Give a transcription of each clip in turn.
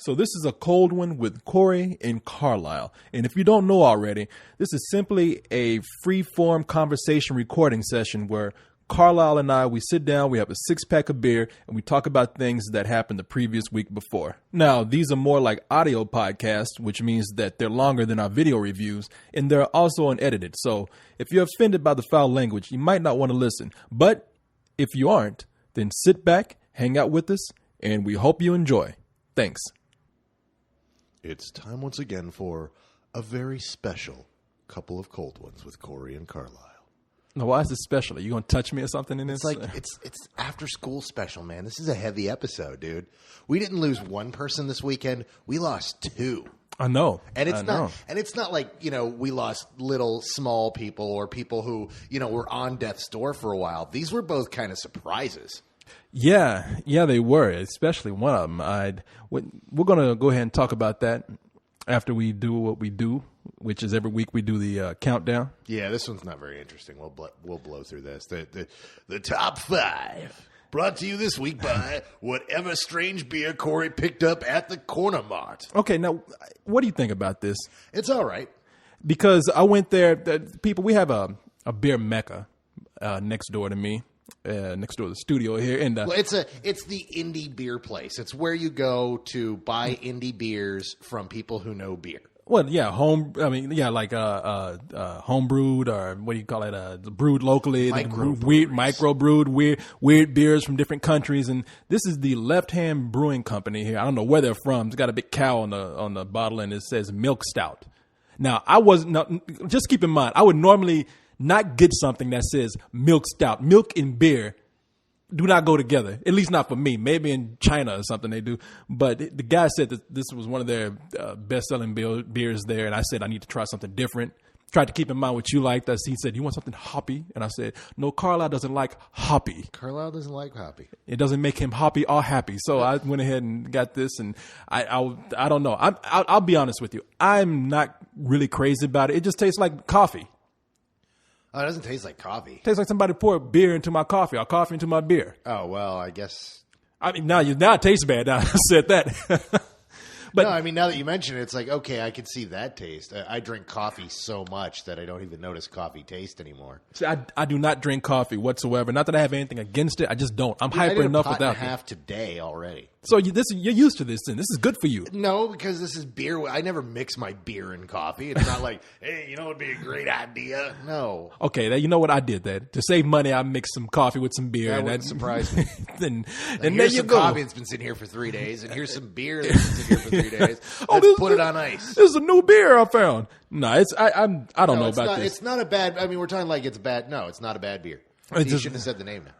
So this is a cold one with Corey and Carlisle. And if you don't know already, this is simply a free-form conversation recording session where Carlisle and I, we sit down, we have a six-pack of beer, and we talk about things that happened the previous week before. Now, these are more like audio podcasts, which means that they're longer than our video reviews, and they're also unedited. So if you're offended by the foul language, you might not want to listen. But if you aren't, then sit back, hang out with us, and we hope you enjoy. Thanks. It's time once again for a very special couple of cold ones with Corey and Carlisle. Now, why is this special? Are you going to touch me or something in this? It's like it's after school special, man. This is a heavy episode, dude. We didn't lose one person this weekend. We lost two. I know. And it's not like, we lost little small people or people who, were on death's door for a while. These were both kind of surprises. Yeah, they were, especially one of them. We're going to go ahead and talk about that after we do what we do, which is every week we do the countdown. Yeah, this one's not very interesting. We'll blow through this. The top five, brought to you this week by whatever strange beer Corey picked up at the Corner Mart. Okay, now, what do you think about this? It's all right. Because I went there, we have a beer mecca next door to me. Next door to the studio here, and well, it's the indie beer place. It's where you go to buy indie beers from people who know beer. Well, yeah, like home brewed, or what do you call it? Brewed locally, micro brewed, weird beers from different countries. And this is the Left Hand Brewing Company here. I don't know where they're from. It's got a big cow on the bottle, and it says Milk Stout. Now, just keep in mind, I would normally not get something that says Milk Stout. Milk and beer do not go together, at least not for me. Maybe in China or something they do. But the guy said that this was one of their best-selling beers there, and I said I need to try something different. Tried to keep in mind what you liked. He said, you want something hoppy? And I said, no, Carlisle doesn't like hoppy. Carlisle doesn't like hoppy. It doesn't make him hoppy or happy. So I went ahead and got this, and I don't know. I'll be honest with you. I'm not really crazy about it. It just tastes like coffee. Oh, it doesn't taste like coffee. It tastes like somebody poured beer into my coffee or coffee into my beer. Oh, well, I guess. I mean, now it tastes bad. Now I said that. But no, I mean, now that you mention it, it's like, okay, I can see that taste. I drink coffee so much that I don't even notice coffee taste anymore. See, I do not drink coffee whatsoever. Not that I have anything against it. I just don't. I'm hyper enough without it. I did a pot and a half today already. So you're used to this, then. This is good for you. No, because this is beer. I never mix my beer and coffee. It's not like, hey, it'd be a great idea. No. Okay, you know what? I did that. To save money, I mixed some coffee with some beer. That wouldn't surprise me. And here's some coffee that's been sitting here for 3 days, and here's some beer that's been sitting here for 3 days. Let's put it on ice. This is a new beer I found. No, I don't know about this. It's not a bad. I mean, we're talking like it's bad. No, it's not a bad beer. You shouldn't have said the name now.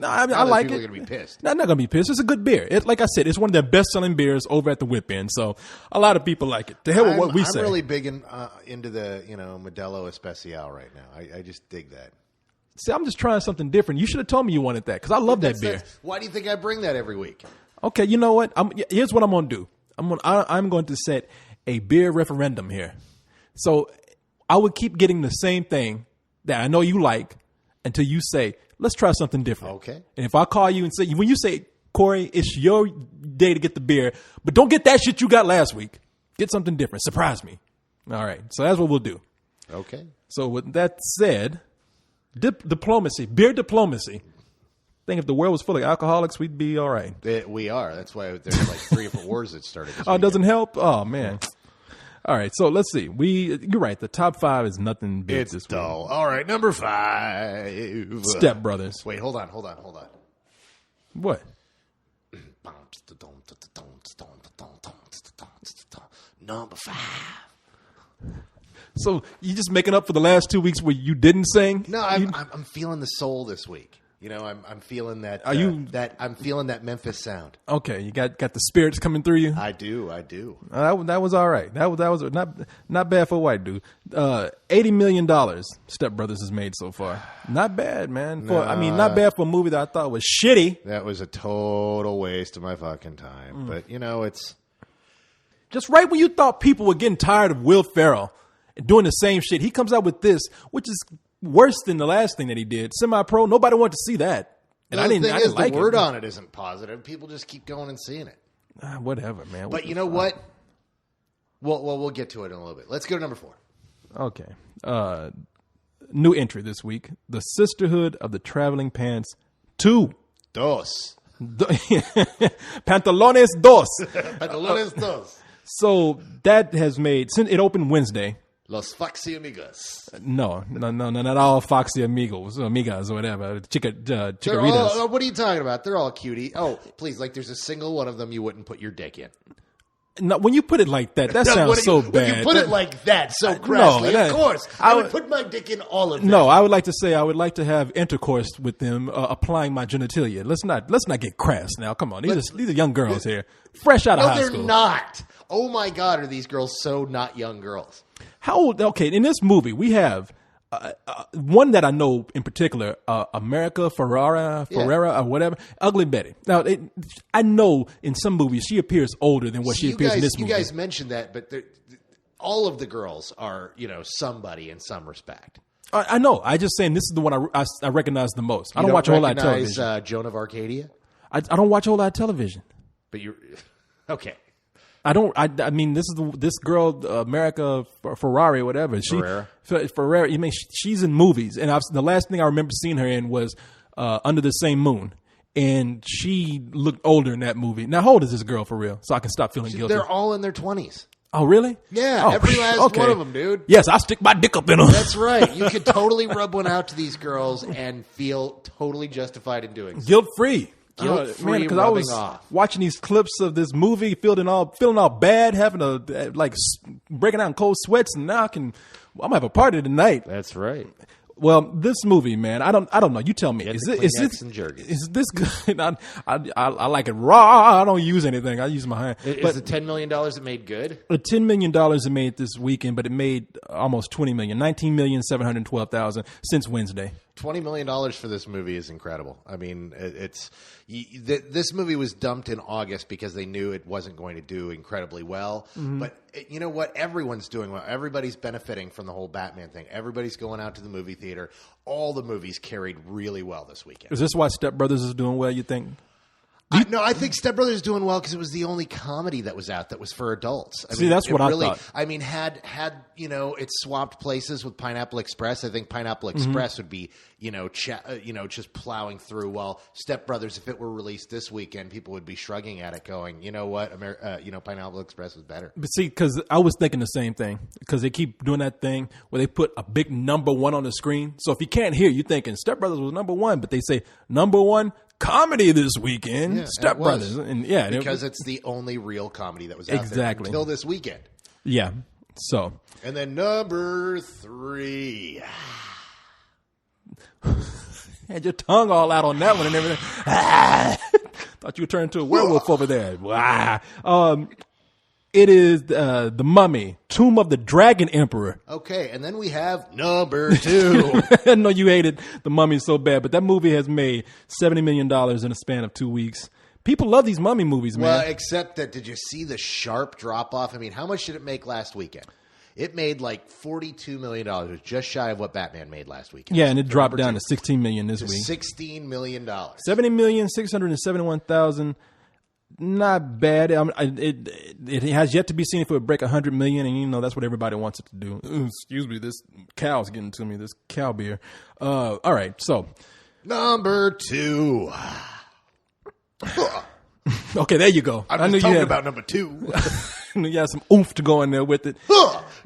No, I like it. People are going to be pissed. No, I'm not going to be pissed. It's a good beer. Like I said, it's one of their best-selling beers over at the Whip In. So a lot of people like it. To hell with what we say. I'm really big into the Modelo Especial right now. I just dig that. See, I'm just trying something different. You should have told me you wanted that because I love that beer. Why do you think I bring that every week? Okay, you know what? Here's what I'm going to do. I'm going to set a beer referendum here. So I would keep getting the same thing that I know you like until you say, let's try something different. Okay. And if I call you and say, when you say, Corey, it's your day to get the beer, but don't get that shit you got last week. Get something different. Surprise me. All right. So that's what we'll do. Okay. So with that said, diplomacy, beer diplomacy. I think if the world was full of alcoholics, we'd be all right. We are. That's why there's like 3 or 4 wars that started. Oh, it doesn't help? Oh, man. All right, so let's see. You're right. The top 5 is nothing big it's this dull. week. All right, number 5. Step Brothers. Wait, hold on. What? Number 5. So you just making up for the last 2 weeks where you didn't sing? No, I'm feeling the soul this week. I'm feeling that. I'm feeling that Memphis sound. Okay, you got the spirits coming through you. I do. That was all right. That was not bad for a white dude. $80 million Step Brothers has made so far. Not bad, man. Not bad for a movie that I thought was shitty. That was a total waste of my fucking time. But it's just right when you thought people were getting tired of Will Ferrell and doing the same shit, he comes out with this, which is worse than the last thing that he did. Semi-Pro, nobody wanted to see that. And I didn't like it. The word on it isn't positive. People just keep going and seeing it. Whatever, man. But you know what? We'll get to it in a little bit. Let's go to number 4. Okay. New entry this week: The Sisterhood of the Traveling Pants 2. Dos. Pantalones dos. Pantalones dos. So that has made, since it opened Wednesday. Los Foxy Amigos. No, not all Foxy Amigas or whatever. Chicaritas. What are you talking about? They're all cutie. Oh, please, like there's a single one of them you wouldn't put your dick in. No, when you put it like that, that sounds so bad. When you put it like that, so crassly, of course. I would put my dick in all of them. No, I would like to say I would like to have intercourse with them, applying my genitalia. Let's not get crass now. Come on, these are young girls here, fresh out of high school. No, they're not. Oh my God, are these girls so not young girls? How old? Okay, in this movie we have one that I know in particular, America Ferrera or whatever, Ugly Betty. Now, I know in some movies she appears older than what she appears in this movie. You guys mentioned that, but all of the girls are, somebody in some respect. I know. I just saying this is the one I recognize the most. I don't watch a whole lot of television. Joan of Arcadia? I don't watch a whole lot of television. But you're okay. I don't. I mean, this girl, America Ferrari, whatever. Ferrera. I mean, she's in movies, and the last thing I remember seeing her in was Under the Same Moon, and she looked older in that movie. Now, how old is this girl for real? So I can stop feeling guilty. They're all in their 20s. Oh, really? Yeah, every last one of them, dude. Yes, I stick my dick up in them. That's right. You could totally rub one out to these girls and feel totally justified in doing so. Guilt-free. Man, because I was watching these clips of this movie, feeling all bad, having breaking out in cold sweats, and now I'm gonna have a party tonight. That's right. Well, this movie, man, I don't know. You tell me. Is this good? I like it raw. I don't use anything. I use my hand. Is the $10 million it made good? $10 million it made this weekend, but it made almost $20 million, $19,712,000 since Wednesday. $20 million for this movie is incredible. I mean, this movie was dumped in August because they knew it wasn't going to do incredibly well. Mm-hmm. But you know what? Everyone's doing well. Everybody's benefiting from the whole Batman thing. Everybody's going out to the movie theater. All the movies carried really well this weekend. Is this why Step Brothers is doing well, you think? No, I think Step Brothers is doing well because it was the only comedy that was out that was for adults. That's what I thought. I mean, had it swapped places with Pineapple Express, I think Pineapple Express would be just plowing through. While Step Brothers, if it were released this weekend, people would be shrugging at it, going, you know what, Pineapple Express was better. But see, because I was thinking the same thing, because they keep doing that thing where they put a big number 1 on the screen. So if you can't hear, you're thinking Step Brothers was number 1, but they say number 1. Comedy this weekend, Step Brothers, and because it's the only real comedy that was out there until this weekend. Yeah, so and then number 3, had your tongue all out on that one and everything. Thought you would turn into a werewolf over there. Wow. It is The Mummy, Tomb of the Dragon Emperor. Okay, and then we have number 2. I know you hated The Mummy so bad, but that movie has made $70 million in a span of 2 weeks. People love these Mummy movies, man. Well, except that, did you see the sharp drop-off? I mean, how much did it make last weekend? It made like $42 million. It was just shy of what Batman made last weekend. Yeah, and it dropped down to $16 million this week. $16 million. $70,671,000. Not bad. It has yet to be seen if it would break 100 million, and that's what everybody wants it to do. Ooh, excuse me, this cow's getting to me. This cow beer. All right, so number 2. Okay, there you go. I knew talking you had about number 2. You had some oomph to go in there with it.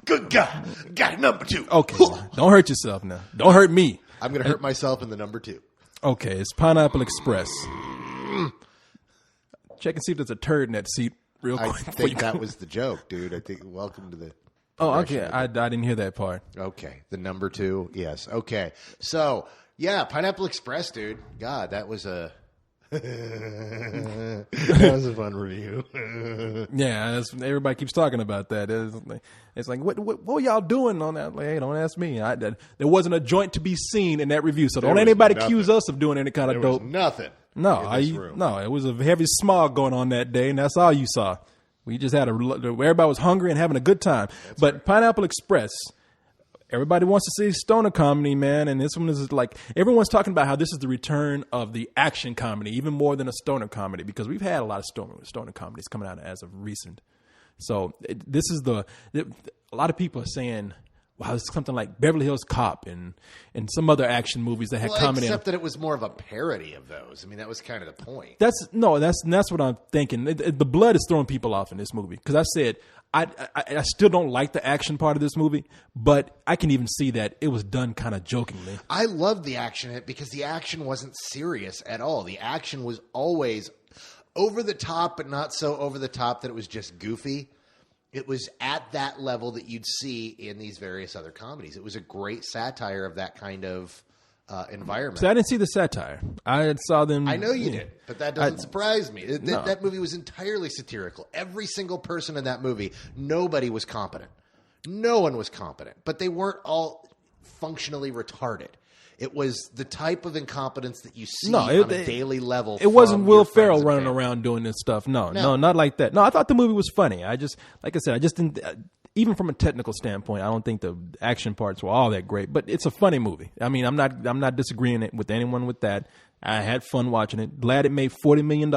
Good God, got number 2. Okay, don't hurt yourself now. Don't hurt me. I'm going to hurt myself in the number 2. Okay, it's Pineapple Express. Check and see if there's a turd in that seat real quick. I think that was the joke, dude. I think welcome to the... Oh, okay. I didn't hear that part. Okay. The number 2. Yes. Okay. So, yeah, Pineapple Express, dude. God, that was a... that was a fun review. Yeah, everybody keeps talking about that. It's like, what were y'all doing on that? Like, hey, don't ask me. There wasn't a joint to be seen in that review, so don't anybody accuse us of doing any kind of dope. Nothing. No, it was a heavy smog going on that day, and that's all you saw. We just had everybody was hungry and having a good time. But right. Pineapple Express, everybody wants to see stoner comedy, man. And this one is like, everyone's talking about how this is the return of the action comedy, even more than a stoner comedy, because we've had a lot of stoner comedies coming out as of recent. So this is a lot of people are saying, wow, it's something like Beverly Hills Cop and some other action movies that had comedy. Except that it was more of a parody of those. I mean, that was kind of the point. That's what I'm thinking. The blood is throwing people off in this movie because I said I still don't like the action part of this movie, but I can even see that it was done kind of jokingly. I loved the action in it because the action wasn't serious at all. The action was always over the top, but not so over the top that it was just goofy. It was at that level that you'd see in these various other comedies. It was a great satire of that kind of environment. So I didn't see the satire. I saw them. I know you did, but that doesn't surprise me. That movie was entirely satirical. Every single person in that movie, nobody was competent. No one was competent, but they weren't all functionally retarded. It was the type of incompetence that you see on a daily level. It wasn't Will Ferrell running around doing this stuff. No, not like that. No, I thought the movie was funny. I just didn't. Even from a technical standpoint, I don't think the action parts were all that great. But it's a funny movie. I mean, I'm not disagreeing with anyone with that. I had fun watching it. Glad it made $40 million.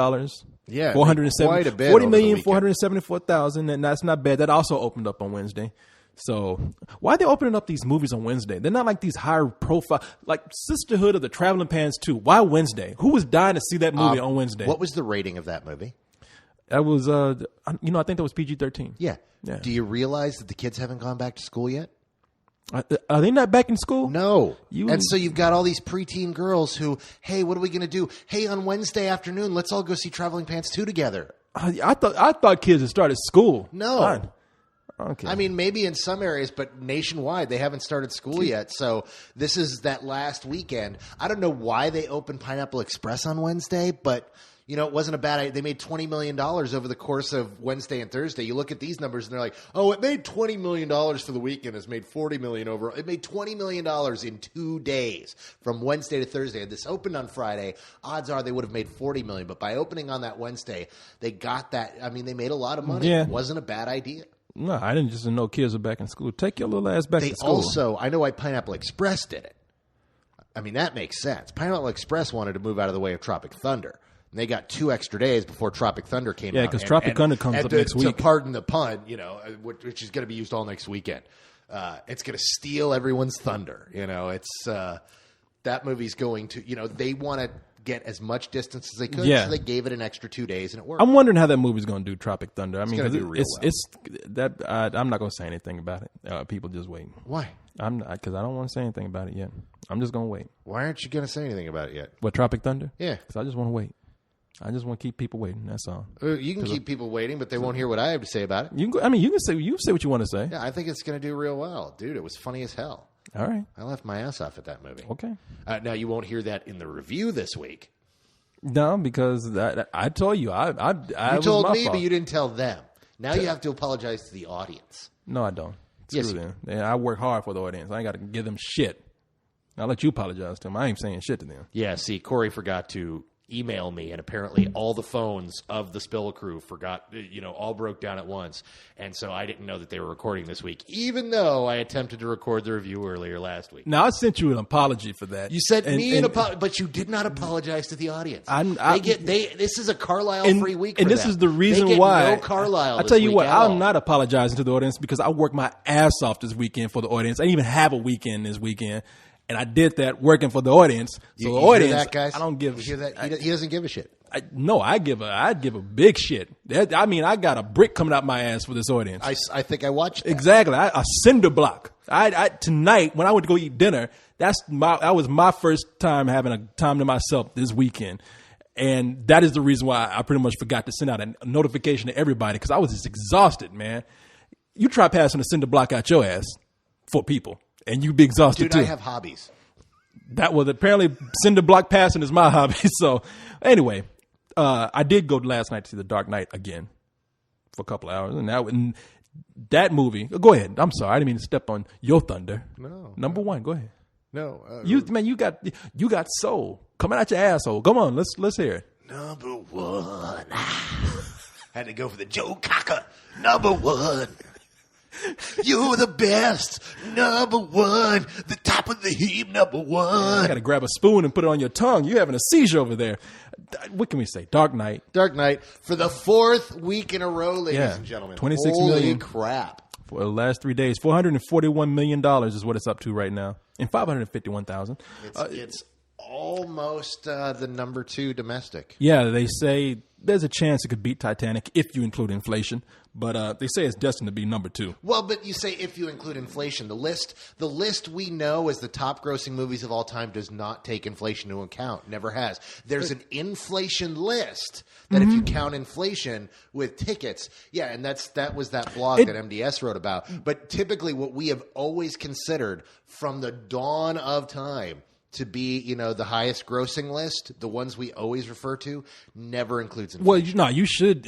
Yeah, $474,000, and that's not bad. That also opened up on Wednesday. So why are they opening up these movies on Wednesday? They're not like these higher profile, like Sisterhood of the Traveling Pants 2. Why Wednesday? Who was dying to see that movie on Wednesday? What was the rating of that movie? That was, I think that was PG-13. Yeah. Do you realize that the kids haven't gone back to school yet? Are they not back in school? No. And so you've got all these preteen girls who, hey, what are we going to do? Hey, on Wednesday afternoon, let's all go see Traveling Pants 2 together. I thought kids had started school. No. Fine. Okay. I mean, maybe in some areas, but nationwide, they haven't started school yet. So this is that last weekend. I don't know why they opened Pineapple Express on Wednesday, but it wasn't a bad idea. They made $20 million over the course of Wednesday and Thursday. You look at these numbers and they're like, oh, it made $20 million for the weekend. It's made $40 million overall. It made $20 million in 2 days from Wednesday to Thursday. And this opened on Friday. Odds are they would have made $40 million. But by opening on that Wednesday, they got that. I mean, they made a lot of money. Yeah. It wasn't a bad idea. No, I didn't just know kids are back in school. Take your little ass back to school. I know why Pineapple Express did it. I mean, that makes sense. Pineapple Express wanted to move out of the way of Tropic Thunder. And they got 2 extra days before Tropic Thunder came out. Yeah, because Tropic Thunder comes up next week. To pardon the pun, which is going to be used all next weekend. It's going to steal everyone's thunder. It's that movie's going to, they want to get as much distance as they could, so they gave it an extra 2 days, and it worked. I'm wondering how that movie's going to do, Tropic Thunder. I mean, well. I'm not going to say anything about it. People just wait. Why? Because I don't want to say anything about it yet. I'm just going to wait. Why aren't you going to say anything about it yet? What, Tropic Thunder? Yeah. Because I just want to wait. I just want to keep people waiting. That's all. You can keep people waiting, but they won't hear what I have to say about it. You can say what you want to say. Yeah, I think it's going to do real well, dude. It was funny as hell. All right. I left my ass off at that movie. Okay. Now you won't hear that in the review this week. No, because I told you. You told me, but you didn't tell them. Now you have to apologize to the audience. No, I don't. Yes, Screw them. Yeah, I work hard for the audience. I ain't got to give them shit. I'll let you apologize to them. I ain't saying shit to them. Yeah, see, Corey forgot to email me, and apparently all the phones of the Spill crew all broke down at once, and so I didn't know that they were recording this week, even though I attempted to record the review earlier last week. Now, I sent you an apology for that. You sent me an apology, but you did not apologize to the audience. This is a Carlisle-free week for and this them. is the reason they get why. No Carlisle. I tell you what, I'm not apologizing to the audience because I worked my ass off this weekend for the audience. I didn't even have a weekend this weekend. And I did that working for the audience. So the audience, hear that, guys? I don't give. You hear that? He doesn't give a shit. I'd give a big shit. I mean, I got a brick coming out my ass for this audience. I think I watched that. Exactly. A cinder block. Tonight when I went to go eat dinner, that was my first time having a time to myself this weekend. And that is the reason why I pretty much forgot to send out a notification to everybody because I was just exhausted, man. You try passing a cinder block out your ass for people. And you'd be exhausted too. Dude, I have hobbies. That was apparently cinder block passing is my hobby. So anyway, I did go last night to see The Dark Knight again for a couple of hours, and that movie. Go ahead. I'm sorry, I didn't mean to step on your thunder. No. Number one. Go ahead. No. You got soul coming out your asshole. Come on, let's hear it. Number one. Had to go for the Joe Cocker. Number one. You're the best, number one, the top of the heap, number one. You got to grab a spoon and put it on your tongue. You're having a seizure over there. What can we say? Dark Knight. Dark Knight for the 4th week in a row, ladies and gentlemen. 26 Holy million. crap. For the last 3 days, $441 million is what it's up to right now, and 551,000. It's almost the number 2 domestic. Yeah, they say there's a chance it could beat Titanic if you include inflation, but they say it's destined to be number 2. Well, but you say if you include inflation, the list we know as the top grossing movies of all time does not take inflation into account. Never has. There's an inflation list that if you count inflation with tickets, and that was that blog that MDS wrote about. But typically what we have always considered from the dawn of time to be, the highest grossing list, the ones we always refer to, never includes inflation. Well, you should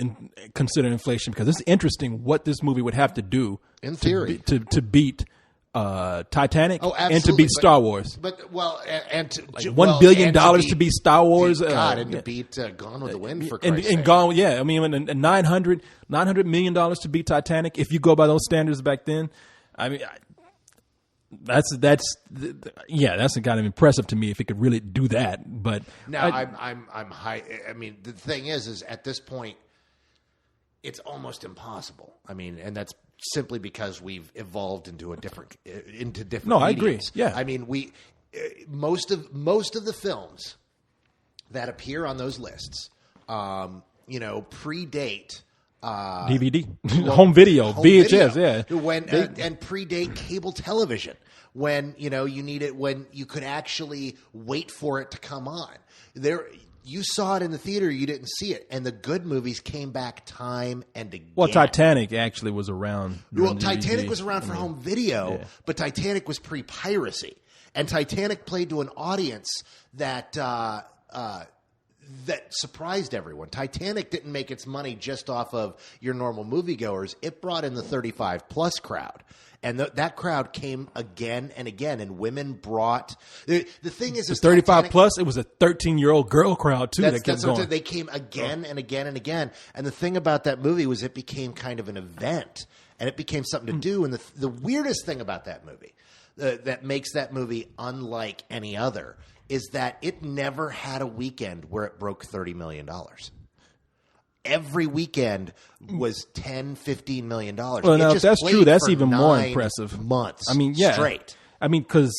consider inflation because it's interesting what this movie would have to do in theory to beat Titanic and to absolutely. beat Star Wars. But $1 billion to beat Star Wars, and to beat Gone with the Wind for Christ's and sake. Gone, I mean, and $900 million to beat Titanic. If you go by those standards back then, I mean. That's kind of impressive to me if it could really do that. But now I'm high. I mean, the thing is at this point, it's almost impossible. I mean, and that's simply because we've evolved into different. No, I agree. Yeah, I mean, most of the films that appear on those lists, predate. DVD, home video, VHS, and predate cable television when you need it, when you could actually wait for it to come on. You saw it in the theater, you didn't see it, and the good movies came back time and again. Well, Titanic actually was around. Well, Titanic was around for home video, but Titanic was pre-piracy, and Titanic played to an audience that surprised everyone. Titanic didn't make its money just off of your normal moviegoers. It brought in the 35-plus crowd. And that crowd came again and again, and women brought... The thing is... 35-plus, it was a 13-year-old girl crowd, too, that kept going. They came again and again and again. And the thing about that movie was it became kind of an event, and it became something to do. And the weirdest thing about that movie, that makes that movie unlike any other, is that it never had a weekend where it broke $30 million. Every weekend was $10, $15 million. Well, now, if that's true, that's even more impressive. Months. I mean, straight. I mean, because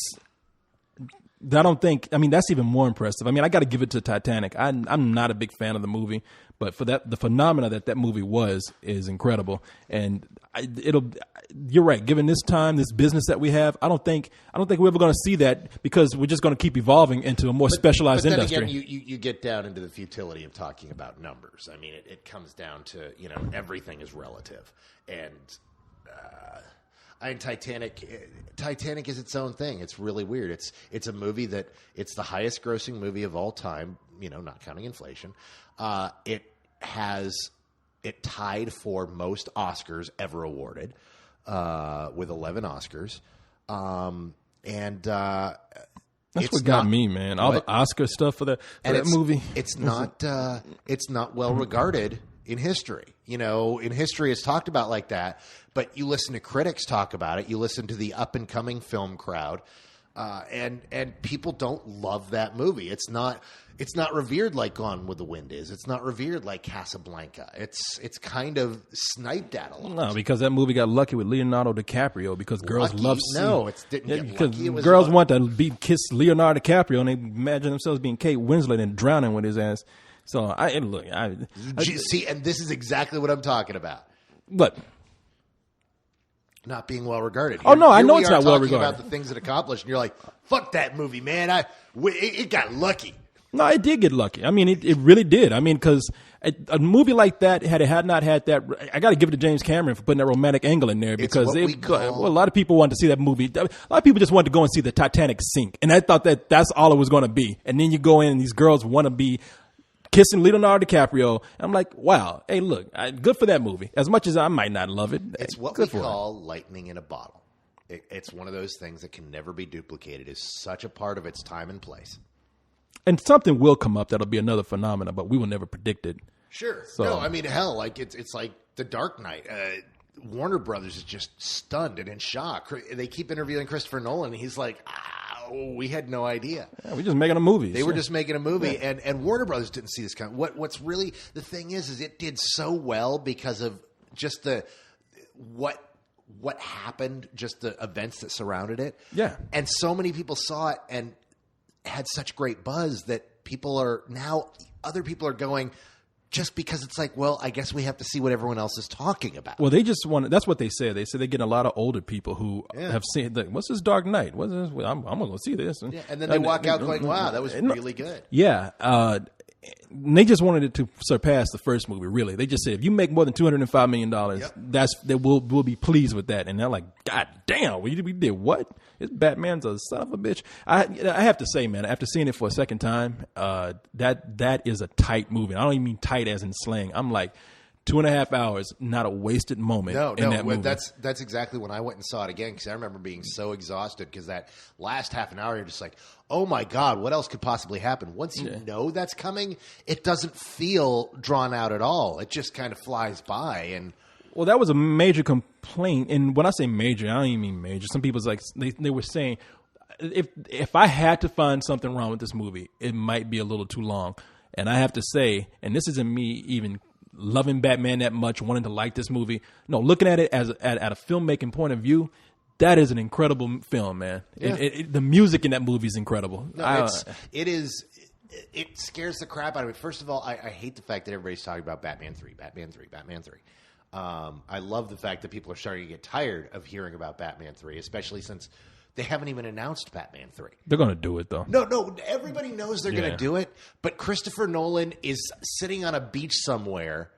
that's even more impressive. I mean, I got to give it to Titanic. I'm not a big fan of the movie, but for the phenomena that movie is incredible. And you're right. Given this time, this business that we have, I don't think we're ever going to see that because we're just going to keep evolving into a more specialized industry. Again, you get down into the futility of talking about numbers. I mean, it comes down to everything is relative, and Titanic is its own thing. It's really weird. It's a movie that it's the highest grossing movie of all time. Not counting inflation. It tied for most Oscars ever awarded, with 11 Oscars. That's what got me, man. All the Oscar stuff for that movie. It's not well regarded in history. In history it's talked about like that, but you listen to critics talk about it. You listen to the up and coming film crowd, and people don't love that movie. It's not revered like Gone with the Wind is. It's not revered like Casablanca. It's kind of sniped at a lot. No, because that movie got lucky with Leonardo DiCaprio because girls love seeing. No, it didn't get because lucky. It was girls want to kiss Leonardo DiCaprio and they imagine themselves being Kate Winslet and drowning with his ass. So see, and this is exactly what I'm talking about. But not being well regarded. I know it's not well regarded. About the things it accomplished, and you're like, "Fuck that movie, man! It got lucky." No, it did get lucky. I mean, it really did. I mean, because a movie like that, had it not had that, I got to give it to James Cameron for putting that romantic angle in there because a lot of people wanted to see that movie. A lot of people just wanted to go and see the Titanic sink, and I thought that's all it was going to be. And then you go in, and these girls want to be kissing Leonardo DiCaprio. And I'm like, wow, hey, look, good for that movie. As much as I might not love it, it's what we call lightning in a bottle. It's one of those things that can never be duplicated. It's such a part of its time and place. And something will come up that'll be another phenomenon, but we will never predict it. Sure. So, no, I mean, hell, like it's like The Dark Knight. Warner Brothers is just stunned and in shock. They keep interviewing Christopher Nolan, and he's like, we had no idea. Yeah, we're just making a movie. They were just making a movie, and Warner Brothers didn't see this coming. What's really the thing is it did so well because of just what happened, just the events that surrounded it. Yeah. And so many people saw it and had such great buzz that other people are going, just because it's like, well, I guess we have to see what everyone else is talking about. Well, they just want. That's what they say. They say they get a lot of older people who have seen. What's this Dark Knight? What's this? I'm going to go see this. And then they walk out going, wow, that was really good. Yeah. They just wanted it to surpass the first movie, really. They just said, if you make more than $205 million, we'll be pleased with that. And they're like, God damn, we did what? This Batman's a son of a bitch. I have to say, man, after seeing it for a second time, that is a tight movie. I don't even mean tight as in slang. I'm like, 2.5 hours, not a wasted moment in that movie. That's exactly when I went and saw it again, because I remember being so exhausted because that last half an hour, you're just like, oh my God, what else could possibly happen? Once you know that's coming, it doesn't feel drawn out at all. It just kind of flies by. And well, that was a major complaint. And when I say major, I don't even mean major. Some people's like, they were saying, if I had to find something wrong with this movie, it might be a little too long. And I have to say, and this isn't me even loving Batman that much, wanting to like this movie. No, looking at it as at a filmmaking point of view, that is an incredible film, man. Yeah. The music in that movie is incredible. No, it scares the crap out of me. First of all, I hate the fact that everybody's talking about Batman 3. I love the fact that people are starting to get tired of hearing about Batman 3, especially since they haven't even announced Batman 3. They're going to do it, though. No, everybody knows they're going to do it, but Christopher Nolan is sitting on a beach somewhere.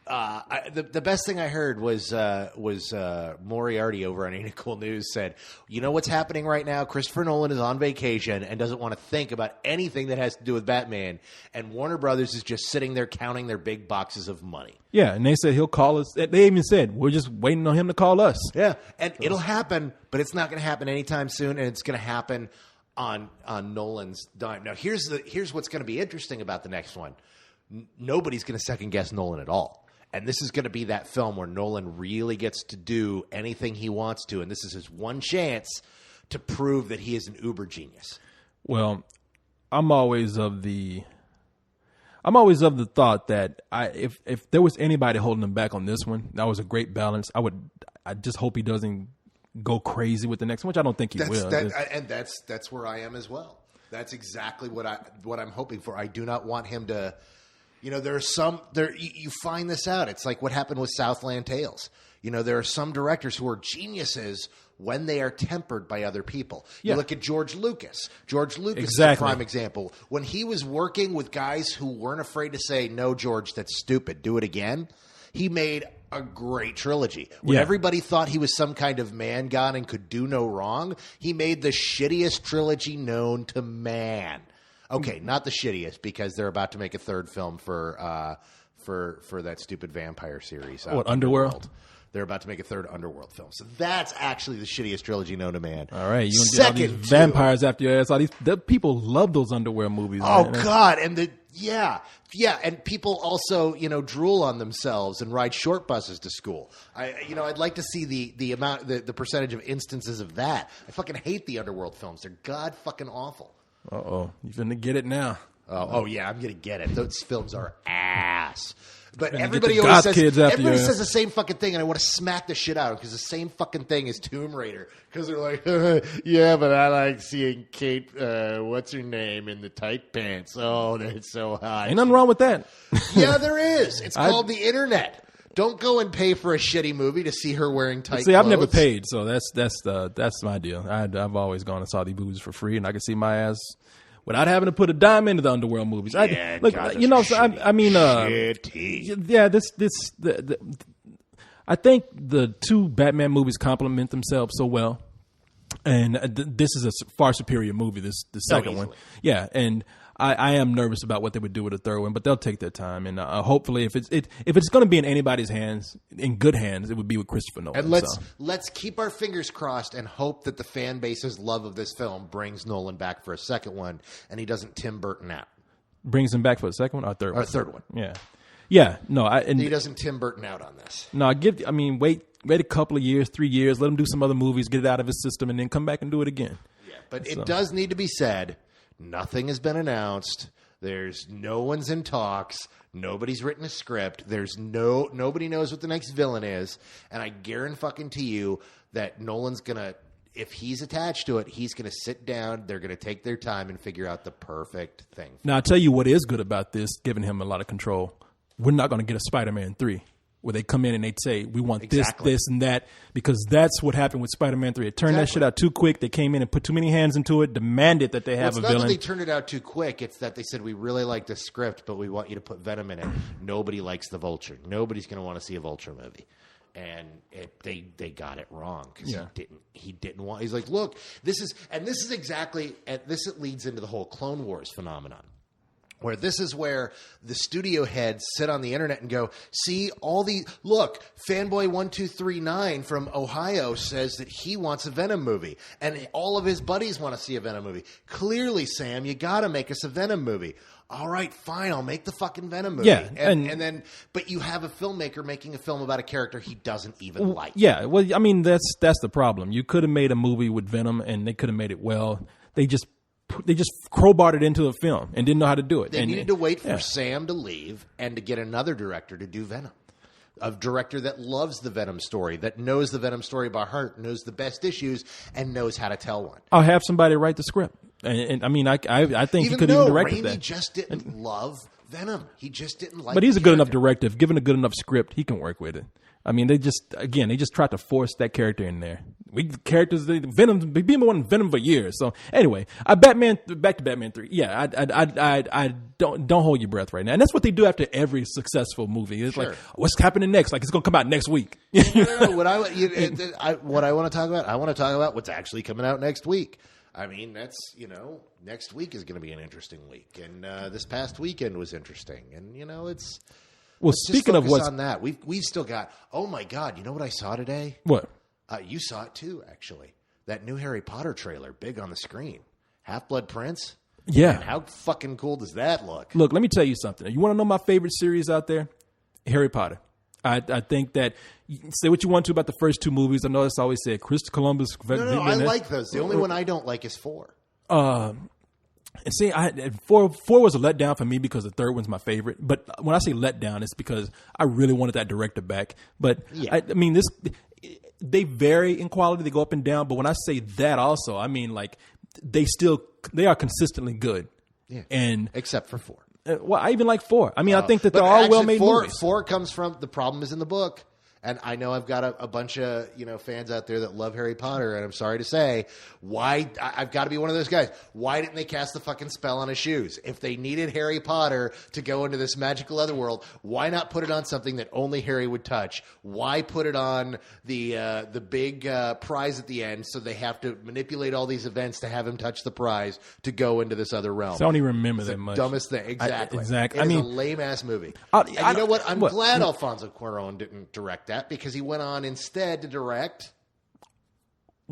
The best thing I heard was Moriarty over on Ain't It Cool News said, you know what's happening right now? Christopher Nolan is on vacation and doesn't want to think about anything that has to do with Batman, and Warner Brothers is just sitting there counting their big boxes of money. Yeah, and they said he'll call us. They even said, we're just waiting on him to call us. Yeah, and it'll happen, but it's not going to happen anytime soon, and it's going to happen on Nolan's dime. Now, here's what's going to be interesting about the next one. Nobody's going to second-guess Nolan at all. And this is going to be that film where Nolan really gets to do anything he wants to, and this is his one chance to prove that he is an uber genius. Well, I'm always of the thought that if there was anybody holding him back on this one, that was a great balance. I just hope he doesn't go crazy with the next one, which I don't think he will. And that's where I am as well. That's exactly what I'm hoping for. I do not want him to. You know, you find this out. It's like what happened with Southland Tales. You know, there are some directors who are geniuses when they are tempered by other people. You look at George Lucas. George Lucas is a prime example. When he was working with guys who weren't afraid to say, no, George, that's stupid, do it again, he made a great trilogy. When everybody thought he was some kind of man god and could do no wrong, he made the shittiest trilogy known to man. Okay, not the shittiest, because they're about to make a third film for that stupid vampire series. What, Underworld? They're about to make a third Underworld film. So that's actually the shittiest trilogy known to man. All right, you want to get all these vampires after your ass. The people love those Underworld movies. Oh, man. God. And and people also, drool on themselves and ride short buses to school. I'd like to see the percentage of instances of that. I fucking hate the Underworld films. They're god fucking awful. Uh-oh. You're going to get it now. Oh, yeah, I'm going to get it. Those films are ass. But everybody always says the same fucking thing, and I want to smack the shit out of them because the same fucking thing is Tomb Raider. Because they're like, yeah, but I like seeing Kate, what's her name, in the tight pants. Oh, they're so hot. Ain't nothing wrong with that. Yeah, there is. It's called the internet. Don't go and pay for a shitty movie to see her wearing tight clothes. I've never paid, so that's my deal. I've always gone and saw these movies for free, and I can see my ass without having to put a dime into the Underworld movies. Yeah, I think the two Batman movies complement themselves so well, and this is a far superior movie. The second one, yeah, and I am nervous about what they would do with the third one, but they'll take their time, and hopefully, if it's going to be in anybody's hands, in good hands, it would be with Christopher Nolan. And let's keep our fingers crossed and hope that the fan base's love of this film brings Nolan back for a second one, and he doesn't Tim Burton out. Brings him back for a second one or third one? Third one. Yeah. Yeah, no, he doesn't Tim Burton out on this. No, wait a couple of years, 3 years, let him do some other movies, get it out of his system, and then come back and do it again. Yeah, but it does need to be said, nothing has been announced. There's no one's in talks. Nobody's written a script. Nobody knows what the next villain is. And I guarantee you that Nolan's going to, if he's attached to it, he's going to sit down. They're going to take their time and figure out the perfect thing. Now, I'll tell you what is good about this, giving him a lot of control. We're not going to get a Spider-Man 3 where they come in and they say, we want this, and that, because that's what happened with Spider-Man 3. It turned that shit out too quick. They came in and put too many hands into it, demanded that they have a villain. It's not that they turned it out too quick. It's that they said, we really like the script, but we want you to put Venom in it. Nobody likes the Vulture. Nobody's going to want to see a Vulture movie. And they got it wrong because he didn't want. He's like, look, this is exactly, this leads into the whole Clone Wars phenomenon, where this is where the studio heads sit on the internet and go, see look, Fanboy1239 from Ohio says that he wants a Venom movie, and all of his buddies want to see a Venom movie. Clearly, Sam, you got to make us a Venom movie. All right, fine, I'll make the fucking Venom movie. Yeah, and then, but you have a filmmaker making a film about a character he doesn't even like. Yeah, well, I mean, that's the problem. You could have made a movie with Venom, and they could have made it well. They just crowbarred it into a film and didn't know how to do it. They needed to wait for Sam to leave and to get another director to do Venom. A director that loves the Venom story, that knows the Venom story by heart, knows the best issues, and knows how to tell one. I'll have somebody write the script. And I mean, I think he could even direct that. Raimi just didn't love Venom. He just didn't like. But he's a good enough director. If given a good enough script, he can work with it. I mean, they just tried to force that character in there. Venom, we've been wanting Venom for years. So anyway, back to Batman 3. Yeah, I don't hold your breath right now. And that's what they do after every successful movie. It's like, what's happening next? Like, it's going to come out next week. No, what I want to talk about, I want to talk about what's actually coming out next week. I mean, that's, next week is going to be an interesting week. And this past weekend was interesting. And, it's... Well, speaking of what's on that, we've still got, oh my God, you know what I saw today? What? You saw it too, actually. That new Harry Potter trailer, big on the screen. Half-Blood Prince? Yeah. Man, how fucking cool does that look? Look, let me tell you something. You want to know my favorite series out there? Harry Potter. I think that, say what you want to about the first two movies. I know it's always said Christopher Columbus. No, I like those. The only one I don't like is 4. And see, four was a letdown for me because the third one's my favorite. But when I say letdown, it's because I really wanted that director back. But I mean, they vary in quality; they go up and down. But when I say that, also, I mean like they are consistently good. Yeah, and except for 4. Well, I even like 4. I mean, I think that they're all well-made movies. 4 comes from the problem is in the book. And I know I've got a bunch of fans out there that love Harry Potter, and I'm sorry to say, I've got to be one of those guys. Why didn't they cast the fucking spell on his shoes? If they needed Harry Potter to go into this magical otherworld, why not put it on something that only Harry would touch? Why put it on the big prize at the end so they have to manipulate all these events to have him touch the prize to go into this other realm? So I don't even remember that much. Dumbest thing, exactly. Exactly. It's a lame ass movie. And you know what? I'm glad Alfonso Cuarón didn't direct that, because he went on instead to direct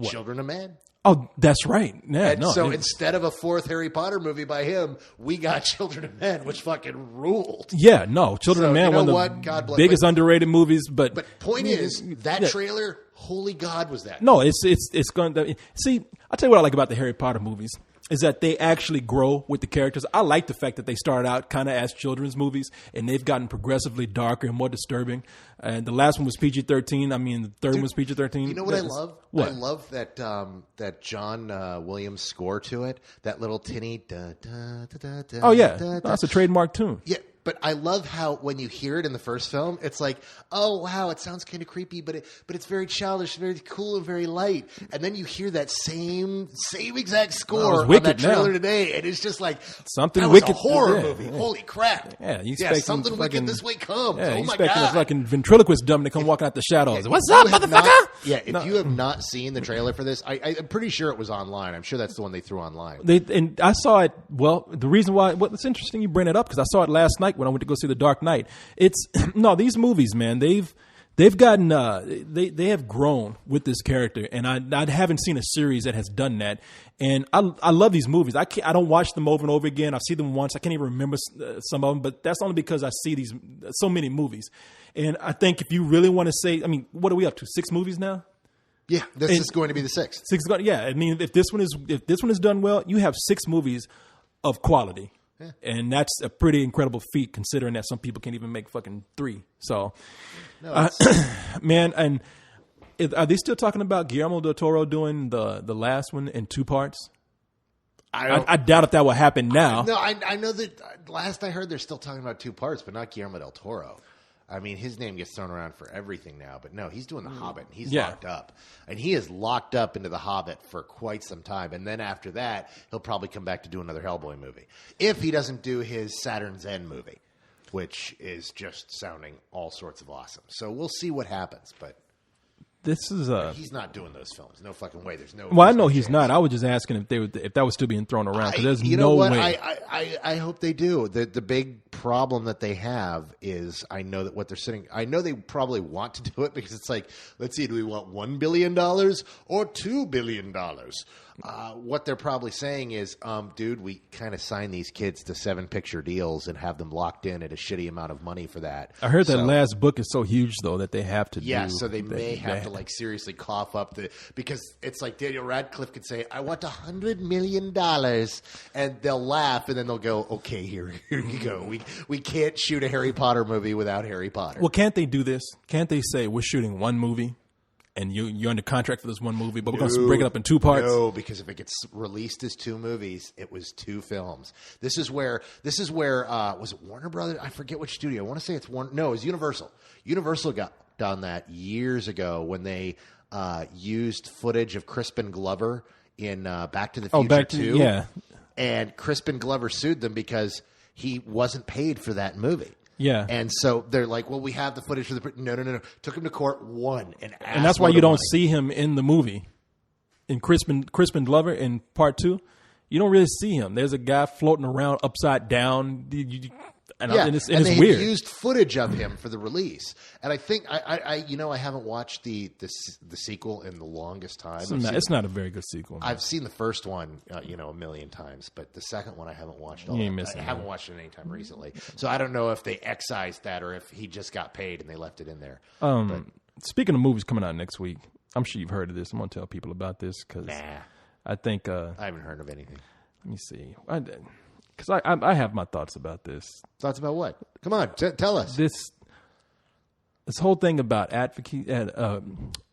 Children of Men. Oh, that's right. Yeah, instead of a 4th Harry Potter movie by him, we got Children of Men, which fucking ruled. Yeah, no, Children of Men, one of the biggest underrated movies. But point is, that trailer, holy God, was that? No, it's going to see. I'll tell you what I like about the Harry Potter movies is that they actually grow with the characters. I like the fact that they started out kind of as children's movies, and they've gotten progressively darker and more disturbing. And the last one was PG-13. I mean, the third one was PG-13. You know what I love? What? I love that John Williams score to it. That little tinny da da da da da. Oh yeah, that's a trademark tune. Yeah. But I love how when you hear it in the first film, it's like, oh wow, it sounds kind of creepy, but it's very childish, very cool, and very light. And then you hear that same exact score on that trailer today, and it's just like something that wicked. Was a horror movie. Holy crap! Yeah, something wicked this way comes. Yeah, oh my expecting God! A fucking ventriloquist dumb to come walking out the shadows. What's up, motherfucker? If you have not seen the trailer for this, I'm pretty sure it was online. I'm sure that's the one they threw online. And I saw it. Well, the reason why it's interesting you bring it up because I saw it last night when I went to go see The Dark Knight. These movies, man, they've gotten they have grown with this character, and I haven't seen a series that has done that. And I love these movies. I don't watch them over and over again. I've seen them once. I can't even remember some of them, but that's only because I see these so many movies. And I think if you really want to say, I mean, what are we up to? 6 movies now? Yeah, this is going to be the 6th. 6. Yeah, I mean, if this one is done well, you have 6 movies of quality. Yeah. And that's a pretty incredible feat, considering that some people can't even make fucking 3. So, man, and are they still talking about Guillermo del Toro doing the last one in 2 parts? I doubt if that will happen now. No, I know that last I heard they're still talking about 2 parts, but not Guillermo del Toro. I mean, his name gets thrown around for everything now, but no, he's doing The Hobbit. He's locked up. And he is locked up into The Hobbit for quite some time. And then after that, he'll probably come back to do another Hellboy movie. If he doesn't do his Saturn's End movie, which is just sounding all sorts of awesome. So we'll see what happens, but this is he's not doing those films. No fucking way. There's no. Well, I know he's not. I was just asking if that was still being thrown around, because there's no way. I hope they do. The big problem that they have is I know that what they're sitting. I know they probably want to do it because it's like, let's see, do we want $1 billion or $2 billion? What they're probably saying is, dude, we kind of sign these kids to 7-picture deals and have them locked in at a shitty amount of money for that. I heard that last book is so huge, though, that they have to so they may have to like seriously cough up because it's like Daniel Radcliffe could say, I want $100 million, and they'll laugh, and then they'll go, okay, here you go. We can't shoot a Harry Potter movie without Harry Potter. Well, can't they do this? Can't they say, we're shooting one movie? And you're under contract for this one movie, but we're going to break it up in 2 parts. No, because if it gets released as 2 movies, it was 2 films. This is where was it Warner Brothers? I forget which studio. I want to say it's Warner. No, it was Universal. Universal got done that years ago when they used footage of Crispin Glover in Back to the Future 2. Yeah. And Crispin Glover sued them because he wasn't paid for that movie. Yeah. And so they're like, well, we have the footage for the... No. Took him to court, won, and that's why you don't see him in the movie. In Crispin Glover in part 2, you don't really see him. There's a guy floating around upside down. And it's they weird. Used footage of him for the release. And I think I haven't watched the sequel in the longest time. It's not a very good sequel. I've seen the first one, a million times, but the second one I haven't watched. You ain't missing. I haven't watched it anytime recently, so I don't know if they excised that or if he just got paid and they left it in there. Speaking of movies coming out next week, I'm sure you've heard of this. I'm going to tell people about this because I think I haven't heard of anything. Let me see. Because I have my thoughts about this. Thoughts about what? Come on, tell us. This whole thing about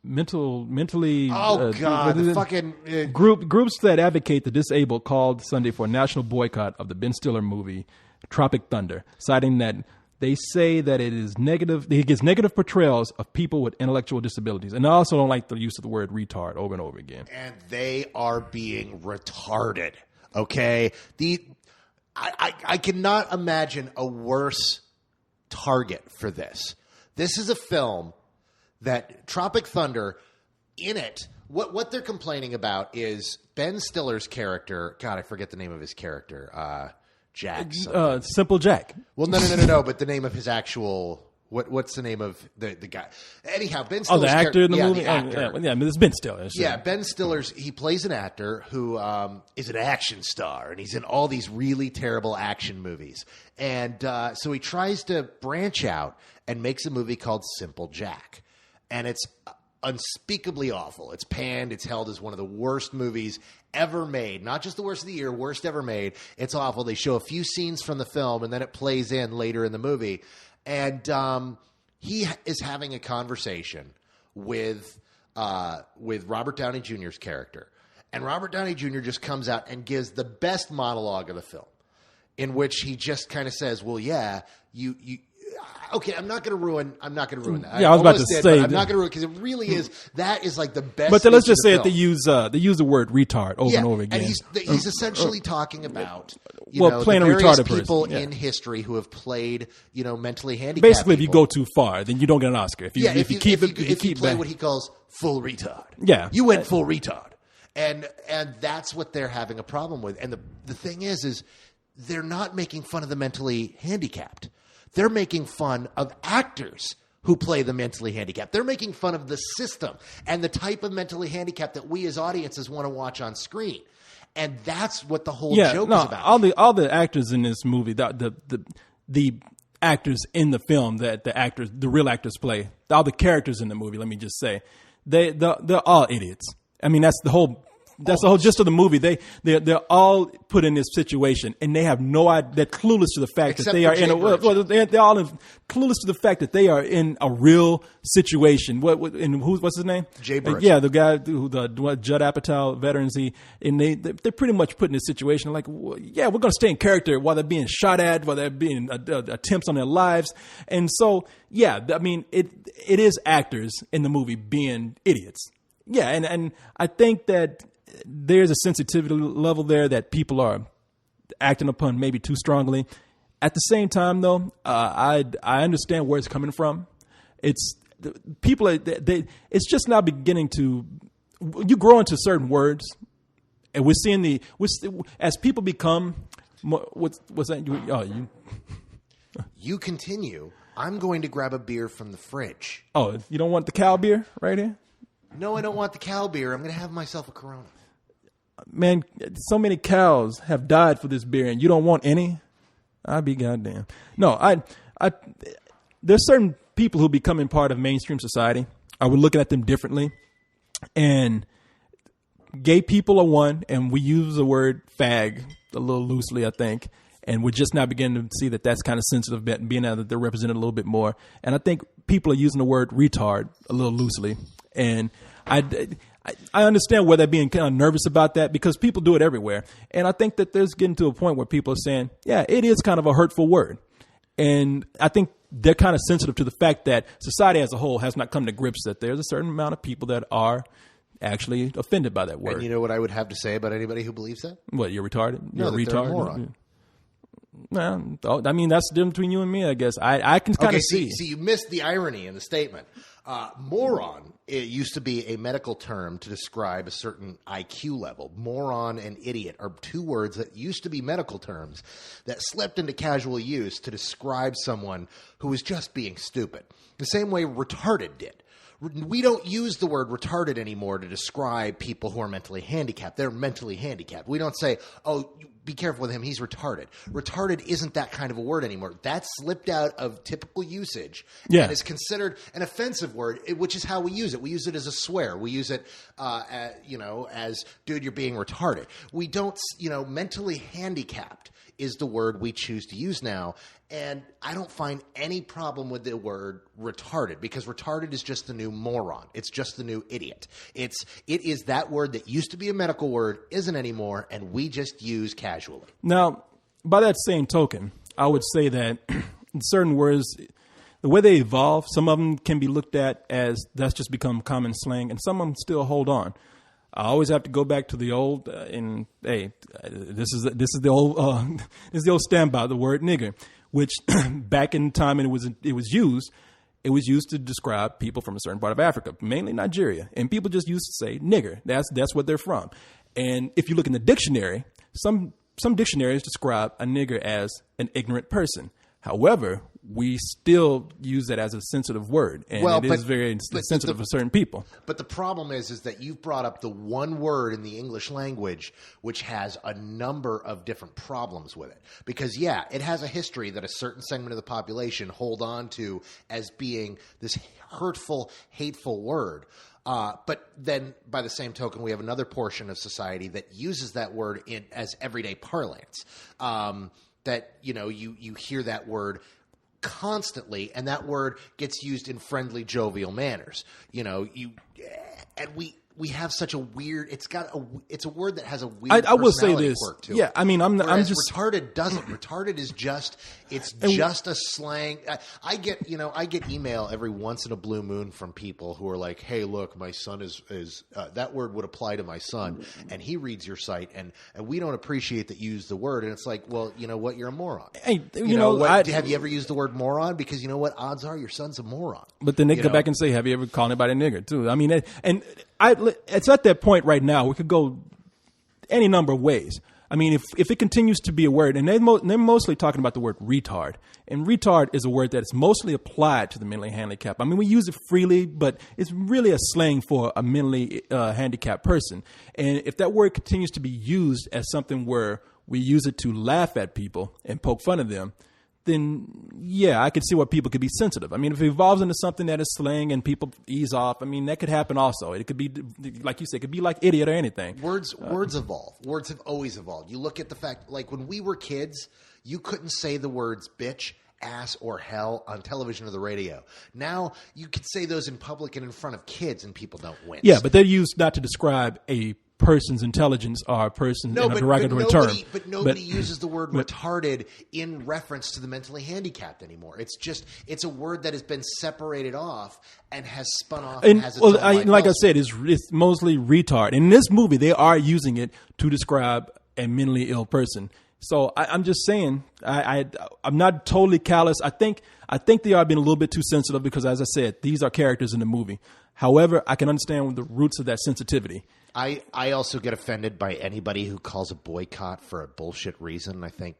mentally. Oh God! The fucking groups that advocate the disabled called Sunday for a national boycott of the Ben Stiller movie Tropic Thunder, citing that they say that it is negative. It gives negative portrayals of people with intellectual disabilities, and I also don't like the use of the word retard over and over again. And they are being retarded. Okay, I cannot imagine a worse target for this. This is a film that Tropic Thunder, in it, what they're complaining about is Ben Stiller's character. God, I forget the name of his character. Jack. Simple Jack. Well, no. But the name of his actual. What's the name of the guy? Anyhow, Ben Stiller's the actor in the movie? The actor. I mean, it's Ben Stiller. So. Yeah, Ben Stiller's, he plays an actor who is an action star, and he's in all these really terrible action movies. And so he tries to branch out and makes a movie called Simple Jack. And it's unspeakably awful. It's panned. It's held as one of the worst movies ever made. Not just the worst of the year, worst ever made. It's awful. They show a few scenes from the film, and then it plays in later in the movie. And he is having a conversation with Robert Downey Jr.'s character. And Robert Downey Jr. just comes out and gives the best monologue of the film, in which he just kind of says, well, yeah, you okay, I'm not going to ruin that. Yeah, I was about to say. I'm not going to ruin it because it really is, that is like the best. But let's just say that they use the word retard over and over again. And he's essentially talking about playing the a various retarded people person. in history who have played mentally handicapped. Basically, people. If you go too far, then you don't get an Oscar. If you play what he calls full retard, you went full retard, and that's what they're having a problem with. And the thing is they're not making fun of the mentally handicapped. They're making fun of actors who play the mentally handicapped. They're making fun of the system and the type of mentally handicapped that we as audiences want to watch on screen. And that's what the whole joke is about. All the actors in this movie, the actors in the film that the real actors play, all the characters in the movie, let me just say, they're all idiots. I mean, that's the whole gist of the movie. They're all put in this situation, and they have no idea. They're clueless to the fact that they are in they're all clueless to the fact that they are in a real situation. What's his name? Jay Birch. Yeah, the guy who Judd Apatow veterans. They're pretty much put in this situation like, yeah, we're going to stay in character while they're being shot at, while they're being attempts on their lives, and so yeah, I mean it is actors in the movie being idiots. Yeah, and I think that there's a sensitivity level there that people are acting upon maybe too strongly. At the same time, though, I understand where it's coming from. It's people. It's just now beginning to. You grow into certain words, and we're seeing as people become. What's that? You continue. I'm going to grab a beer from the fridge. Oh, you don't want the cow beer right here? No, I don't want the cow beer. I'm going to have myself a Corona. Man, so many cows have died for this beer, and you don't want any? I'd be goddamn. No, there's certain people who becoming part of mainstream society. I would look at them differently. And gay people are one, and we use the word fag a little loosely, I think. And we're just now beginning to see that that's kind of sensitive, being that they're represented a little bit more. And I think people are using the word retard a little loosely. And I understand where they're being kind of nervous about that because people do it everywhere. And I think that there's getting to a point where people are saying, yeah, it is kind of a hurtful word. And I think they're kind of sensitive to the fact that society as a whole has not come to grips that there's a certain amount of people that are actually offended by that word. And you know what I would have to say about anybody who believes that? What, you're retarded? No, you're a retard? They're a moron. Well, I mean, that's the difference between you and me, I guess. I can kind of see. See, you missed the irony in the statement. Moron, it used to be a medical term to describe a certain IQ level. Moron and idiot are two words that used to be medical terms that slipped into casual use to describe someone who was just being stupid. The same way retarded did. We don't use the word retarded anymore to describe people who are mentally handicapped. They're mentally handicapped. We don't say, oh, be careful with him, he's retarded. Retarded isn't that kind of a word anymore. That slipped out of typical usage and is considered an offensive word, which is how we use it. We use it as a swear. We use it, as, dude, you're being retarded. We don't, mentally handicapped is the word we choose to use now. And I don't find any problem with the word retarded because retarded is just the new moron. It's just the new idiot. It is that word that used to be a medical word, isn't anymore, and we just use casually. Now, by that same token, I would say that certain words, the way they evolve, some of them can be looked at as that's just become common slang, and some of them still hold on. I always have to go back to the old, this is the old standby, the word nigger, which back in time it was used to describe people from a certain part of Africa, mainly Nigeria, and people just used to say nigger. That's what they're from. And if you look in the dictionary, some dictionaries describe a nigger as an ignorant person. However, we still use that as a sensitive word, and it is very sensitive for certain people. But the problem is that you've brought up the one word in the English language which has a number of different problems with it. Because, it has a history that a certain segment of the population hold on to as being this hurtful, hateful word. But then, by the same token, we have another portion of society that uses that word as everyday parlance. That, you hear that word constantly, and that word gets used in friendly, jovial manners. We have such a weird. It's a word that has a weird. I will say this. Quirk to it. I'm just retarded. Doesn't retarded is just just a slang. I get email every once in a blue moon from people who are like, hey, look, my son is that word would apply to my son, and he reads your site, and we don't appreciate that you use the word, and it's like, well, you know what, you're a moron. Hey, have you ever used the word moron? Because you know what, odds are your son's a moron. But then they go back and say, have you ever called anybody a nigger too? I mean, it's at that point right now. We could go any number of ways. I mean, if it continues to be a word, and they're mostly talking about the word retard, and retard is a word that is mostly applied to the mentally handicapped. I mean, we use it freely, but it's really a slang for a mentally handicapped person. And if that word continues to be used as something where we use it to laugh at people and poke fun of them, then yeah, I could see why people could be sensitive. I mean, if it evolves into something that is slang and people ease off, I mean, that could happen also. It could be, like you said, it could be like idiot or anything. Words evolve. Words have always evolved. You look at the fact, like when we were kids, you couldn't say the words bitch, ass, or hell on television or the radio. Now you could say those in public and in front of kids and people don't wince. Yeah, but they're used not to describe a person's intelligence or a person in a derogatory term. But nobody uses the word retarded in reference to the mentally handicapped anymore. It's a word that has been separated off and has spun off and has its own life. Like I said, it's mostly retard. In this movie, they are using it to describe a mentally ill person. So I'm just saying, I'm not totally callous. I think they are being a little bit too sensitive because, as I said, these are characters in the movie. However, I can understand the roots of that sensitivity. I also get offended by anybody who calls a boycott for a bullshit reason. I think,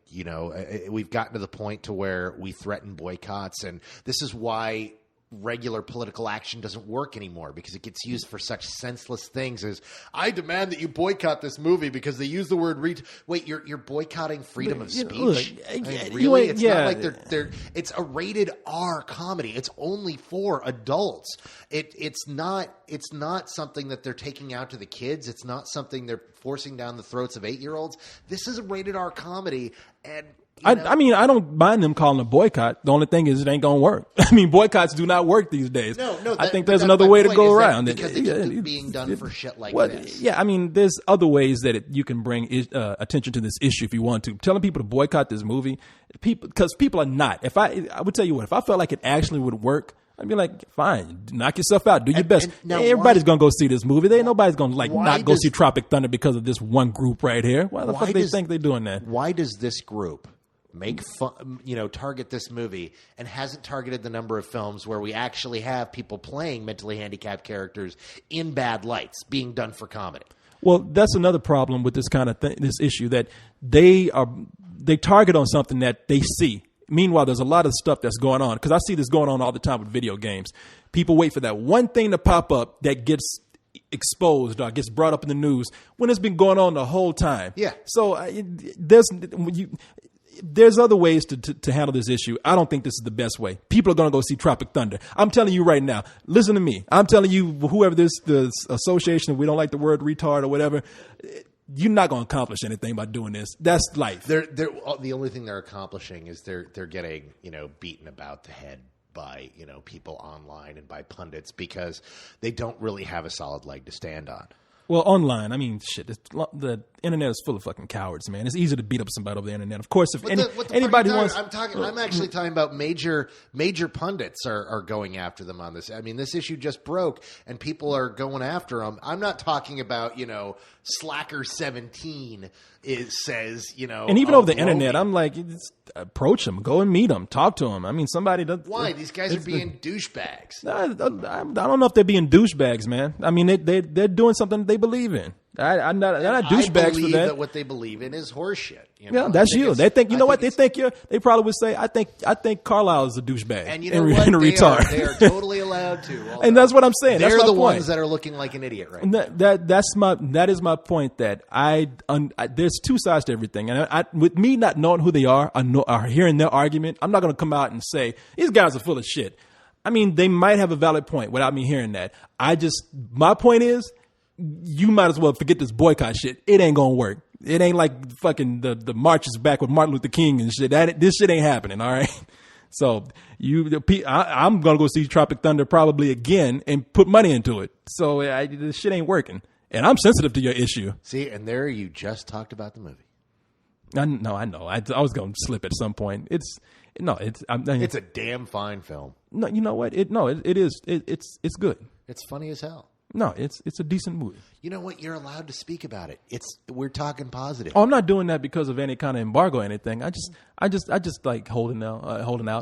we've gotten to the point to where we threaten boycotts, and this is why regular political action doesn't work anymore, because it gets used for such senseless things as, I demand that you boycott this movie because they use the word wait, you're boycotting freedom of speech? Really? It's not like they're it's a rated R comedy. It's only for adults. It's not something that they're taking out to the kids. It's not something they're forcing down the throats of 8-year-olds. This is a rated R comedy, and I mean, I don't mind them calling a boycott. The only thing is it ain't going to work. I mean, boycotts do not work these days. No. I think there's another way to go around it. Because it's being done for shit like this. Yeah, I mean, there's other ways that you can bring attention to this issue if you want to. Telling people to boycott this movie, because people are not. I would tell you what, if I felt like it actually would work, I'd be like, fine, knock yourself out, do your best. Everybody's going to go see this movie. Nobody's going to not go see Tropic Thunder because of this one group right here. Why the fuck do they think they're doing that? Why does this group make fun, target this movie and hasn't targeted the number of films where we actually have people playing mentally handicapped characters in bad lights being done for comedy? Well, that's another problem with this kind of this issue, that they target on something that they see. Meanwhile, there's a lot of stuff that's going on, because I see this going on all the time with video games. People wait for that one thing to pop up that gets exposed or gets brought up in the news when it's been going on the whole time. Yeah. So there's other ways to handle this issue. I don't think this is the best way. People are going to go see Tropic Thunder. I'm telling you right now, listen to me. I'm telling you, whoever the association, if we don't like the word retard or whatever, you're not going to accomplish anything by doing this. That's life. The only thing they're accomplishing is they're getting, beaten about the head by, people online and by pundits, because they don't really have a solid leg to stand on. Well, online, I mean, shit, the internet is full of fucking cowards, man. It's easy to beat up somebody over the internet. Of course, if anybody wants... I'm actually talking about major pundits are going after them on this. I mean, this issue just broke, and people are going after them. I'm not talking about, Slacker 17 says, And even over the internet, I'm like, approach them, go and meet them, talk to them. I mean, somebody does... Why? These guys are being douchebags. I don't know if they're being douchebags, man. I mean, they're doing something they believe in. They're not douchebags for that. I believe that what they believe in is horseshit. Yeah, that's you. They think, what? They think they probably would say, I think Carlisle is a douchebag. And you know what? And a retard. They are totally allowed to. And that's what I'm saying. They're that's the point. ones that are looking like an idiot right now. That is my point, that there's two sides to everything. And with me not knowing who they are or hearing their argument, I'm not going to come out and say, these guys are full of shit. I mean, they might have a valid point without me hearing that. My point is, you might as well forget this boycott shit. It ain't gonna work. It ain't like fucking the marches back with Martin Luther King and shit. This shit ain't happening. All right. So I'm gonna go see Tropic Thunder probably again and put money into it. So this shit ain't working. And I'm sensitive to your issue. See, and there you just talked about the movie. I know. I was gonna slip at some point. It's a damn fine film. No, you know what? It is. It's good. It's funny as hell. No, it's a decent movie. You know what? You're allowed to speak about it. We're talking positive. Oh, I'm not doing that because of any kind of embargo or anything. I just like holding out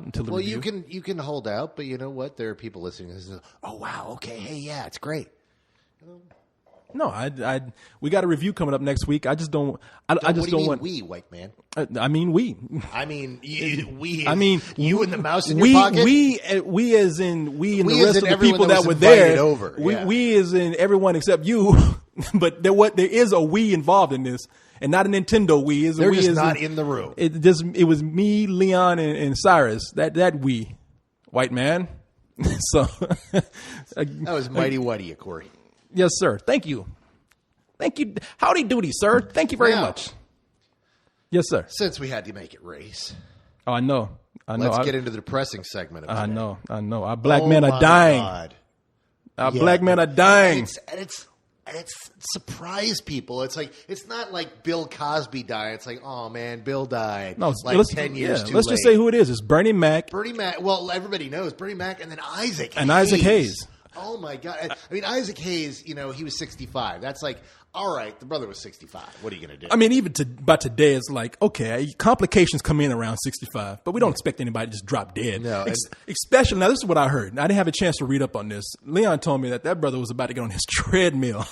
until the review. Well, you can hold out, but you know what? There are people listening who say, "Oh wow, okay, hey, yeah, it's great." No, we got a review coming up next week. I just don't. I just don't want. We, white man. I mean, we. I mean, we. I mean, you and the mouse in your pocket. We as in we and We the as rest in of the people everyone that that was were invited there. over. Yeah. We as in everyone except you. But there is a we involved in this, and not a Nintendo we. Is They're we just is not in the room. It was me, Leon, and Cyrus. That we, white man. So that was mighty whitey, Corey. Yes, sir. Thank you. Thank you. Howdy doody, sir. Thank you very much. Yes, sir. Since we had to make it race. Oh, I know. Let's get into the depressing segment of today. I know. Our black men are dying. God. Our black men are dying. And it's surprised people. It's like, it's not like Bill Cosby died. It's like, oh man, Bill died. No, like 10 years too let's late. just say who it is. It's Bernie Mac. Bernie Mac. Well, everybody knows Bernie Mac, and then Isaac and Hayes. Isaac Hayes. Oh my God! I mean, Isaac Hayes. You know, he was 65. That's like, all right, the brother was 65. What are you going to do? I mean, even by today, it's like, okay, complications come in around 65, but we don't expect anybody to just drop dead. No, especially now. This is what I heard. I didn't have a chance to read up on this. Leon told me that brother was about to get on his treadmill,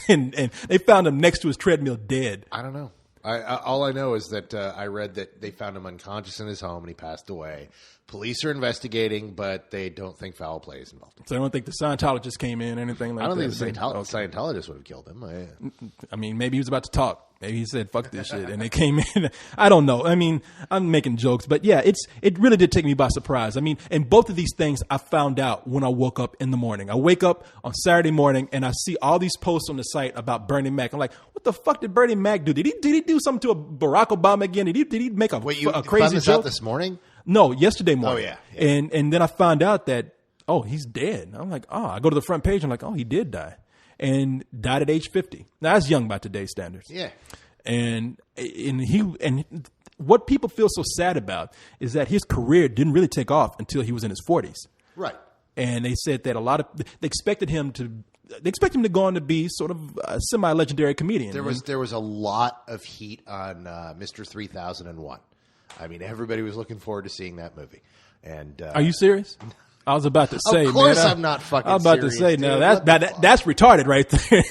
and they found him next to his treadmill dead. I don't know. All I know is that I read that they found him unconscious in his home and he passed away. Police are investigating, but they don't think foul play is involved. So I don't think the Scientologist came in or anything like that. I don't think the Scientologist would have killed him. I mean, maybe he was about to talk. Maybe he said, fuck this shit. And they came in. I don't know. I mean, I'm making jokes. But yeah, it really did take me by surprise. I mean, and both of these things I found out when I woke up in the morning. I wake up on Saturday morning and I see all these posts on the site about Bernie Mac. I'm like, what the fuck did Bernie Mac do? Did he do something to a Barack Obama again? Did he make a crazy found this joke? Out this morning? No, yesterday morning. Oh, yeah. And then I found out that, he's dead. I'm like, I go to the front page. I'm like, he did die. And died at age 50. Now, that's young by today's standards. Yeah. And what people feel so sad about is that his career didn't really take off until he was in his 40s. Right. And they said that they expected him to go on to be sort of a semi-legendary comedian. There was a lot of heat on Mr. 3001. I mean, everybody was looking forward to seeing that movie. And are you serious? I was about to say, of course, man, I'm not fucking. I was about serious, to say, dude. now that's retarded right there.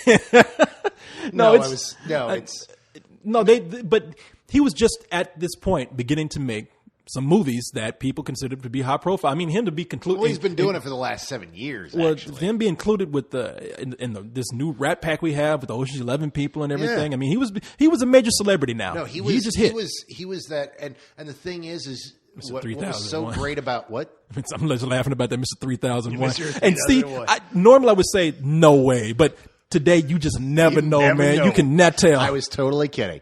But he was just at this point beginning to make some movies that people considered to be high profile. I mean, him to be concluded. Well, he's been doing it for the last 7 years. Well, actually. him be included with this new Rat Pack we have with the Ocean's 11 people and everything. Yeah. I mean, he was a major celebrity now. No, he was that. And the thing is what was so great about what? I'm just laughing about that Mr. 3001. And see, normally I would say no way, but today you just never know, man. Know. You can not tell. I was totally kidding.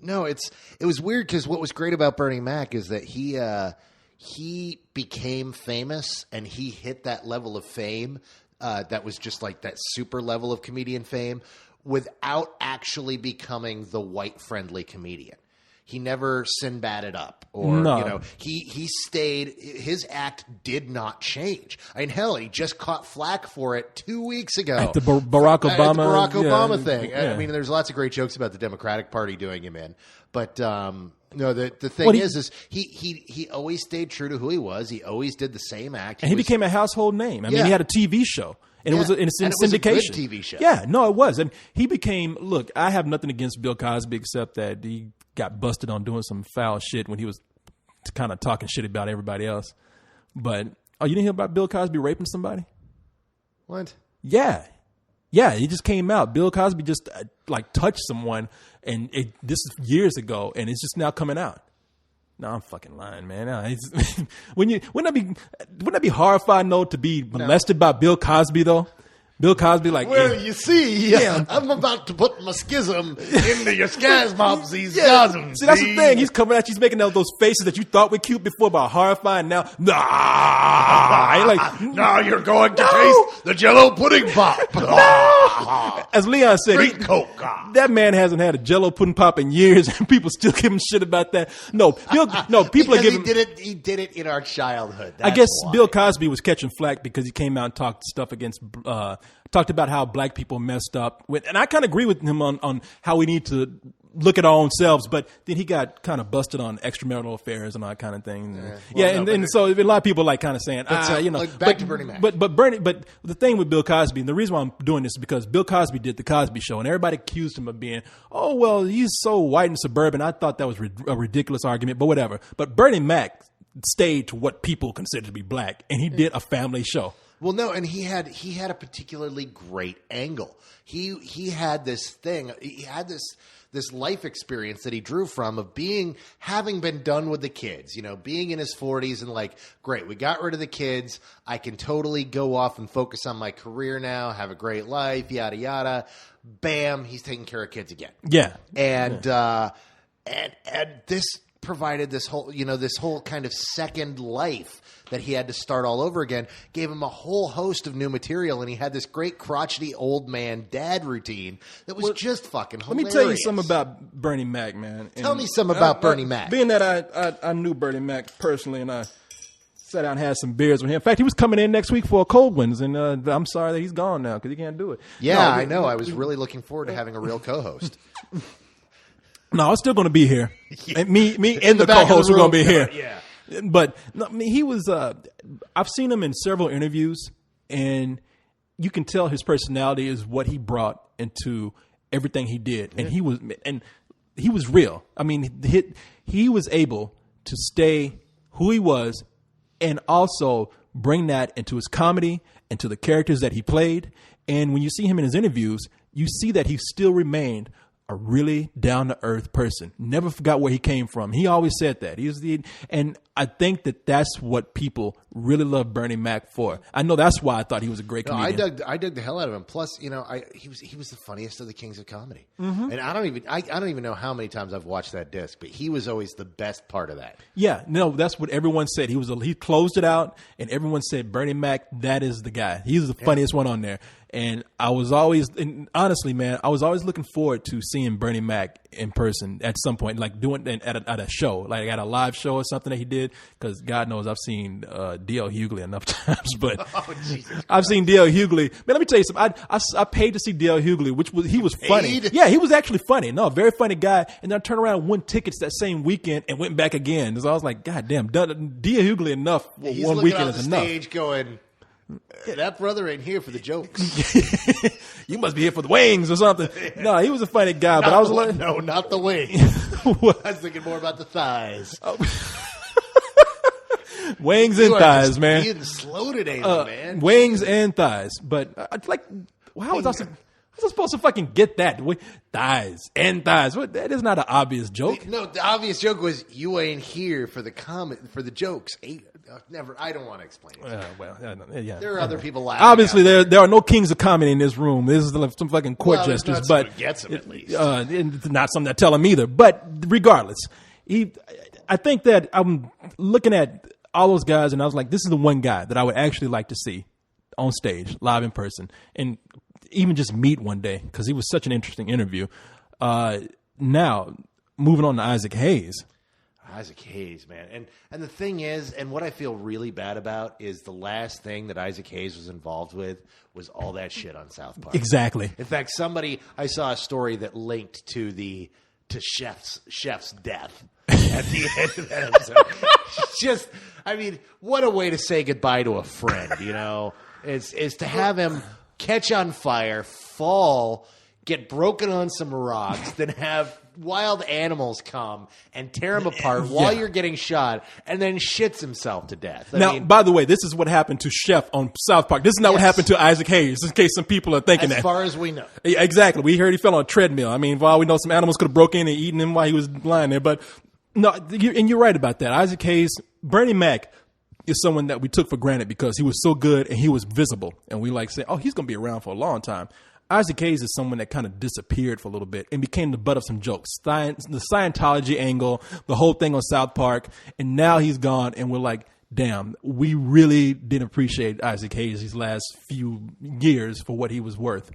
No, it was weird because what was great about Bernie Mac is that he became famous and he hit that level of fame that was just like that super level of comedian fame without actually becoming the white friendly comedian. He never Sinbaded up he stayed. His act did not change. I mean, hell, he just caught flack for it 2 weeks ago. At the Barack Obama thing. Yeah. I mean, there's lots of great jokes about the Democratic Party doing him in. But the thing is he always stayed true to who he was. He always did the same act. And he became a household name. I mean, he had a TV show. And it was in syndication. It was a good TV show. Yeah, no, it was. And he became, look, I have nothing against Bill Cosby except that he got busted on doing some foul shit when he was kind of talking shit about everybody else. But, you didn't hear about Bill Cosby raping somebody? What? Yeah. Yeah, he just came out. Bill Cosby just touched someone, and this is years ago, and it's just now coming out. No, I'm fucking lying, man. Wouldn't that be horrifying though to be molested by Bill Cosby though? Bill Cosby, you see, I'm about to put my schism into your scasmopsy. See, that's the thing. He's coming at you. He's making those faces that you thought were cute before, but horrifying now. Now you're going to taste the Jell-O pudding pop. As Leon said, drink Coke. That man hasn't had a Jell-O pudding pop in years, and people still give him shit about that. People are giving. He did it in our childhood. That's I guess why. Bill Cosby was catching flack because he came out and talked stuff against. Talked about how black people messed up, and I kind of agree with him on how we need to look at our own selves. But then he got kind of busted on extramarital affairs and all that kind of thing. And so a lot of people like kind of saying, back to Bernie Mac. But the thing with Bill Cosby, and the reason why I'm doing this is because Bill Cosby did the Cosby Show, and everybody accused him of being, oh well, he's so white and suburban. I thought that was a ridiculous argument, but whatever. But Bernie Mac stayed to what people consider to be black, and he did a family show. Well, no, and he had a particularly great angle. He had this thing. He had this life experience that he drew from of having been done with the kids. Being in his 40s and like, great, we got rid of the kids. I can totally go off and focus on my career now. Have a great life. Yada yada. Bam, he's taking care of kids again. Yeah, and this provided this whole kind of second life that he had to start all over again, gave him a whole host of new material, and he had this great crotchety old man dad routine that was just fucking hilarious. Let me tell you something about Bernie Mac, man. Tell me something about Bernie Mac. Being that I knew Bernie Mac personally, and I sat down and had some beers with him. In fact, he was coming in next week for a cold ones, and I'm sorry that he's gone now because he can't do it. Yeah, I know. I was really looking forward to having a real co-host. No, I'm still going to be here. Yeah. Me and the co-host are going to be here. Yeah. But no, I mean, he was. I've seen him in several interviews, and you can tell his personality is what he brought into everything he did, and he was real. I mean, he was able to stay who he was, and also bring that into his comedy and to the characters that he played. And when you see him in his interviews, you see that he still remained a really down-to-earth person. Never forgot where he came from. He always said that. And I think that's what people really love Bernie Mac for. I know that's why I thought he was a great comedian. I dug the hell out of him. Plus, he was the funniest of the kings of comedy. Mm-hmm. And I don't even know how many times I've watched that disc, but he was always the best part of that. Yeah, no, that's what everyone said. He closed it out, and everyone said Bernie Mac, that is the guy. He's the funniest one on there. And honestly, man, I was always looking forward to seeing Bernie Mac in person at some point, like doing it at a show, like at a live show or something that he did. Because God knows I've seen D.L. Hughley enough times, but I've seen D.L. Hughley. Man, let me tell you something. I paid to see D.L. Hughley, he was funny. Yeah, he was actually funny. No, very funny guy. And then I turned around and won tickets that same weekend and went back again. So I was like, God damn, D.L. Hughley enough. He's one weekend is enough. Stage going, that brother ain't here for the jokes. You must be here for the wings or something. No, he was a funny guy, but I was like, no, not the wings. I was thinking more about the thighs. Oh. Wings and thighs, man. Being slow today, man. Wings and thighs, but how was I supposed to fucking get that? Thighs and thighs. What? That is not an obvious joke. No, the obvious joke was you ain't here for the jokes. Never. I don't want to explain it. Yeah. There are other people laughing. Obviously, there are no kings of comedy in this room. This is some fucking court jesters, but gets him at least. It's not something that tell him either. But regardless, I think that I'm looking at all those guys, and I was like, this is the one guy that I would actually like to see on stage, live in person, and even just meet one day because he was such an interesting interview. Now, moving on to Isaac Hayes. Isaac Hayes, man. And the thing is, and what I feel really bad about is the last thing that Isaac Hayes was involved with was all that shit on South Park. Exactly. In fact, I saw a story that linked to Chef's death at the end of that episode. What a way to say goodbye to a friend, is to have him catch on fire, fall, get broken on some rocks, then have wild animals come and tear him apart while you're getting shot, and then shits himself to death. By the way, this is what happened to Chef on South Park. This is not what happened to Isaac Hayes, in case some people are thinking that. As far as we know. Yeah, exactly. We heard he fell on a treadmill. I mean, for all we know, some animals could have broke in and eaten him while he was lying there. But no, and you're right about that. Isaac Hayes, Bernie Mac is someone that we took for granted because he was so good and he was visible. And we say, oh, he's going to be around for a long time. Isaac Hayes is someone that kind of disappeared for a little bit and became the butt of some jokes. The Scientology angle, the whole thing on South Park, and now he's gone, and we're like, damn, we really didn't appreciate Isaac Hayes these last few years for what he was worth.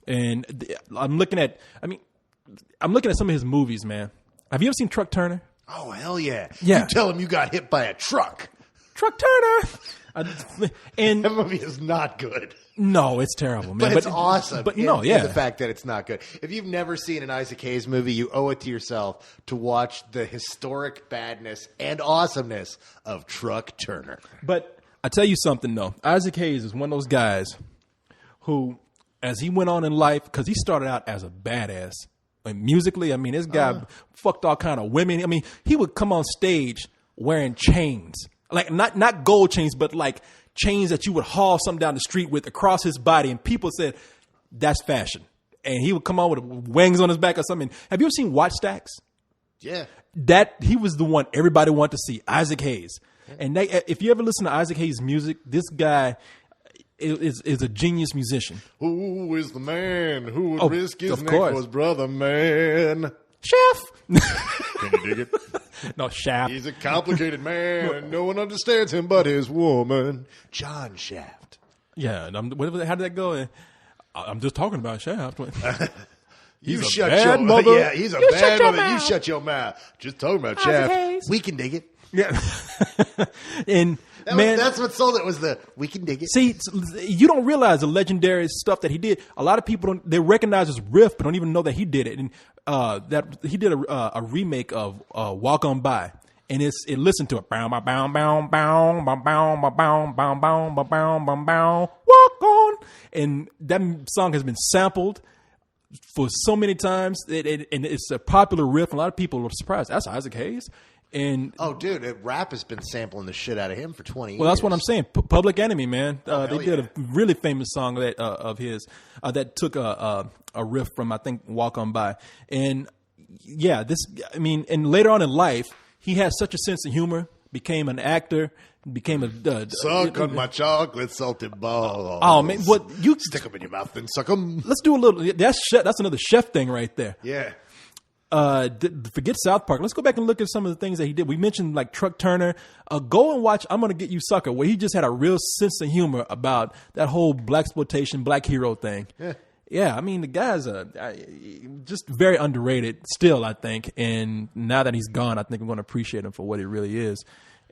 And I'm looking at some of his movies, man. Have you ever seen Truck Turner? Oh, hell yeah. Yeah. You tell him you got hit by a truck. Truck Turner. And that movie is not good. No, it's terrible, man. But it's awesome. But no, yeah. The fact that it's not good. If you've never seen an Isaac Hayes movie, you owe it to yourself to watch the historic badness and awesomeness of Truck Turner. But I tell you something, though. Isaac Hayes is one of those guys who, as he went on in life, because he started out as a badass. And musically, I mean, this guy fucked all kind of women. I mean, he would come on stage wearing chains. Like, not gold chains, but like chains that you would haul something down the street with across his body. And people said, that's fashion. And he would come on with wings on his back or something. Have you ever seen Watch Stacks? Yeah. He was the one everybody wanted to see, Isaac Hayes. And if you ever listen to Isaac Hayes' music, this guy is a genius musician. Who is the man who would risk his neck for his brother, man? Chef. Can you dig it? No, Shaft. He's a complicated man, and no one understands him but his woman. John Shaft. Yeah, and how did that go? I'm just talking about Shaft. He's a bad mother. Yeah, he's a bad mother. You shut your mouth. Just talking about Shaft. We can dig it. Yeah. And that's what sold it, was the we can dig it. See, you don't realize the legendary stuff that he did. A lot of people they recognize his riff, but don't even know that he did it. And that he did a remake of "Walk On By," and it listened to it. Bow bow bow bow bow bow bow bow bow bow bow bow bow. Walk on, and that song has been sampled for so many times. And it's a popular riff. A lot of people are surprised. That's Isaac Hayes. And dude, rap has been sampling the shit out of him for 20 years. Well, that's what I'm saying. Public Enemy, man. They did a really famous song of his that took a riff from, I think, Walk On By. And yeah, and later on in life, he had such a sense of humor, became an actor, became a suck on my chocolate salted balls. Oh man, what you stick them in your mouth and suck them? Let's do a little. That's another chef thing right there. Yeah. Forget South Park. Let's go back and look at some of the things that he did. We mentioned like Truck Turner. Go and watch I'm Gonna Get You Sucker, where he just had a real sense of humor about that whole blaxploitation, black hero thing. Yeah. I mean, the guy's just very underrated still, I think. And now that he's gone, I think I'm going to appreciate him for what he really is.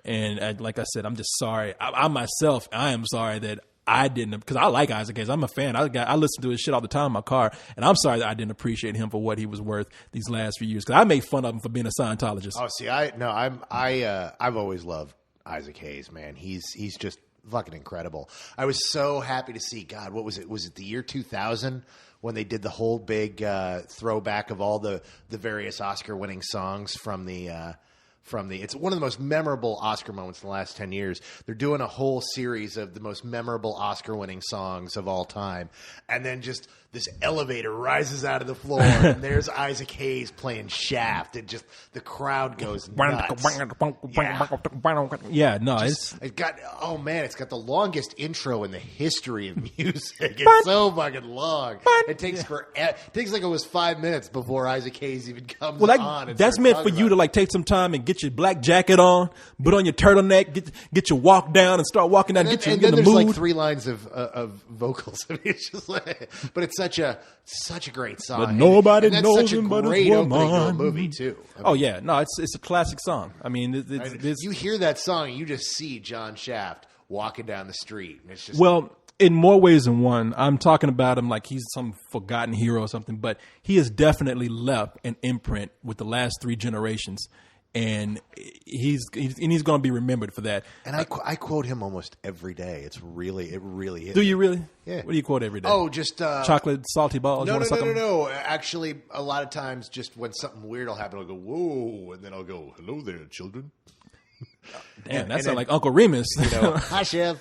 And like I said, I'm just sorry. I am sorry that I didn't, because I like Isaac Hayes. I'm a fan. I listen to his shit all the time in my car, and I'm sorry that I didn't appreciate him for what he was worth these last few years. Because I made fun of him for being a Scientologist. Oh, see, I've always loved Isaac Hayes, man. He's just fucking incredible. I was so happy to see. God, what was it? Was it the year 2000 when they did the whole big throwback of all the various Oscar-winning songs from the. It's one of the most memorable Oscar moments in the last 10 years. They're doing a whole series of the most memorable Oscar-winning songs of all time. And then just this elevator rises out of the floor, and there's Isaac Hayes playing Shaft, and just the crowd goes nuts. Yeah, no, it's got the longest intro in the history of music. It's so fucking long. It takes like it was 5 minutes before Isaac Hayes even comes on. That's meant for you to like take some time and get your black jacket on, put on your turtleneck, get your walk down, and start walking down. Get in the mood. There's like 3 lines of vocals. I mean, it's just like, but it's such a great song. But nobody knows him but his woman. Movie too. It's a classic song. I mean, you hear that song, and you just see John Shaft walking down the street, and it's just in more ways than one. I'm talking about him like he's some forgotten hero or something, but he has definitely left an imprint with the last 3 generations. And he's going to be remembered for that. And I quote him almost every day. It really is. Do you really? Yeah. What do you quote every day? Oh, just chocolate salty balls. No. Actually, a lot of times, just when something weird will happen, I'll go whoa, and then I'll go hello there, children. Damn, that sounds like Uncle Remus. Hi, Chef.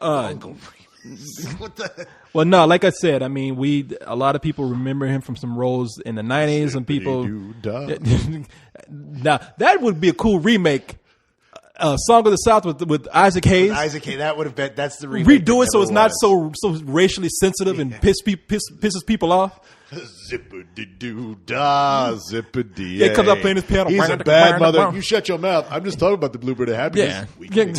Uncle Remus. What the? Well, no, like I said, I mean, a lot of people remember him from some roles in the 90s, and people. Now that would be a cool remake. Song of the South with Isaac Hayes. That would have been. That's the remake. Redo it so it's not so racially sensitive and pisses people off. Zippity-doo-dah, zippity. Yeah, comes up playing his piano. He's a bad mother. You shut your mouth. I'm just talking about the Bluebird of Happiness. Yeah.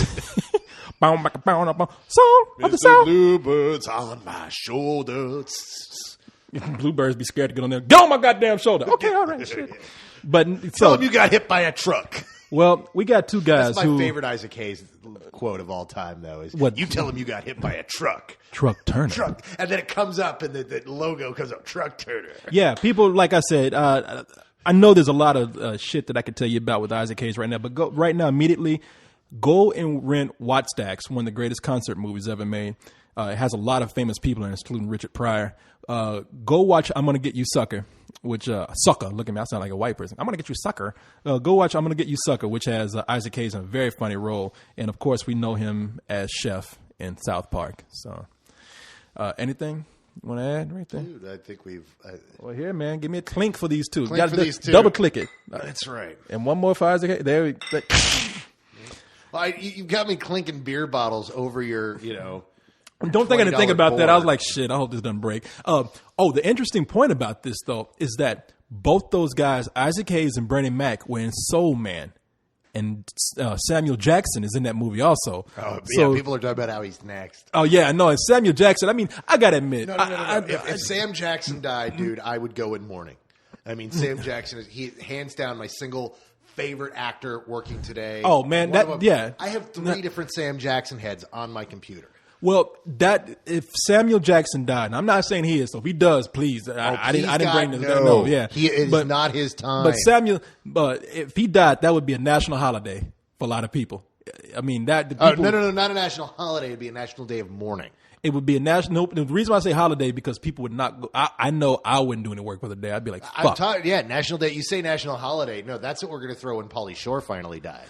Song of the South. Bluebirds on my shoulders. Bluebirds be scared to get on there. Get on my goddamn shoulder. Okay, all right, shit. But tell him you got hit by a truck. Well, we got two guys That's my favorite Isaac Hayes quote of all time, though, is What? You tell him you got hit by a truck. Truck Turner. Truck. And then it comes up and the logo comes up, Truck Turner. Yeah, people, like I said, I know there's a lot of shit that I could tell you about with Isaac Hayes right now, but right now, immediately, go and rent Wattstax, one of the greatest concert movies ever made. It has a lot of famous people in it, including Richard Pryor. Go watch I'm Gonna Get You Sucker, which, Sucker, look at me, I sound like a white person. I'm Gonna Get You Sucker. Go watch I'm Gonna Get You Sucker, which has Isaac Hayes in a very funny role. And of course, we know him as Chef in South Park. So, anything you want to add right there? Dude, I think we've... Well, here, man, give me a clink for these two. Clink for these two. Double click it. That's right. And one more for Isaac Hayes. There we go. Well, you've got me clinking beer bottles over your, Don't think I didn't think about board. that. I was like, shit, I hope this doesn't break. The interesting point about this, though, is that both those guys, Isaac Hayes and Bernie Mac, were in Soul Man. And Samuel Jackson is in that movie also. Oh, so, yeah, people are talking about how he's next. Oh, yeah, I know. And Samuel Jackson, I mean, I got to admit. No. If Sam Jackson died, dude, I would go in mourning. I mean, Sam Jackson is hands down my single favorite actor working today. Oh, man, yeah. I have 3 different Sam Jackson heads on my computer. Well, if Samuel Jackson died, and I'm not saying he is, so if he does, please. I didn't bring this. No, yeah, he is not his time. But if he died, that would be a national holiday for a lot of people. I mean, that. No, not a national holiday. It'd be a national day of mourning. It would be a national. The reason why I say holiday because people would not go. I know I wouldn't do any work for the day. I'd be like, fuck. National day. You say national holiday. No, that's what we're going to throw when Pauly Shore finally dies.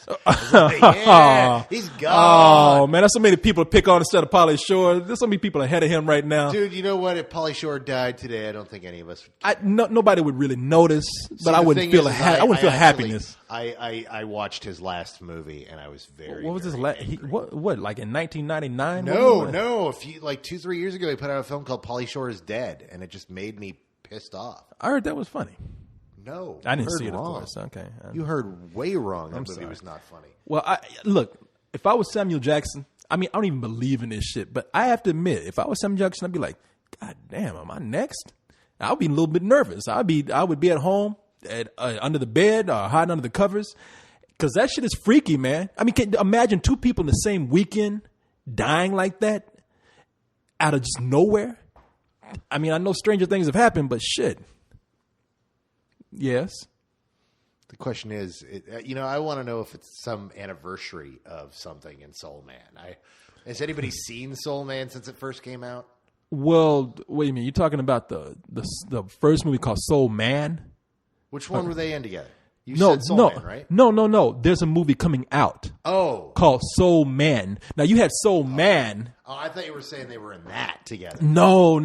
Yeah, he's gone. Oh man, that's so many people to pick on instead of Pauly Shore. There's so many people ahead of him right now. Dude, you know what? If Pauly Shore died today, I don't think any of us. Nobody would really notice, but I wouldn't feel. I wouldn't feel happiness. I watched his last movie and I was very. What was his last? What like in 1999? No. 2-3 years ago, he put out a film called Pauly Shore is Dead, and it just made me pissed off. I heard that was funny. No, I didn't see it. Of course, okay. You heard way wrong. That movie was not funny. Well, look. If I was Samuel Jackson, I mean, I don't even believe in this shit, but I have to admit, if I was Samuel Jackson, I'd be like, God damn, am I next? I'd be a little bit nervous. I would be at home, under the bed, or hiding under the covers, because that shit is freaky, man. I mean, imagine 2 people in the same weekend dying like that out of just nowhere. I mean, I know stranger things have happened, but shit. Yes. The question is, I want to know if it's some anniversary of something in Soul Man. Has anybody seen Soul Man since it first came out? Well, wait a minute. You're talking about the first movie called Soul Man? Which one were they in together? You said Soul Man, right? No. There's a movie coming out. Oh. Called Soul Man. Now, you had Soul Man. Oh, I thought you were saying they were in that together. No.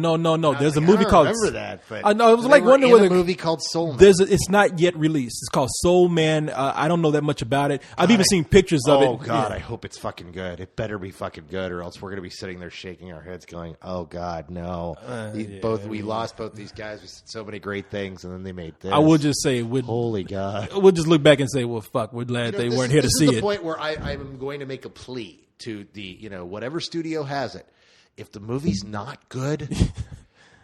There's a movie called. I remember that. But I know it was like wondering whether a movie called Soul Man. It's not yet released. It's called Soul Man. I don't know that much about it. I've even seen pictures of it. Oh God, yeah. I hope it's fucking good. It better be fucking good, or else we're gonna be sitting there shaking our heads, going, "Oh God, no." We lost both these guys. We said so many great things, and then they made this. I will just say, holy God. We'll just look back and say, well, fuck, we're glad they weren't here to see it. This is the point where I'm going to make a plea to the, whatever studio has it. If the movie's not good,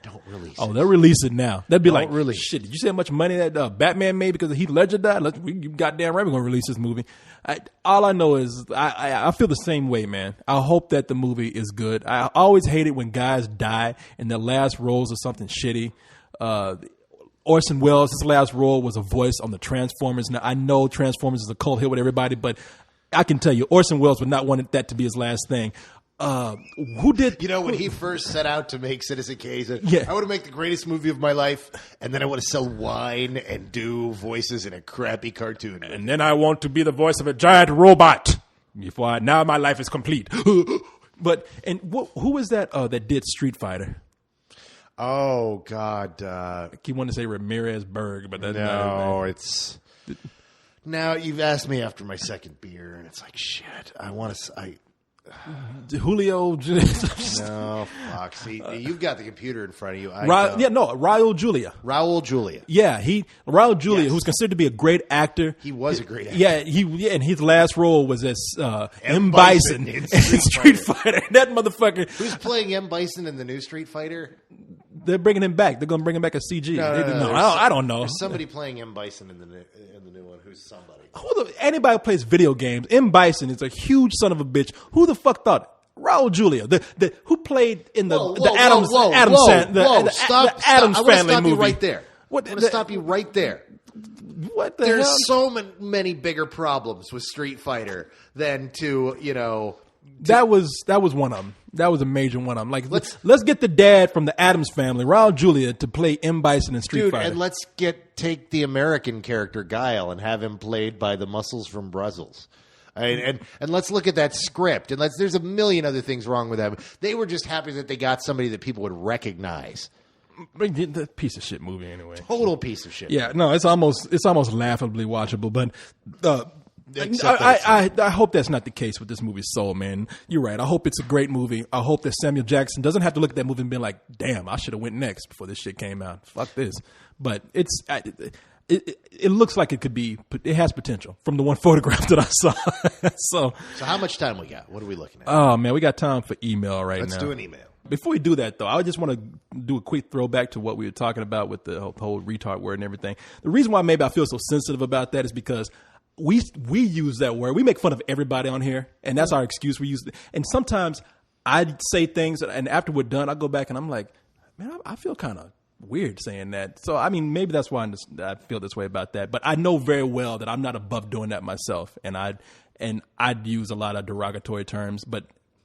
don't release it. Oh, they'll release it now. They'll be like, really. Shit, did you see how much money that Batman made because Heath Ledger died? You goddamn right we're going to release this movie. All I know is I feel the same way, man. I hope that the movie is good. I always hate it when guys die and their last roles are something shitty. Orson Welles, his last role was a voice on the Transformers. Now, I know Transformers is a cult hit with everybody, but I can tell you, Orson Welles would not want that to be his last thing. Who did? When he first set out to make Citizen Kane, he said, yeah. I want to make the greatest movie of my life, and then I want to sell wine and do voices in a crappy cartoon. And then I want to be the voice of a giant robot. Now my life is complete. But who was that that did Street Fighter? Oh God! I keep wanting to say Ramirez Berg, but that's no, it's. Now you've asked me after my second beer, and it's like shit. I want to. Julio. No, fuck. See, you've got the computer in front of you. Raul Julia. Raul Julia. Yeah, Raul Julia, who's considered to be a great actor. He was a great actor. Yeah, and his last role was as M. Bison in Street Fighter. That motherfucker. Who's playing M. Bison in the new Street Fighter? They're bringing him back. They're going to bring him back as CG. No, I don't know. There's somebody playing M. Bison in the new one. Who's somebody? Anybody who plays video games, M. Bison is a huge son of a bitch. Who the fuck thought? Raul Julia, who played in the Addams Family movie. Right there. I'm going to stop you right there. What the There's hell? so many bigger problems with Street Fighter than to. That was one of them. That was a major one of them. Like, let's get the dad from the Addams Family, Raul Julia, to play M. Bison in Street Fighter. And let's take the American character Guile and have him played by the muscles from Brussels. And let's look at that script. And there's a million other things wrong with that. They were just happy that they got somebody that people would recognize. The piece of shit movie anyway. Total piece of shit. Yeah, no, it's almost laughably watchable, but. I hope that's not the case with this movie Soul, man. You're right. I hope it's a great movie. I hope that Samuel Jackson doesn't have to look at that movie and be like, damn, I should have went next before this shit came out. Fuck this. But it looks like it has potential from the one photograph that I saw. So how much time we got? What are we looking at? Oh, man, we got time for email now. Let's do an email. Before we do that, though, I just want to do a quick throwback to what we were talking about with the whole retard word and everything. The reason why maybe I feel so sensitive about that is because we use that word. We make fun of everybody on here, and that's our excuse. We use it. And sometimes I say things, and after we're done, I go back and I'm like, man, I feel kind of weird saying that. So, I mean, maybe that's why I feel this way about that. But I know very well that I'm not above doing that myself, and I'd use a lot of derogatory terms. But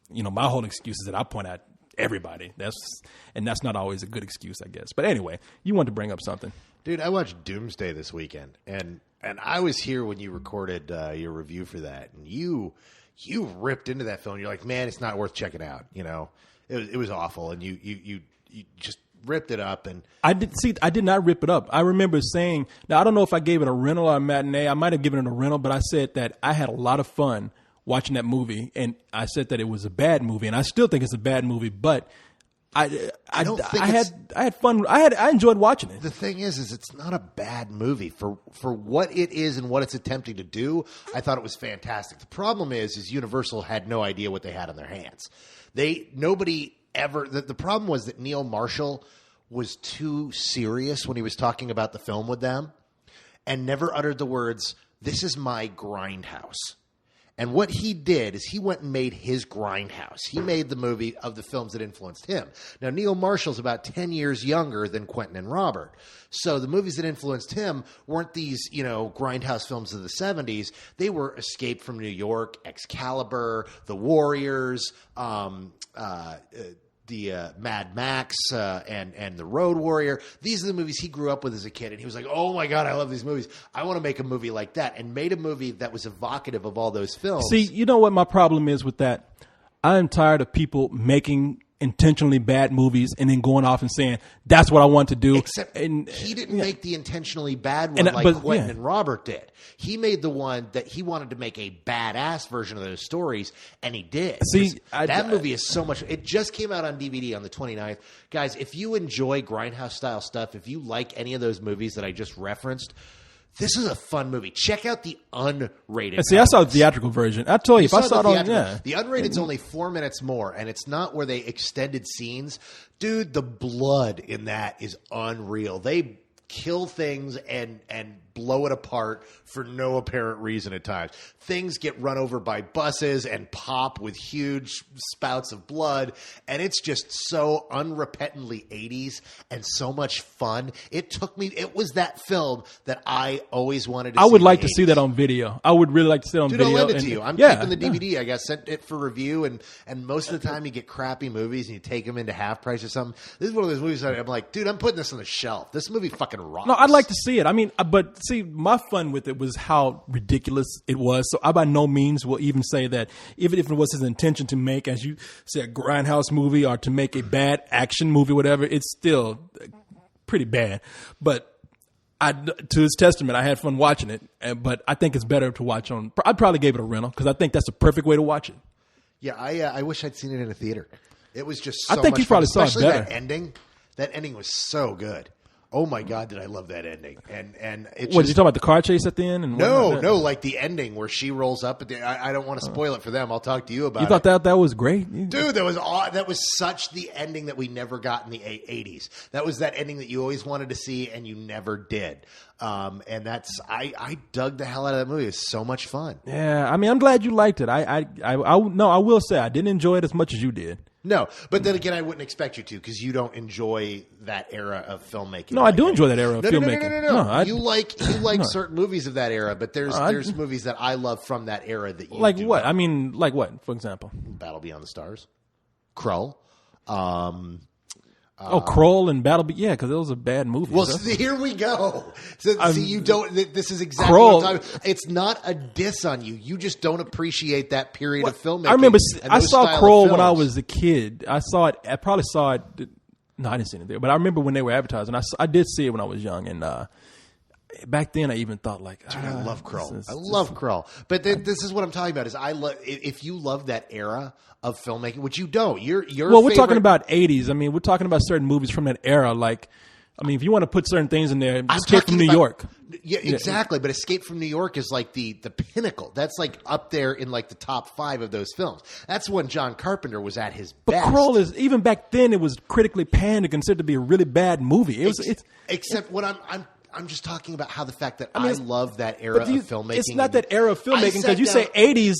my whole excuse is that I point out everybody. That's not always a good excuse, I guess. But anyway, you wanted to bring up something, dude. I watched Doomsday this weekend, and I was here when you recorded your review for that, and you ripped into that film. You're like, man, it's not worth checking out. It was awful, and you just ripped it up. And I did not rip it up. I remember saying, now I don't know if I gave it a rental or a matinee. I might have given it a rental, but I said that I had a lot of fun watching that movie, and I said that it was a bad movie, and I still think it's a bad movie, but I had fun. I enjoyed watching it. The thing is it's not a bad movie for what it is and what it's attempting to do. I thought it was fantastic. The problem is Universal had no idea what they had on their hands. The problem was that Neil Marshall was too serious when he was talking about the film with them, and never uttered the words, "This is my grindhouse." And what he did is he went and made his grindhouse. He made the movie of the films that influenced him. Now, Neil Marshall's about 10 years younger than Quentin and Robert. So the movies that influenced him weren't these, grindhouse films of the 70s. They were Escape from New York, Excalibur, The Warriors, the Mad Max and The Road Warrior. These are the movies he grew up with as a kid, and he was like, oh my God, I love these movies. I want to make a movie like that, and made a movie that was evocative of all those films. See, you know what my problem is with that? I am tired of people making intentionally bad movies and then going off and saying, that's what I want to do. Except he didn't make the intentionally bad one like Quentin and Robert did. He made the one that he wanted to make a badass version of those stories, and he did. See, that movie is so much. It just came out on DVD on the 29th. Guys, if you enjoy Grindhouse-style stuff, if you like any of those movies that I just referenced, this is a fun movie. Check out the unrated. And see, I saw the theatrical version. I told you, if I saw it on, the unrated's only 4 minutes more, and it's not where they extended scenes. Dude, the blood in that is unreal. They kill things and blow it apart for no apparent reason at times. Things get run over by buses and pop with huge spouts of blood, and it's just so unrepentantly 80s and so much fun. It was that film that I always wanted to see. I would like to see that on video. I would really like to see it on video. Dude, I'll lend it to you. I'm keeping the DVD. I got sent it for review, and most of the time you get crappy movies and you take them into half price or something. This is one of those movies that I'm like, dude, I'm putting this on the shelf. This movie fucking rocks. No, I'd like to see it. I mean, but see, my fun with it was how ridiculous it was. So I by no means will even say that even if it was his intention to make, as you said, a grindhouse movie or to make a bad action movie, whatever, it's still pretty bad. But to his testament, I had fun watching it. But I think it's better to watch on. I'd probably give it a rental because I think that's the perfect way to watch it. Yeah, I wish I'd seen it in a theater. It was just so I think much you probably fun. saw it better. That ending was so good. Oh my God, did I love that ending? And it's What did you talk about the car chase at the end? And no, like the ending where she rolls up. I don't want to spoil it for them. I'll talk to you about it. You thought that was great, dude? That was such the ending that we never got in the 80s. That was that ending that you always wanted to see and you never did. And I dug the hell out of that movie. It was so much fun. Yeah, I mean, I'm glad you liked it. I will say I didn't enjoy it as much as you did. No, but then again, I wouldn't expect you to because you don't enjoy that era of filmmaking. No, I do enjoy that era of filmmaking. No. You like certain movies of that era, but there's movies that I love from that era that you like do what? not. I mean, like what? For example, Battle Beyond the Stars, Krull. Krull and Battle, because those are bad movies. Well, here we go. See, you don't. This is exactly what I'm talking about. It's not a diss on you. You just don't appreciate that period of filmmaking. I remember I saw Krull when I was a kid. I saw it. I probably saw it. No, I didn't see it there, but I remember when they were advertising. I did see it when I was young, and back then I even thought like, dude, I love Krull. I love Krull. But this is what I'm talking about. Is I love if you love that era of filmmaking, which you don't. You're we're talking about 80s. I mean, we're talking about certain movies from that era. Like, I mean, if you want to put certain things in there, Escape from New York. Yeah, exactly. But Escape from New York is like the pinnacle. That's like up there in like the top 5 of those films. That's when John Carpenter was at his best. But Krull is, even back then, it was critically panned and considered to be a really bad movie. Except what I'm just talking about how the fact that I love that era of filmmaking. It's not that era of filmmaking because you say 80s.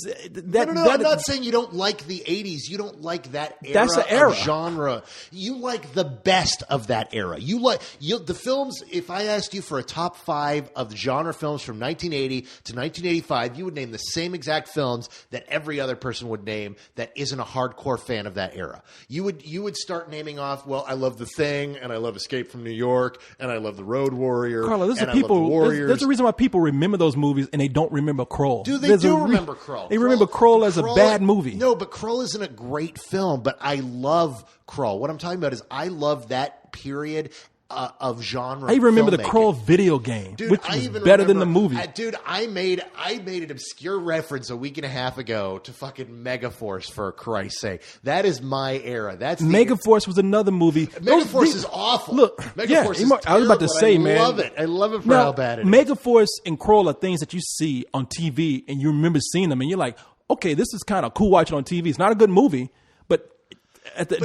No, I'm not saying you don't like the 80s. You don't like that era, that's the era. Of genre. You like the best of that era. You like the films. If I asked you for a top 5 of the genre films from 1980 to 1985, you would name the same exact films that every other person would name that isn't a hardcore fan of that era. You would start naming off, well, I love The Thing, and I love Escape from New York, and I love The Road Warrior. Carlo, there's a reason why people remember those movies and they don't remember Krull. Dude, they do remember Krull. They remember Krull as a bad movie. No, but Krull isn't a great film, but I love Krull. What I'm talking about is I love that period of genre. I even remember the Krull video game, dude, which was better than the movie. Dude, I made an obscure reference a week and a half ago to fucking Megaforce, for Christ's sake. That is my era. Megaforce was another movie. Megaforce is awful. Look, Megaforce is I was about to say, man. I love it. I love it for how bad it is. Megaforce and Krull are things that you see on TV and you remember seeing them and you're like, okay, this is kind of cool watching on TV. It's not a good movie, but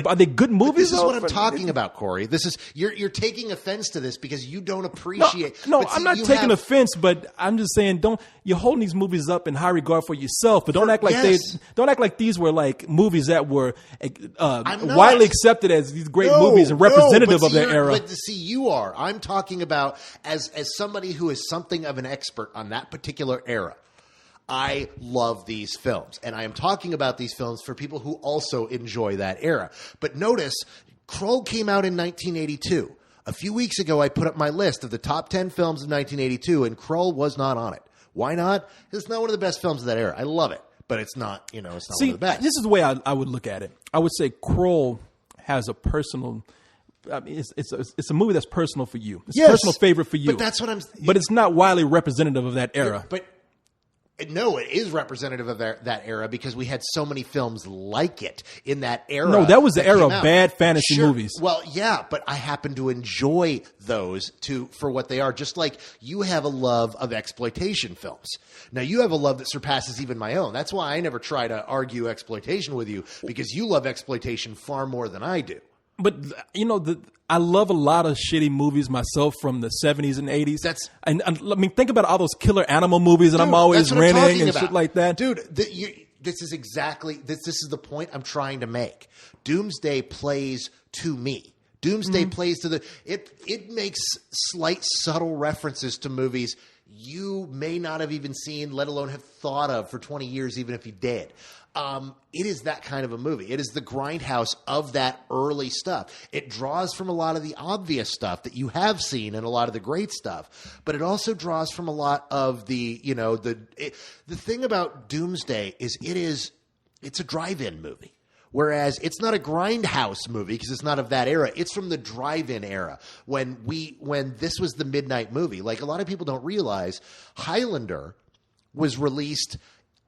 are they good movies? This is what I'm talking about, Corey. This is you're taking offense to this because you don't appreciate. No, I'm not taking offense, but I'm just saying you're holding these movies up in high regard for yourself, but don't act like these were like movies that were widely accepted as these great movies and representative of their era. But see, you are. I'm talking about as somebody who is something of an expert on that particular era. I love these films, and I am talking about these films for people who also enjoy that era. But notice, Krull came out in 1982. A few weeks ago, I put up my list of the top 10 films of 1982, and Krull was not on it. Why not? It's not one of the best films of that era. I love it, but it's not. It's not one of the best. This is the way I would look at it. I would say Krull has a personal. I mean, it's a movie that's personal for you. It's a personal favorite for you. But that's what I'm. But it's not widely representative of that era. But. No, it is representative of that era because we had so many films like it in that era. No, that was the era of bad fantasy movies. Well, yeah, but I happen to enjoy those for what they are, just like you have a love of exploitation films. Now, you have a love that surpasses even my own. That's why I never try to argue exploitation with you, because you love exploitation far more than I do. But, I love a lot of shitty movies myself from the 70s and 80s. I mean, think about all those killer animal movies that I'm always renting and shit like that. Dude, this is the point I'm trying to make. Doomsday plays to me. Doomsday plays to it makes slight, subtle references to movies you may not have even seen, let alone have thought of for 20 years, even if you did. It is that kind of a movie. It is the grindhouse of that early stuff. It draws from a lot of the obvious stuff that you have seen and a lot of the great stuff, but it also draws from a lot of the thing about Doomsday is it's a drive-in movie. Whereas it's not a grindhouse movie because it's not of that era. It's from the drive-in era when this was the midnight movie. Like, a lot of people don't realize Highlander was released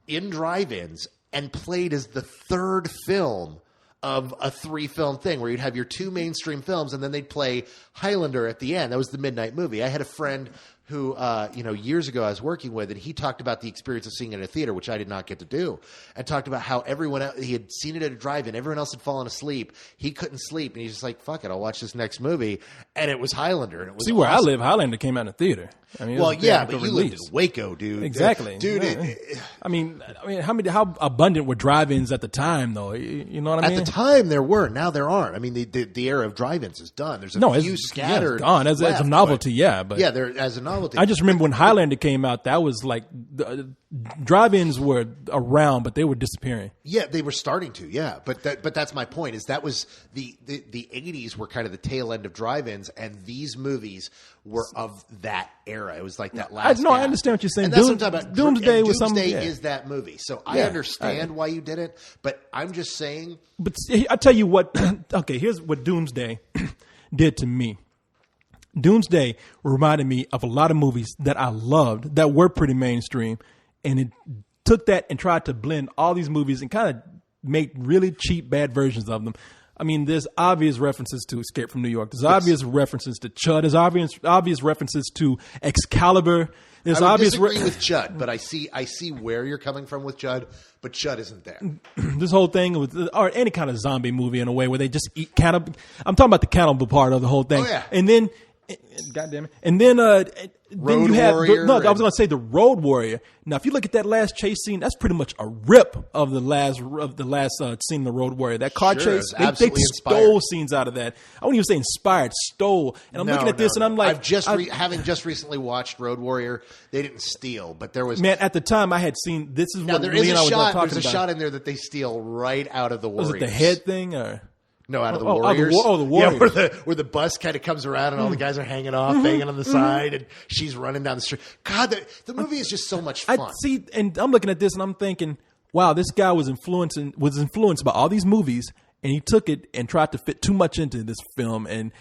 in drive-ins and played as the third film of a 3-film thing where you'd have your 2 mainstream films and then they'd play Highlander at the end. That was the midnight movie. I had a friend who, years ago I was working with, and he talked about the experience of seeing it in a theater, which I did not get to do, and talked about how everyone else, he had seen it at a drive-in, everyone else had fallen asleep, he couldn't sleep, and he's just like, fuck it, I'll watch this next movie, and it was Highlander, and it was where I live, Highlander came out in the theater. I mean, but you lived in Waco, dude. Exactly, dude. Yeah. How abundant were drive-ins at the time, though? You know what I mean? At the time, there were. Now there aren't. I mean, the era of drive-ins is done. There's a few scattered. It's gone as a novelty. But there as a novelty. I just remember when Highlander came out. That was like drive-ins were around, but they were disappearing. Yeah, they were starting to. Yeah, but that's my point. Is that was the 80s were kind of the tail end of drive-ins, and these movies were of that era. It was like that last. I understand what you're saying. And that's what I'm talking about. Doomsday was something. Doomsday is that movie. So I understand why you did it, but I'm just saying. But I tell you what. Okay, here's what Doomsday did to me. Doomsday reminded me of a lot of movies that I loved that were pretty mainstream, and it took that and tried to blend all these movies and kind of make really cheap, bad versions of them. I mean, there's obvious references to Escape from New York. There's obvious references to Chud. There's obvious references to Excalibur. There's I would obvious disagree with Chud, but I see where you're coming from with Chud, but Chud isn't there. This whole thing with or any kind of zombie movie in a way where they just eat cannibal. I'm talking about the cannibal part of the whole thing. Oh, yeah. And then, God damn it. And then you have Warrior. I was going to say the Road Warrior. Now, if you look at that last chase scene, that's pretty much a rip of the last scene in the Road Warrior. That car chase, they stole scenes out of that. I wouldn't even say inspired, stole. And I'm looking at this, and I'm like, having just recently watched Road Warrior, they didn't steal, but there was at the time I had seen this is now what there Lee is and I a was shot. talking There's a about. shot in there that they steal right out of the Warriors. Was it the head thing or? No, out of the Warriors. The Warriors. Yeah, where the bus kind of comes around and all the guys are hanging off, banging on the side, and she's running down the street. God, the movie is just so much fun. I see, and I'm looking at this and I'm thinking, wow, this guy was influenced by all these movies, and he took it and tried to fit too much into this film, and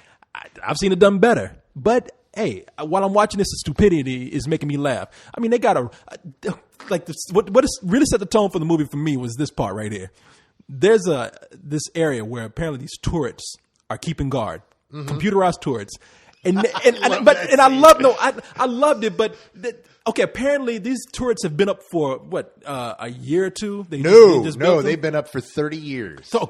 I've seen it done better. But hey, while I'm watching this, the stupidity is making me laugh. I mean, they got what really set the tone for the movie for me was this part right here. There's this area where apparently these turrets are keeping guard, computerized turrets, I loved it. But apparently these turrets have been up for a year or two. They've been up for 30 years. So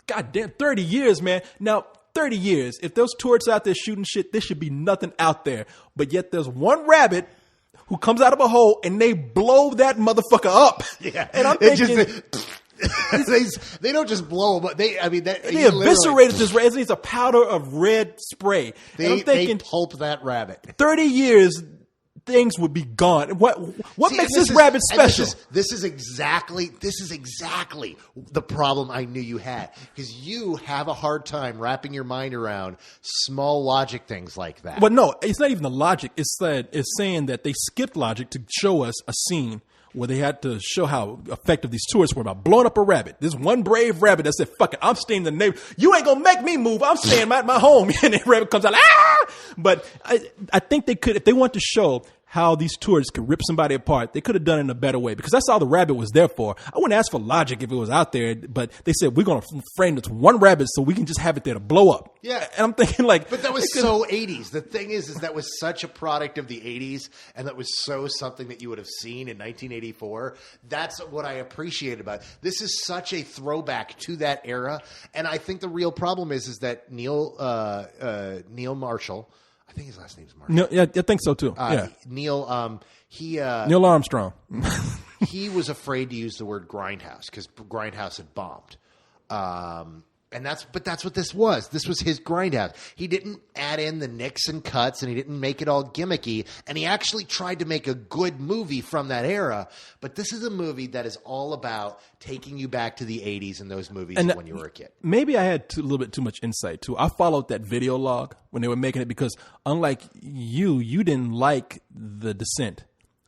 goddamn, 30 years, man. Now 30 years. If those turrets out there shooting shit, there should be nothing out there. But yet there's one rabbit who comes out of a hole and they blow that motherfucker up. Yeah, and I'm thinking. They don't just blow them up. They eviscerated this rabbit. It's a powder of red spray. They pulp that rabbit. 30 years, things would be gone. What makes this rabbit special? This is exactly the problem I knew you had, because you have a hard time wrapping your mind around small logic things like that. Well, no, it's not even the logic. It's saying that they skipped logic to show us a scene where they had to show how effective these tourists were about blowing up a rabbit. This one brave rabbit that said, fuck it, I'm staying in the neighborhood. You ain't gonna make me move. I'm staying at my home. And the rabbit comes out, ah! But I think they could, if they want to show how these tourists could rip somebody apart, they could have done it in a better way, because that's all the rabbit was there for. I wouldn't ask for logic if it was out there, but they said, we're going to frame this one rabbit so we can just have it there to blow up. Yeah. And I'm thinking but that was so 80s. The thing is that was such a product of the 80s, and that was so something that you would have seen in 1984. That's what I appreciate about it. This is such a throwback to that era. And I think the real problem is that Neil Marshall, I think his last name is Marshall. No, yeah, I think so too. Neil, Neil Armstrong. He was afraid to use the word Grindhouse because Grindhouse had bombed. But that's what this was. This was his Grindhouse. He didn't add in the nicks and cuts, and he didn't make it all gimmicky. And he actually tried to make a good movie from that era. But this is a movie that is all about taking you back to the 80s and those movies when you were a kid. Maybe I had a little bit too much insight too. I followed that video log when they were making it, because unlike you didn't like The Descent.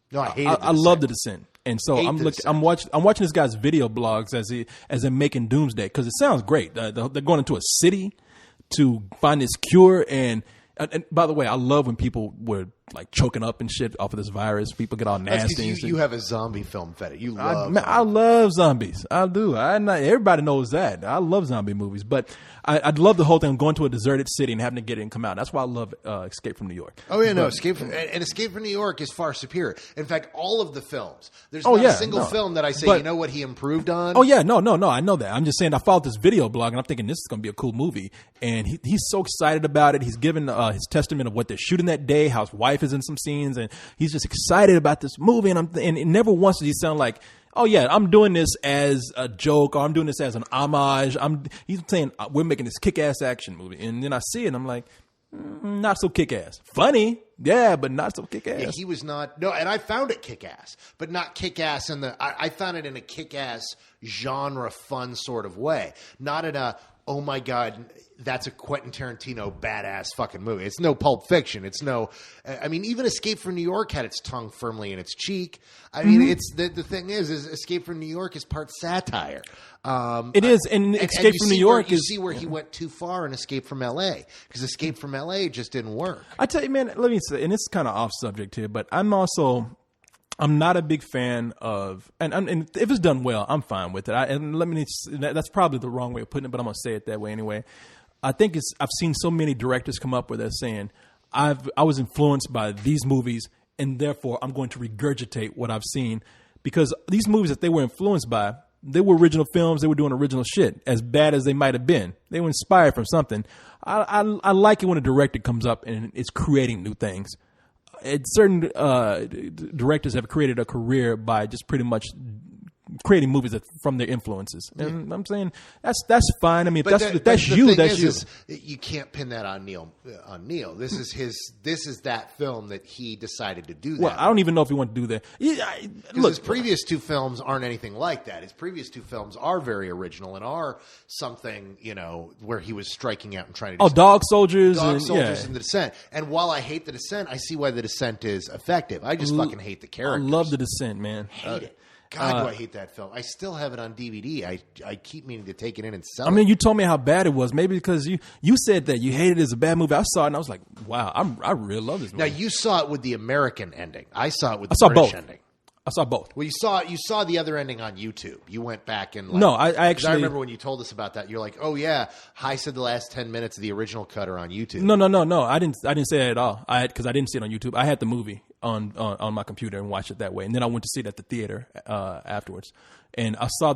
No, I hated I love The Descent. And so I'm watching this guy's video blogs as they're making Doomsday, because it sounds great. They're going into a city to find this cure, and by the way, I love when people were like choking up and shit off of this virus. People get all nasty. You have a zombie film fetish. You love. I love zombies. I do. Everybody knows that. I love zombie movies, but I'd love the whole thing of going to a deserted city and having to get in and come out. That's why I love Escape from New York. Oh yeah, no, Escape from New York is far superior. In fact, all of the films. There's not a single film that I say, you know what, he improved on. Oh yeah, no, I know that. I'm just saying I followed this video blog and I'm thinking this is going to be a cool movie, and he's so excited about it. He's given his testament of what they're shooting that day, how his wife is in some scenes, and he's just excited about this movie. And never once does he sound like, oh yeah, I'm doing this as a joke, or I'm doing this as an homage. He's saying we're making this kick-ass action movie, and then I see it, and I'm like, not so kick-ass. Funny, yeah, but not so kick-ass. Yeah, he was not. No, and I found it kick-ass, but not kick-ass in the. I found it in a kick-ass genre fun sort of way, not in a, oh my God, that's a Quentin Tarantino badass fucking movie. It's no Pulp Fiction. It's no, I mean, even Escape from New York had its tongue firmly in its cheek. I mean, it's the thing is Escape from New York is part satire. It is, and Escape from New York you see where he went too far in Escape from L.A. because Escape from L.A. just didn't work. I tell you, man, let me say, and it's kind of off subject here, but I'm not a big fan of, and if it's done well, I'm fine with it. That's probably the wrong way of putting it, but I'm gonna say it that way anyway. I think I've seen so many directors come up with that saying, I was influenced by these movies, and therefore I'm going to regurgitate what I've seen, because these movies that they were influenced by, they were original films. They were doing original shit, as bad as they might have been. They were inspired from something. I like it when a director comes up and is creating new things. Certain directors have created a career by just pretty much creating movies from their influences, and I'm saying that's fine. I mean, if that's you. You can't pin that on Neil. This is that film that he decided to do that. Well, I don't even know if he wanted to do that. Look, his previous two films aren't anything like that. His previous two films are very original and are something, where he was striking out and trying to do Dog Soldiers and The Descent. And while I hate The Descent, I see why The Descent is effective. I just fucking hate the characters. I love The Descent, man. Hate it. God, do I hate that film. I still have it on DVD. I keep meaning to take it in and sell it. I mean, you told me how bad it was. Maybe because you said that you hated it as a bad movie. I saw it and I was like, wow, I really love this movie. Now, you saw it with the American ending. I saw it with the British ending. I saw both. Well, you saw the other ending on YouTube. You went back and no, I actually. I remember when you told us about that. You're like, oh yeah, I said the last 10 minutes of the original cut are on YouTube. No. I didn't say that at all. Because I didn't see it on YouTube. I had the movie on my computer and watched it that way, and then I went to see it at the theater afterwards. And I saw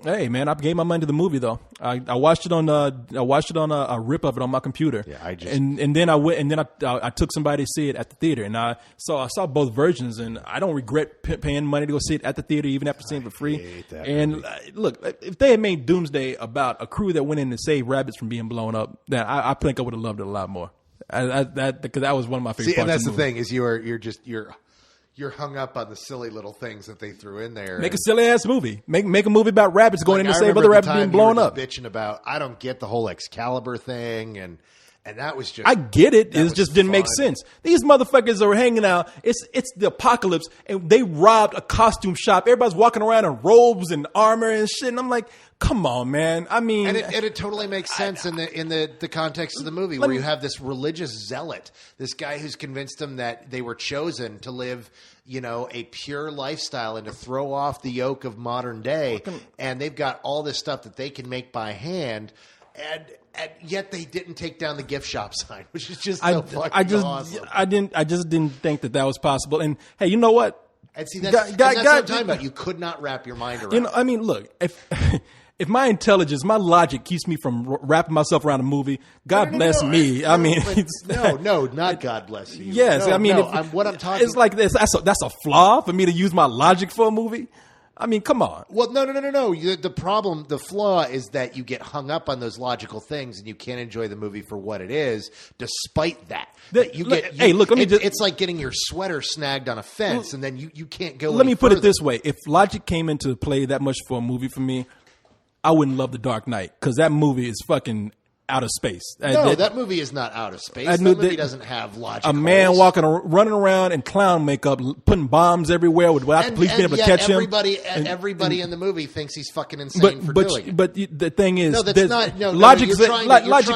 Hey man, I gave my money to the movie though. I watched it on a rip of it on my computer. Yeah, and then I went and then I took somebody to see it at the theater, and I saw both versions, and I don't regret paying money to go see it at the theater even after seeing it for free. And look, if they had made Doomsday about a crew that went in to save rabbits from being blown up, then I think I would have loved it a lot more. Because that was one of my favorite. See, and parts that's of the thing is you're hung up on the silly little things that they threw in there. Make a silly ass movie. Make a movie about rabbits going in to save other rabbits being blown up. Bitching about, I don't get the whole Excalibur thing, and that was just. I get it. It just didn't make sense. These motherfuckers are hanging out. It's the apocalypse, and they robbed a costume shop. Everybody's walking around in robes and armor and shit. And I'm like, come on, man. I mean, and it totally makes sense in the context of the movie, where you have this religious zealot, this guy who's convinced them that they were chosen to live, a pure lifestyle and to throw off the yoke of modern day, and they've got all this stuff that they can make by hand, and yet they didn't take down the gift shop sign, which is just so fucking awesome. I just didn't think that was possible. And hey, you know what? And see, that's what I'm talking about. You could not wrap your mind around. I mean, look, if my intelligence, my logic keeps me from wrapping myself around a movie, God bless me. I mean, not God bless you. Yes, I mean, what I'm talking. It's like this. That's a flaw for me to use my logic for a movie. I mean, come on. Well, no. The flaw is that you get hung up on those logical things and you can't enjoy the movie for what it is, despite that. It's like getting your sweater snagged on a fence, and then you can't go. Let me put it this way: if logic came into play that much for a movie for me, I wouldn't love The Dark Knight, because that movie is fucking out of space. No, that movie is not out of space. That movie doesn't have logic. A man running around in clown makeup, putting bombs everywhere without the police being able to catch him. Everybody in the movie thinks he's fucking insane for doing it. But the thing is, no, that's not. No, logic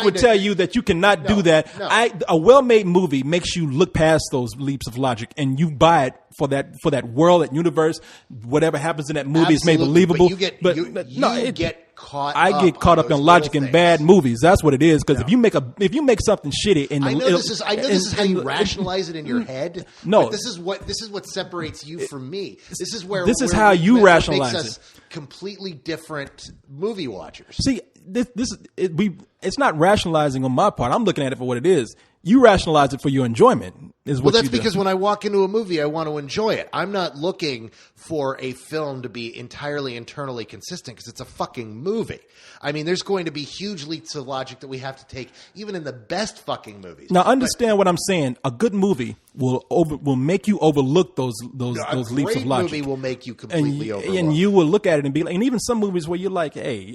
would tell you that you cannot do that. No. A well-made movie makes you look past those leaps of logic, and you buy it for that world, that universe. Whatever happens in that movie is made believable. But you get caught. I get caught up in logic in bad movies. That's what it is. Because if you make something shitty, I know this is how you rationalize it in your head. No, this is what separates you from me. This is how you rationalize makes us completely different movie watchers. See, it's not rationalizing on my part. I'm looking at it for what it is. You rationalize it for your enjoyment. That's because when I walk into a movie, I want to enjoy it. I'm not looking for a film to be entirely internally consistent because it's a fucking movie. I mean, there's going to be huge leaps of logic that we have to take, even in the best fucking movies. Now, understand what I'm saying. A good movie will make you overlook those leaps of logic. A great movie will make you completely overlook. And you will look at it and be like, and even some movies where you're like, hey,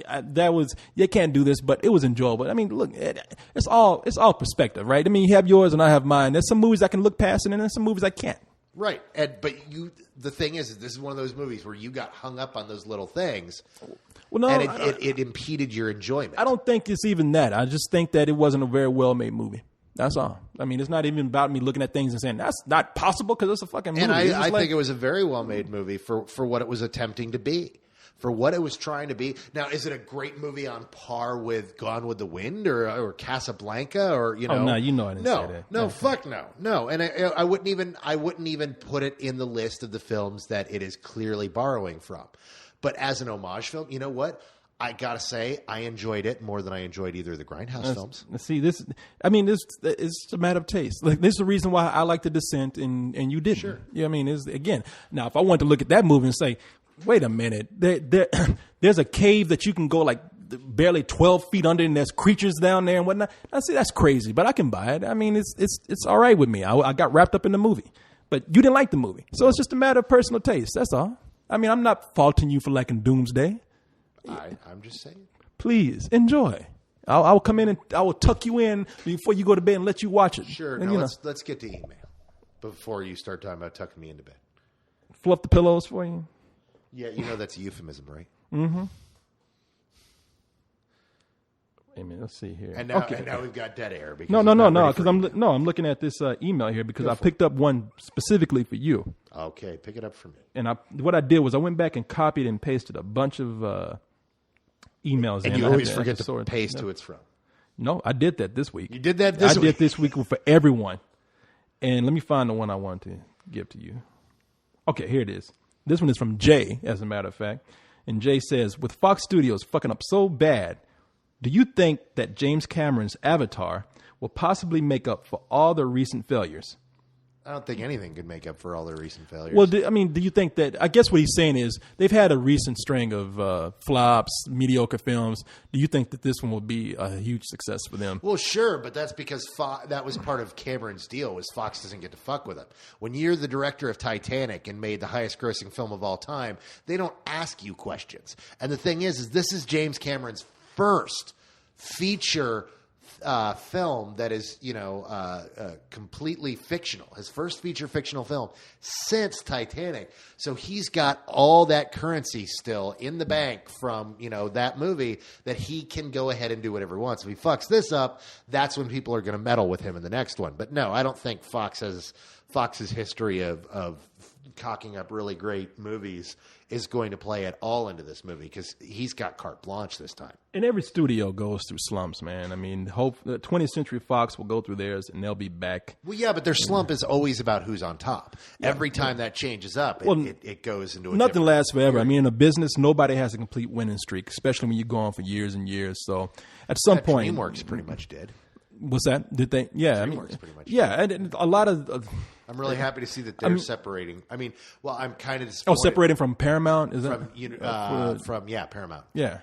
you can't do this, but it was enjoyable. I mean, look, it's all perspective, right? I mean, you have yours and I have mine. There's some movies I can look past, and then there's some movies I can't. Right, the thing is, this is one of those movies where you got hung up on those little things. Well, no, and it impeded your enjoyment. I don't think it's even that. I just think that it wasn't a very well-made movie. That's all. I mean, it's not even about me looking at things and saying that's not possible because it's a fucking movie. And I think it was a very well-made movie for what it was attempting to be. For what it was trying to be. Now, is it a great movie on par with Gone with the Wind or Casablanca or Oh no, I didn't say that. No, fuck no. And I wouldn't even put it in the list of the films that it is clearly borrowing from. But as an homage film, you know what? I gotta say, I enjoyed it more than I enjoyed either of the Grindhouse films. See, this it's a matter of taste. Like, this is the reason why I like The Descent and you didn't. Sure. You know what I mean? Now if I wanted to look at that movie and say, wait a minute, there's a cave that you can go like barely 12 feet under, and there's creatures down there and whatnot. I see, that's crazy, but I can buy it. I mean, it's all right with me. I got wrapped up in the movie, but you didn't like the movie, so it's just a matter of personal taste. That's all. I mean, I'm not faulting you for liking Doomsday. I'm just saying. Please enjoy. I'll come in and I will tuck you in before you go to bed and let you watch it. Sure. And, let's get to email before you start talking about tucking me into bed. Fluff the pillows for you. Yeah, that's a euphemism, right? Mm-hmm. Wait a minute, let's see here. And now we've got dead air. Because no, because I'm looking at this email here because I picked up one specifically for you. Okay, pick it up for me. And what I did was I went back and copied and pasted a bunch of emails. And you always forget to paste who it's from. No, I did that this week. You did that this week? I did this week for everyone. And let me find the one I want to give to you. Okay, here it is. This one is from Jay, as a matter of fact. And Jay says, with Fox Studios fucking up so bad, do you think that James Cameron's Avatar will possibly make up for all the recent failures? I don't think anything could make up for all their recent failures. Well, do you think that, I guess what he's saying is they've had a recent string of flops, mediocre films. Do you think that this one will be a huge success for them? Well, sure, but that's because that was part of Cameron's deal, was Fox doesn't get to fuck with him. When you're the director of Titanic and made the highest grossing film of all time, they don't ask you questions. And the thing is this is James Cameron's first feature film that is, completely fictional. His first feature fictional film since Titanic. So he's got all that currency still in the bank from, that movie that he can go ahead and do whatever he wants. If he fucks this up, that's when people are going to meddle with him in the next one. But no, I don't think Fox's history of cocking up really great movies is going to play at all into this movie because he's got carte blanche this time. And every studio goes through slumps, man. I mean, 20th Century Fox will go through theirs and they'll be back. Well, yeah, but their slump is always about who's on top. Yeah. Every time that changes up, it goes into a nothing lasts forever. I mean, in a business, nobody has a complete winning streak, especially when you go on for years and years. So at some point, DreamWorks pretty much did. What's that? Did they? Yeah, DreamWorks pretty much. Yeah, and a lot of. I'm really happy to see that they're separating. I mean, well, I'm kind of disappointed. Oh, separating from Paramount, is that? From Paramount. Yeah.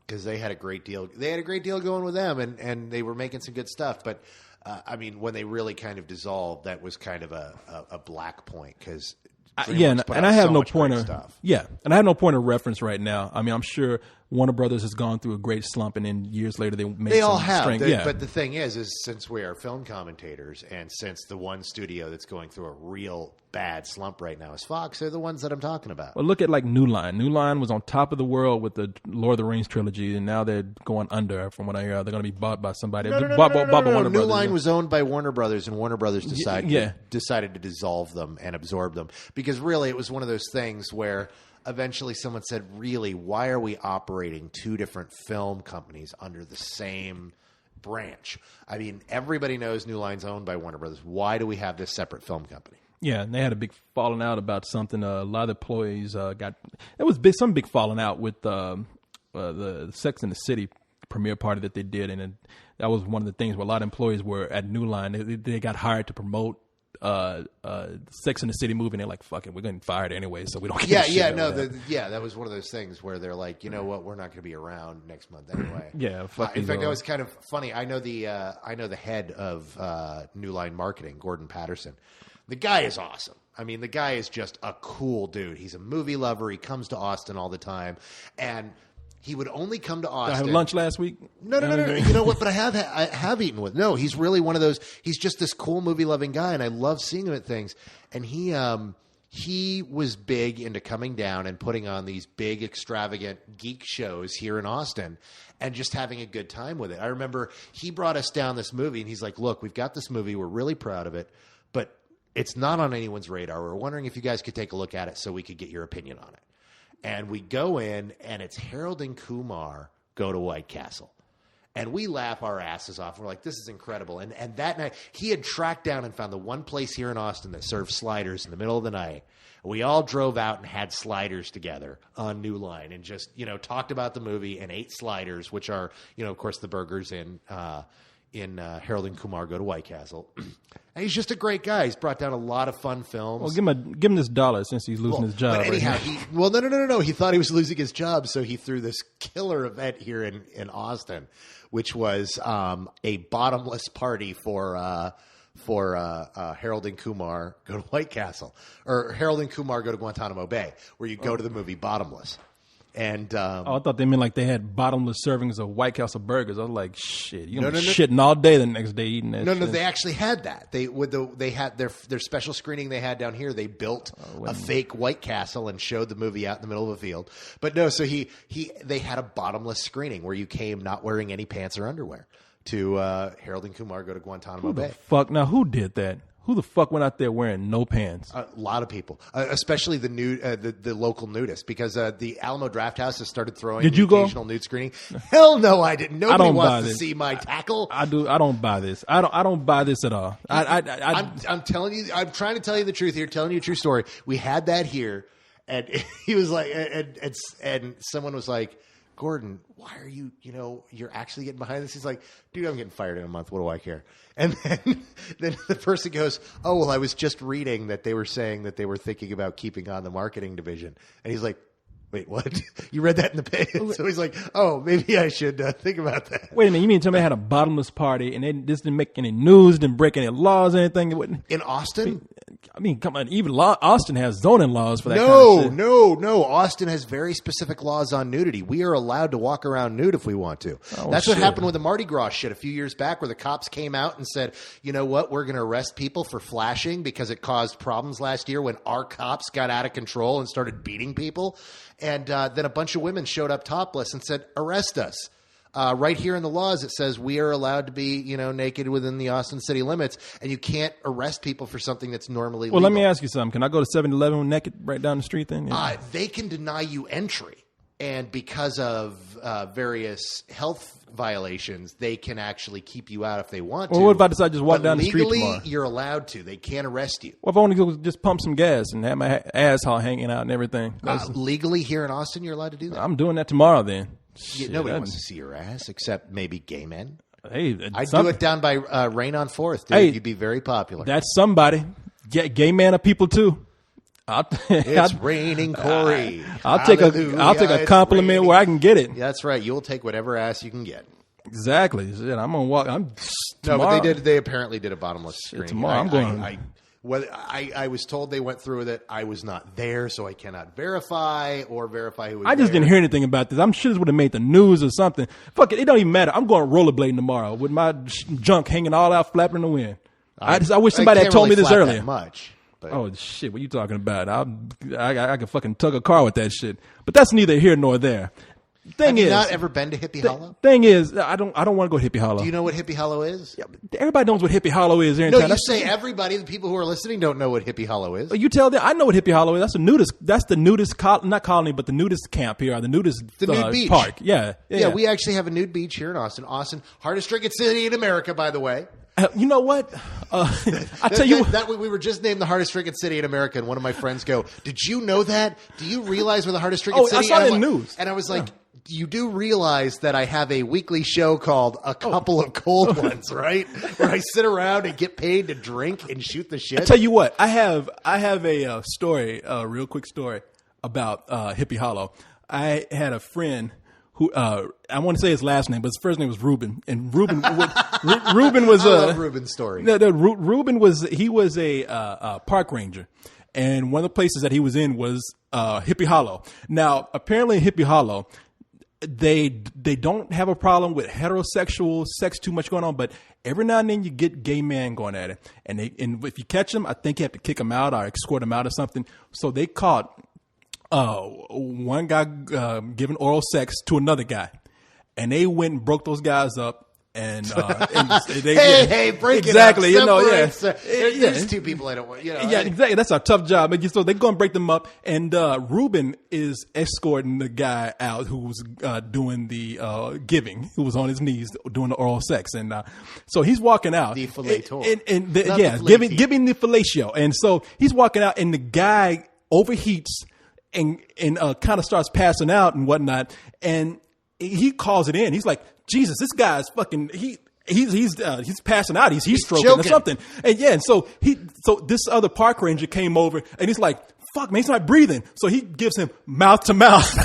Because they had a great deal. They had a great deal going with them, and they were making some good stuff. But I mean, when they really kind of dissolved, that was kind of a black point because. And I have no point of stuff. Yeah, and I have no point of reference right now. I mean, I'm sure Warner Brothers has gone through a great slump, and then years later they all have. But the thing is since we are film commentators, and since the one studio that's going through a real bad slump right now is Fox, they're the ones that I'm talking about. Well, look at like New Line. New Line was on top of the world with the Lord of the Rings trilogy, and now they're going under. From what I hear, they're going to be bought by somebody. No. New Line was owned by Warner Brothers, and Warner Brothers decided to dissolve them and absorb them, because really it was one of those things where eventually someone said, really, why are we operating two different film companies under the same branch? I mean, everybody knows New Line's owned by Warner Brothers. Why do we have this separate film company? Yeah, and they had a big falling out about something. A lot of the employees some big falling out with the Sex and the City premiere party that they did, and that was one of the things where a lot of employees were at New Line. They got hired to promote Sex and the City movie, and they're like, fuck it, we're getting fired anyway, so we don't care. That was one of those things where they're like, you know what, we're not going to be around next month anyway. In fact, it was kind of funny. I know the head of New Line marketing, Gordon Patterson. The guy is awesome. I mean, the guy is just a cool dude. He's a movie lover. He comes to Austin all the time, and he would only come to Austin. I had lunch last week. No. You know what? But I have eaten with. No, he's really one of those. He's just this cool movie loving guy, and I love seeing him at things. And he was big into coming down and putting on these big, extravagant geek shows here in Austin, and just having a good time with it. I remember he brought us down this movie, and he's like, "Look, we've got this movie. We're really proud of it, but it's not on anyone's radar. We're wondering if you guys could take a look at it so we could get your opinion on it." And we go in, and it's Harold and Kumar Go to White Castle. And we laugh our asses off. We're like, this is incredible. And that night, he had tracked down and found the one place here in Austin that served sliders in the middle of the night. We all drove out and had sliders together on New Line, and just, talked about the movie and ate sliders, which are, of course, the burgers in Harold and Kumar Go to White Castle. And he's just a great guy. He's brought down a lot of fun films. Well, give him this dollar since he's losing his job. But anyhow, no. He thought he was losing his job, so he threw this killer event here in Austin, which was a bottomless party for Harold and Kumar Go to White Castle, or Harold and Kumar Go to Guantanamo Bay, where you go to the movie Bottomless. And I thought they meant like they had bottomless servings of White Castle burgers. I was like, shit, you're gonna be shitting all day the next day eating that. No, they actually had that. They had their special screening they had down here. They built a fake White Castle and showed the movie out in the middle of a field. But no, so they had a bottomless screening where you came not wearing any pants or underwear to Harold and Kumar Go to Guantanamo Bay. Fuck, now who did that? Who the fuck went out there wearing no pants? A lot of people, especially the local nudists, because the Alamo Drafthouse has started throwing occasional nude screening. Hell no, I didn't. Nobody wants to see my tackle. I do. I don't buy this. I don't buy this at all. I'm telling you. I'm trying to tell you the truth here. Telling you a true story. We had that here, and he was like, and someone was like, Gordon, why are you, you're actually getting behind this? He's like, dude, I'm getting fired in a month. What do I care? And then the person goes, oh, well, I was just reading that they were saying that they were thinking about keeping on the marketing division. And he's like, wait, what? You read that in the paper? So he's like, oh, maybe I should think about that. Wait a minute. You mean somebody had a bottomless party and this didn't make any news, didn't break any laws or anything? In Austin? I mean, come on. Even Austin has zoning laws for that kind of shit. No. Austin has very specific laws on nudity. We are allowed to walk around nude if we want to. That's what happened with the Mardi Gras shit a few years back, where the cops came out and said, you know what, we're going to arrest people for flashing because it caused problems last year when our cops got out of control and started beating people. And then a bunch of women showed up topless and said, arrest us. Right here in the laws, it says we are allowed to be, naked within the Austin city limits, and you can't arrest people for something that's normally legal. Well, let me ask you something. Can I go to 7-Eleven naked right down the street then? Yeah. They can deny you entry, and because of various health violations, they can actually keep you out if they want to. Well, what if I decide to just walk down the street tomorrow? Legally, you're allowed to. They can't arrest you. Well, if I want to go just pump some gas and have my asshole hanging out and everything. Legally here in Austin, you're allowed to do that. I'm doing that tomorrow then. Shit, nobody wants to see your ass except maybe gay men. Hey, I'd do it down by Rain on 4th, dude. Hey, you'd be very popular. That's somebody. Gay men are people too. It's raining, Corey. I'll take a compliment raining. Where I can get it. That's right. You'll take whatever ass you can get. Exactly. I'm gonna walk. No, but they apparently did a bottomless screening. Tomorrow, I'm going. Whether I was told they went through with it. I was not there, so I cannot verify who was I just there. didn't hear anything about this. I'm sure this would have made the news or something. Fuck it. It don't even matter. I'm going rollerblading tomorrow with my junk hanging all out, flapping in the wind. I wish somebody had told me this earlier. Much. But. Oh, shit. What are you talking about? I can fucking tug a car with that shit. But that's neither here nor there. Have you not ever been to Hippie Hollow? Thing is, I don't want to go to Hippie Hollow. Do you know what Hippie Hollow is? Yeah, everybody knows what Hippie Hollow is. No, you say everybody. The people who are listening don't know what Hippie Hollow is. You tell them. I know what Hippie Hollow is. That's the nudist. That's the nudist. Not colony, but the nudist camp here. The nudist nude beach park. Yeah. We actually have a nude beach here in Austin. Austin, hardest drinking city in America, by the way. You know what? I tell you, that we were just named the hardest drinking city in America, and one of my friends go, "Did you know that? Do you realize we're the hardest drinking city?" I saw it in the news. And I was like. You do realize that I have a weekly show called A Couple of Cold Ones, right? Where I sit around and get paid to drink and shoot the shit. I tell you what, I have a story, a real quick story about Hippie Hollow. I had a friend who I want to say his last name, but his first name was Ruben, and Ruben Ruben was I love Ruben's story. Ruben was a park ranger. And one of the places that he was in was Hippie Hollow. Now, apparently in Hippie Hollow, they don't have a problem with heterosexual sex too much going on, but every now and then you get gay men going at it. And if you catch them, I think you have to kick them out or escort them out or something. So they caught one guy giving oral sex to another guy. And they went and broke those guys up. And hey, break exactly, it up. There's two people I don't want. Exactly. That's a tough job. So they're going to break them up, and Ruben is escorting the guy out who was doing the giving, who was on his knees doing the oral sex, and so he's walking out. The fellator. Giving the fellatio, and so he's walking out, and the guy overheats and kind of starts passing out and whatnot, and he calls it in. He's like, Jesus, this guy's fucking he's passing out. He's stroking or something. And so this other park ranger came over and he's like, fuck man, he's not breathing. So he gives him mouth to mouth.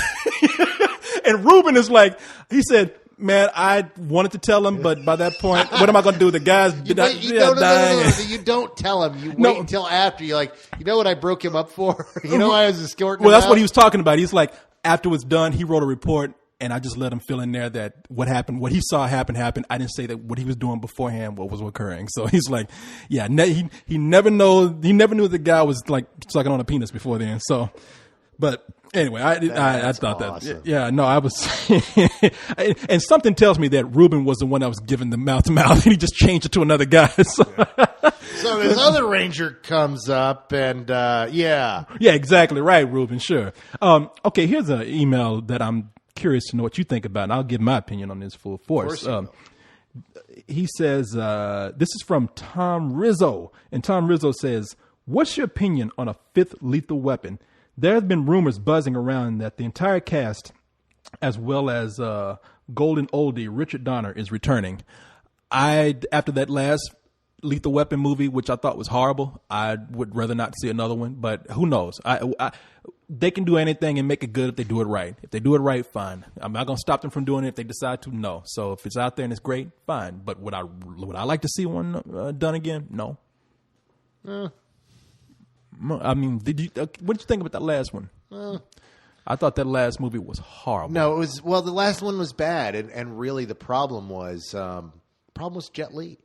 And Ruben is like, he said, man, I wanted to tell him, but by that point, what am I going to do? The guy's dying. No. You don't tell him. You wait until after. You're like, you know what I broke him up for? You know I was escorting him that's out? what he was talking about. He's like, after it was done, he wrote a report. And I just let him fill in there that what happened, what he saw happened. I didn't say that what he was doing beforehand, what was occurring. So he's like, yeah, he never knew the guy was like sucking on a penis before then. So, but anyway, I thought awesome. that, yeah, no, I was, and something tells me that Ruben was the one that was giving the mouth to mouth, and he just changed it to another guy. So this other ranger comes up and, yeah, exactly right, Ruben. Sure. Okay, here's an email that I'm curious to know what you think about, and I'll give my opinion on this full force. He says, this is from Tom Rizzo, and Tom Rizzo says, what's your opinion on a fifth Lethal Weapon? There have been rumors buzzing around that the entire cast, as well as golden oldie Richard Donner, is returning. After that last Lethal Weapon movie, which I thought was horrible, I would rather not see another one, but who knows? They can do anything and make it good if they do it right. If they do it right, fine. I'm not going to stop them from doing it if they decide to, no. So if it's out there and it's great, fine. But would I like to see one done again? No. I mean, what did you think about that last one? I thought that last movie was horrible. No, the last one was bad, and really the problem was Jet Li.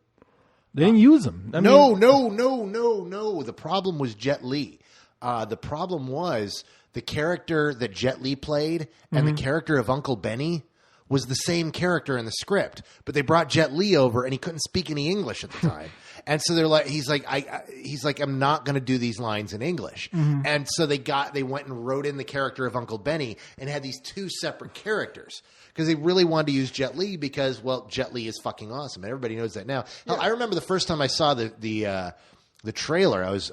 They didn't use him. No. The problem was Jet Li. The problem was the character that Jet Li played and the character of Uncle Benny was the same character in the script, but they brought Jet Li over and he couldn't speak any English at the time. And so they're like, he's like, I'm not going to do these lines in English. And so they went and wrote in the character of Uncle Benny and had these two separate characters because they really wanted to use Jet Li because, well, Jet Li is fucking awesome. And everybody knows that now. Hell, I remember the first time I saw the trailer. I was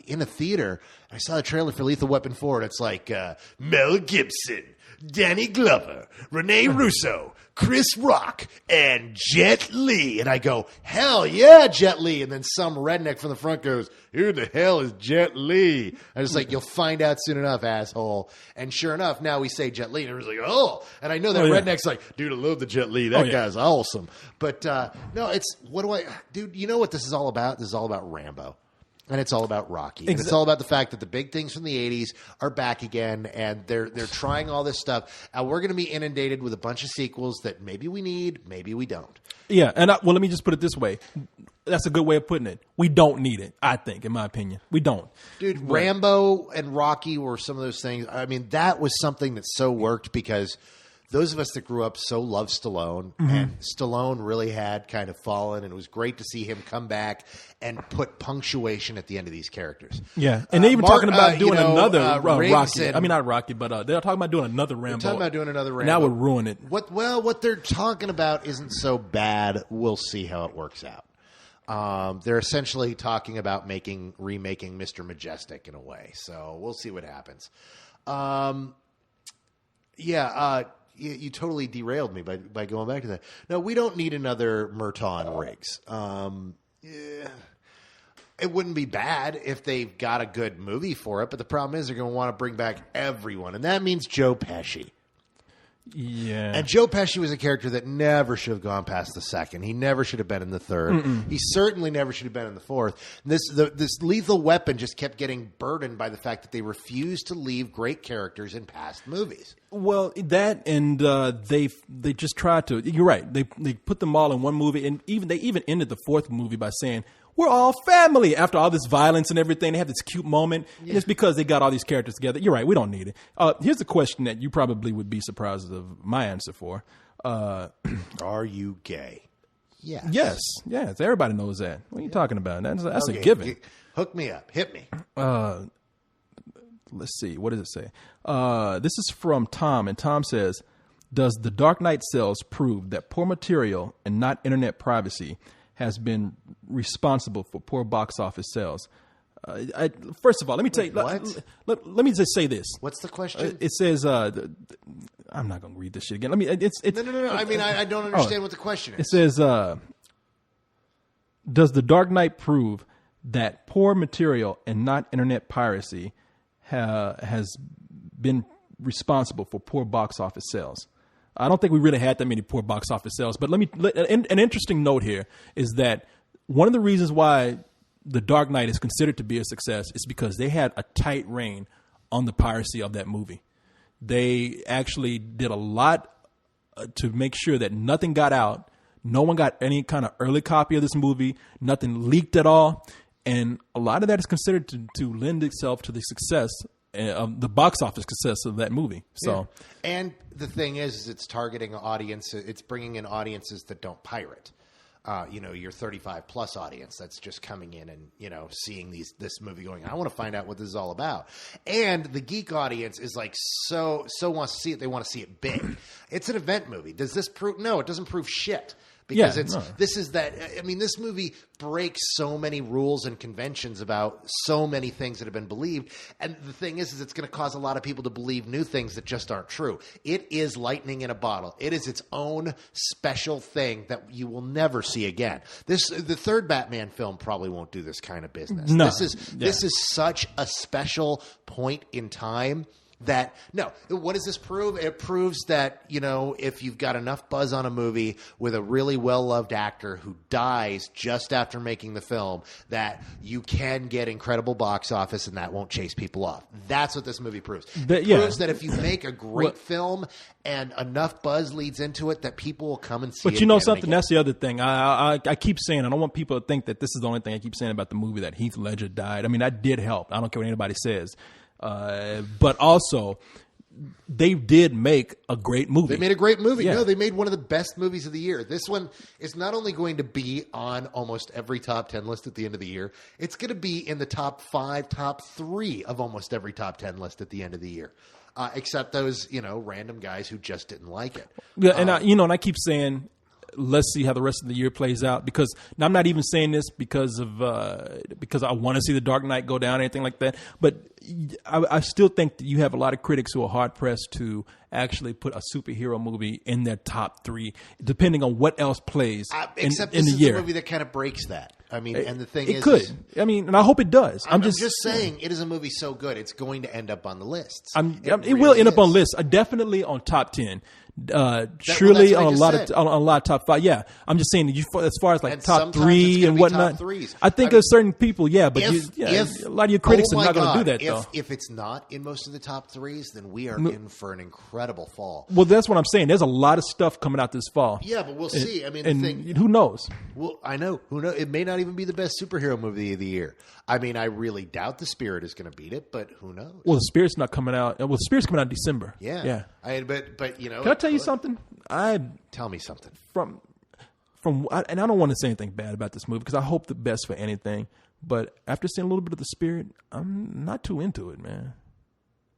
in a theater. I saw the trailer for Lethal Weapon 4, and it's like Mel Gibson, Danny Glover, Rene Russo, Chris Rock, and Jet Li. And I go, hell yeah, Jet Li. And then some redneck from the front goes, who the hell is Jet Li? I was like, you'll find out soon enough, asshole. And sure enough, now we say Jet Li, and everyone's like, oh. And I know that redneck's like, dude, I love the Jet Li. That guy's awesome. But no, dude, you know what this is all about? This is all about Rambo. And it's all about Rocky. And it's all about the fact that the big things from the 80s are back again, and they're trying all this stuff. And we're going to be inundated with a bunch of sequels that maybe we need, maybe we don't. Yeah, and let me just put it this way. That's a good way of putting it. We don't need it, I think, in my opinion. We don't. Dude, Rambo and Rocky were some of those things. I mean, that was something that so worked because those of us that grew up so loved Stallone, and Stallone really had kind of fallen, and it was great to see him come back and put punctuation at the end of these characters. Yeah, and they're even talking about doing another Rocky. I mean, not Rocky, but they're talking about doing another Rambo. They're talking about doing another Rambo. And that would ruin it. What they're talking about isn't so bad. We'll see how it works out. They're essentially talking about remaking Mr. Majestic in a way. So we'll see what happens. You totally derailed me by going back to that. No, we don't need another Merton Riggs. It wouldn't be bad if they've got a good movie for it, but the problem is they're going to want to bring back everyone, and that means Joe Pesci. Yeah. And Joe Pesci was a character that never should have gone past the second. He never should have been in the third. He certainly never should have been in the fourth. And this Lethal Weapon just kept getting burdened by the fact that they refused to leave great characters in past movies. Well, that and they just tried to. You're right. They put them all in one movie, and they even ended the fourth movie by saying, we're all family. After all this violence and everything, they have this cute moment. Yeah. And it's because they got all these characters together. You're right. We don't need it. Here's a question that you probably would be surprised of my answer for. Are you gay? Yes. Yes. Everybody knows that. What are you talking about? That's okay. A given. Hook me up. Hit me. Let's see. What does it say? This is from Tom, and Tom says, does The Dark Knight sales prove that poor material and not internet privacy has been responsible for poor box office sales? First of all, let me tell you. Let me just say this. What's the question? It says. I'm not going to read this shit again. Let me. It's No. I mean, I don't understand what the question is. It says, does The Dark Knight prove that poor material and not internet piracy has been responsible for poor box office sales? I don't think we really had that many poor box office sales. But an interesting note here is that one of the reasons why The Dark Knight is considered to be a success is because they had a tight rein on the piracy of that movie. They actually did a lot to make sure that nothing got out. No one got any kind of early copy of this movie. Nothing leaked at all. And a lot of that is considered to lend itself to the success the box office success of that movie. So, and the thing is it's targeting audiences. It's bringing in audiences that don't pirate. Your 35 plus audience that's just coming in and seeing this movie going, I want to find out what this is all about. And the geek audience is like so wants to see it. They want to see it big. It's an event movie. Does this prove? No, it doesn't prove shit. Because this movie breaks so many rules and conventions about so many things that have been believed. And the thing is it's going to cause a lot of people to believe new things that just aren't true. It is lightning in a bottle. It is its own special thing that you will never see again. The third Batman film probably won't do this kind of business. No. This is such a special point in time. What does this prove? It proves that, if you've got enough buzz on a movie with a really well-loved actor who dies just after making the film, that you can get incredible box office and that won't chase people off. That's what this movie proves. It proves that if you make a great film and enough buzz leads into it, that people will come and see it. But you know something? That's the other thing. I keep saying, I don't want people to think that this is the only thing I keep saying about the movie, that Heath Ledger died. I mean, that did help. I don't care what anybody says. But also, they did make a great movie. They made a great movie. Yeah. No, they made one of the best movies of the year. This one is not only going to be on almost every top 10 list at the end of the year, it's going to be in the top 5, top 3 of almost every top 10 list at the end of the year. Except those, random guys who just didn't like it. Yeah, and I keep saying, let's see how the rest of the year plays out, because I'm not even saying this because I want to see The Dark Knight go down or anything like that. But I still think that you have a lot of critics who are hard pressed to actually put a superhero movie in their top 3, depending on what else plays except in this the is year. A movie that kind of breaks that. I mean, and the thing it could. I mean, and I hope it does. I'm just saying, it is a movie so good, it's going to end up on the lists. It will end up on lists. Definitely on top 10. surely on a lot of top 5. Yeah, I'm just saying as far as like and top 3 and whatnot. I think there's certain people, but a lot of your critics are not going to do that though. If it's not in most of the top 3s, then we are in for an incredible fall. Well, that's what I'm saying. There's a lot of stuff coming out this fall. Yeah, but we'll see. I mean, who knows? Well, I know. Who knows? It may not even be the best superhero movie of the year. I mean, I really doubt The Spirit is going to beat it, but who knows? Well, The Spirit's not coming out. Well, The Spirit's coming out in December. Yeah. But you know, can I tell you something? Tell me something. And I don't want to say anything bad about this movie because I hope the best for anything. But after seeing a little bit of The Spirit, I'm not too into it, man.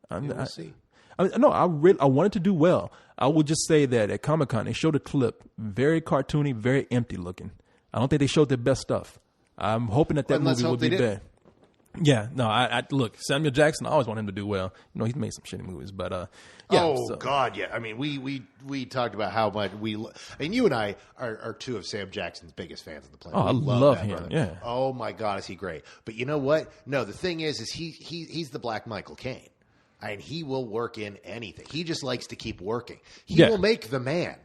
We'll see. No, I wanted to do well. I will just say that at Comic-Con, they showed a clip, very cartoony, very empty looking. I don't think they showed their best stuff. I'm hoping that movie will be bad. Yeah, no, I look, Samuel Jackson, I always want him to do well. You know, he's made some shitty movies, but God, yeah. I mean, we talked about how much you and I are two of Sam Jackson's biggest fans on the planet. Oh, I love him. Brother. Yeah. Oh my God, is he great? But you know what? No, the thing is he's the Black Michael Caine. And he will work in anything. He just likes to keep working. He will make The Man.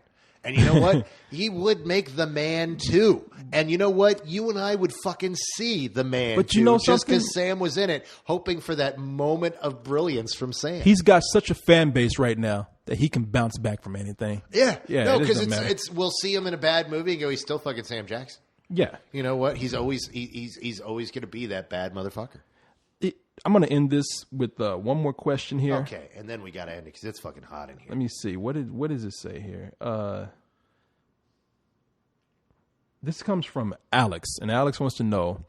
And you know what? He would make The Man too. And you know what? You and I would fucking see The Man but you know just because Sam was in it, hoping for that moment of brilliance from Sam. He's got such a fan base right now that he can bounce back from anything. Yeah. No, because we'll see him in a bad movie and go, he's still fucking Sam Jackson. Yeah. You know what? He's always going to be that bad motherfucker. I'm going to end this with one more question here. Okay, and then we got to end it because it's fucking hot in here. Let me see. What does it say here? This comes from Alex, and Alex wants to know,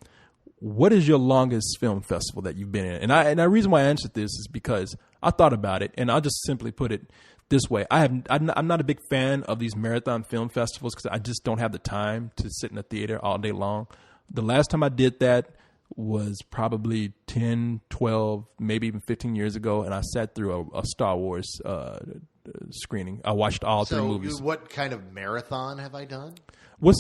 what is your longest film festival that you've been in? And the reason why I answered this is because I thought about it, and I'll just simply put it this way. I'm not a big fan of these marathon film festivals because I just don't have the time to sit in a theater all day long. The last time I did that was probably 10, 12, maybe even 15 years ago, and I sat through a Star Wars screening. I watched all 3 movies. So what kind of marathon have I done? What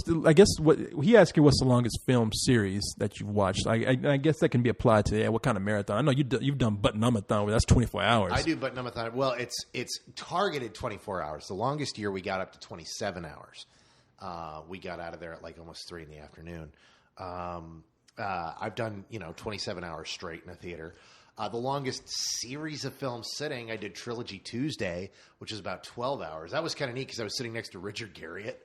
he asked you, what's the longest film series that you've watched? I guess that can be applied to what kind of marathon. I know you've done Butt-Numb-a-thon, where that's 24 hours. I do Butt-Numb-a-thon. Well, it's targeted 24 hours. The longest year we got up to 27 hours. We got out of there at like almost 3 in the afternoon. I've done 27 hours straight in a theater. The longest series of films sitting, I did Trilogy Tuesday, which is about 12 hours. That was kind of neat because I was sitting next to Richard Garriott.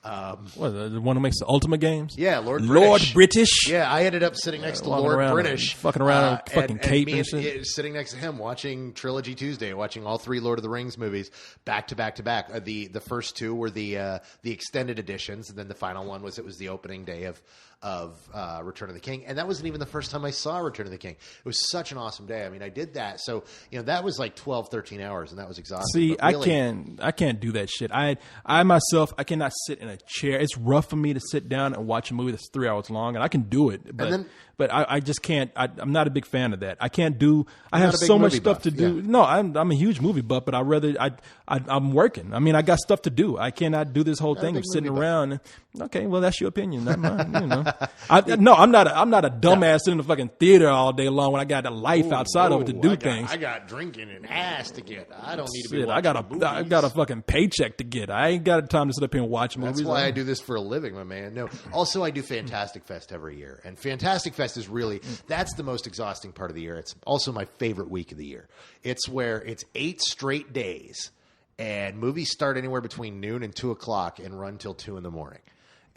The one who makes the Ultimate Games? Yeah, Lord British. Yeah, I ended up sitting next to Lord British. Fucking around fucking cape and shit. Sitting next to him watching Trilogy Tuesday, watching all 3 Lord of the Rings movies back to back to back. The first 2 were the extended editions, and then the final one was the opening day of Return of the King. And that wasn't even the first time I saw Return of the King. It was such an awesome day. I mean, I did that. So, that was like 12, 13 hours, and that was exhausting. See, really, I can't do that shit. I myself, I cannot sit in a chair. It's rough for me to sit down and watch a movie that's 3 hours long, and I can do it, but I just can't. I'm not a big fan of that. I can't do. I have so much stuff to do. Yeah. No, I'm a huge movie buff, but I'm working. I mean, I got stuff to do. I cannot do this whole thing of sitting around. Okay, well, that's your opinion, not mine. I'm not a dumbass sitting in the fucking theater all day long when I got a life outside of it to do things. I got drinking and ass to get. I don't need to be watching I got a fucking paycheck to get. I ain't got time to sit up here and watch movies. That's why I do this for a living, my man. No. Also, I do Fantastic Fest every year, and Fantastic Fest is really that's the most exhausting part of the year. It's also my favorite week of the year. It's where it's 8 straight days, and movies start anywhere between noon and 2 o'clock and run till 2 in the morning.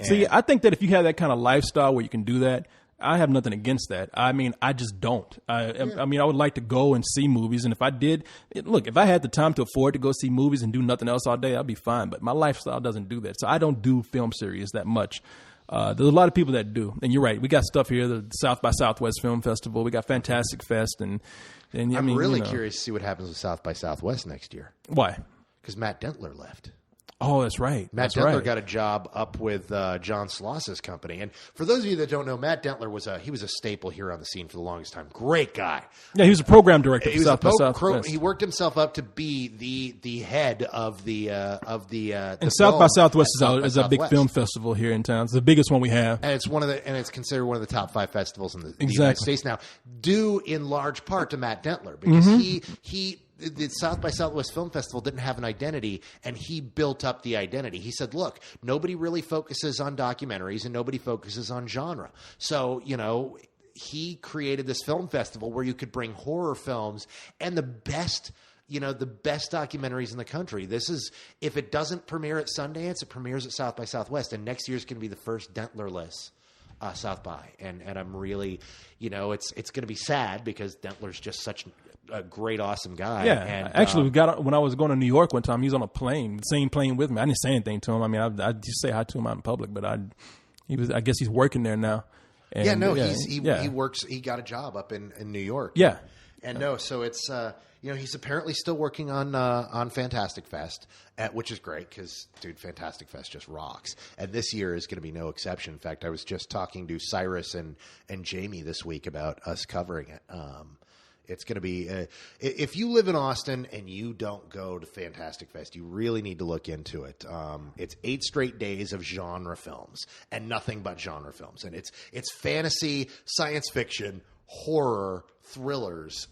See, I think that if you have that kind of lifestyle where you can do that, I have nothing against that. I mean, I just don't. I mean, I would like to go and see movies. And if I did, if I had the time to afford to go see movies and do nothing else all day, I'd be fine. But my lifestyle doesn't do that. So I don't do film series that much. There's a lot of people that do. And you're right. We got stuff here, the South by Southwest Film Festival. We got Fantastic Fest. And I'm really curious to see what happens with South by Southwest next year. Why? Because Matt Dentler left. Oh, that's right. Matt Dentler got a job up with John Sloss's company. And for those of you that don't know, Matt Dentler was a staple here on the scene for the longest time. Great guy. Yeah, he was a program director for South by Southwest. He worked himself up to be the head of the and South by Southwest is a big film festival here in town. It's the biggest one we have. And it's considered one of the top 5 festivals in the United States now, due in large part to Matt Dentler because he the South by Southwest Film Festival didn't have an identity, and he built up the identity. He said, look, nobody really focuses on documentaries and nobody focuses on genre. So, he created this film festival where you could bring horror films and the best documentaries in the country. This is, if it doesn't premiere at Sundance, it premieres at South by Southwest, and next year's going to be the first Dentler-less South by. And I'm really, it's going to be sad because Dentler's just such a great, awesome guy. Yeah, and, actually, when I was going to New York one time, he was on a plane, the same plane with me. I didn't say anything to him. I mean, I just say hi to him out in public, but I guess he's working there now. And, he works. He got a job up in New York. Yeah, so it's he's apparently still working on Fantastic Fest, which is great because dude, Fantastic Fest just rocks. And this year is going to be no exception. In fact, I was just talking to Cyrus and Jamie this week about us covering it. It's going to be if you live in Austin and you don't go to Fantastic Fest, you really need to look into it. It's 8 straight days of genre films and nothing but genre films, and it's fantasy, science fiction, horror, thrillers.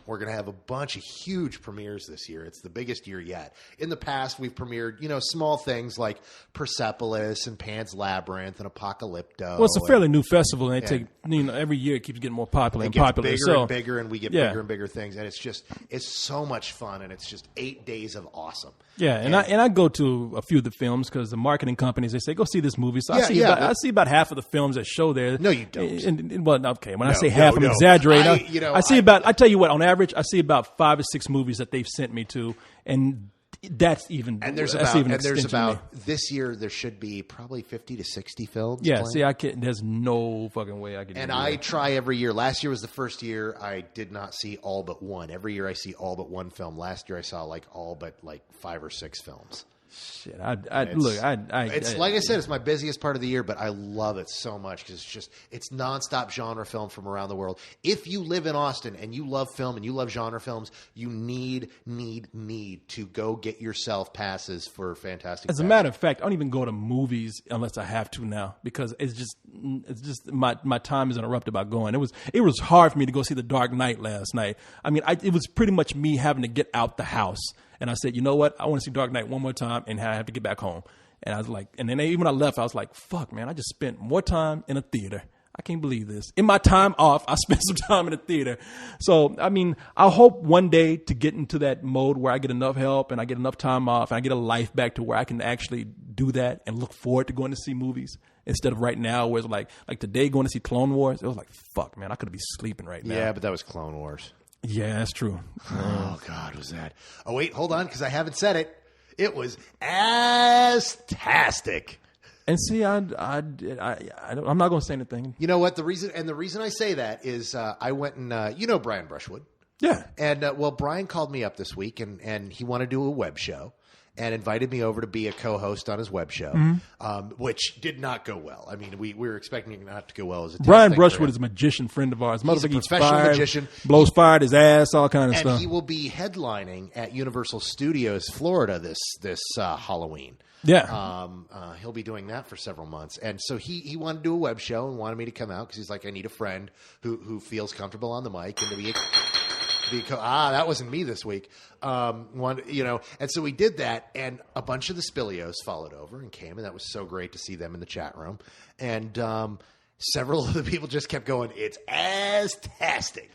We're going to have a bunch of huge premieres this year. It's the biggest year yet. In the past, we've premiered, small things like Persepolis and Pan's Labyrinth and Apocalypto. Well, it's a fairly new festival, and they take, every year it keeps getting more popular and popular. Bigger and bigger, and we get bigger and bigger things, and it's so much fun, and it's just 8 days of awesome. Yeah, and I go to a few of the films because the marketing companies, they say, go see this movie. So I see about half of the films that show there. No, you don't. Well, okay, when I say half, I'm exaggerating. I tell you what, on average, I see about 5 or 6 movies that they've sent me to, and that's even. And there's about this year there should be probably 50 to 60 films. Yeah, playing. See, I can't. There's no fucking way I can. And I try every year. Last year was the first year I did not see all but one. Every year I see all but one film. Last year I saw all but 5 or 6 films. Shit, it's like I said, it's my busiest part of the year, but I love it so much because it's nonstop genre film from around the world. If you live in Austin and you love film and you love genre films, you need to go get yourself passes for Fantastic Fest. As a matter of fact, I don't even go to movies unless I have to now because it's just my time is interrupted by going. It was hard for me to go see The Dark Knight last night. I mean, it was pretty much me having to get out the house. And I said, you know what? I want to see Dark Knight one more time, and I have to get back home. And I was like, and then even when I left, I was like, fuck, man, I just spent more time in a theater. I can't believe this. In my time off, I spent some time in a theater. So, I mean, I hope one day to get into that mode where I get enough help and I get enough time off and I get a life back to where I can actually do that and look forward to going to see movies instead of right now where it's like today going to see Clone Wars. It was like, fuck, man, I could be sleeping right now. Yeah, but that was Clone Wars. Yeah, that's true. Oh, God, was that? Oh, wait, hold on, because I haven't said it. It was ass-tastic. And see, I'm not going to say anything. You know what? The reason I say that is I went and Brian Brushwood. Yeah. And Brian called me up this week, and he wanted to do a web show. And invited me over to be a co-host on his web show, which did not go well. I mean, we were expecting it not to go well as a test. Brian Brushwood is a magician friend of ours. He's a professional magician. Blows fire at his ass, all kind of stuff. And he will be headlining at Universal Studios Florida this Halloween. Yeah. He'll be doing that for several months. And so he wanted to do a web show and wanted me to come out because he's like, I need a friend who feels comfortable on the mic and to be that wasn't me this week. And so we did that, and a bunch of the Spilios followed over and came, and that was so great to see them in the chat room. And several of the people just kept going, it's ass-tastic,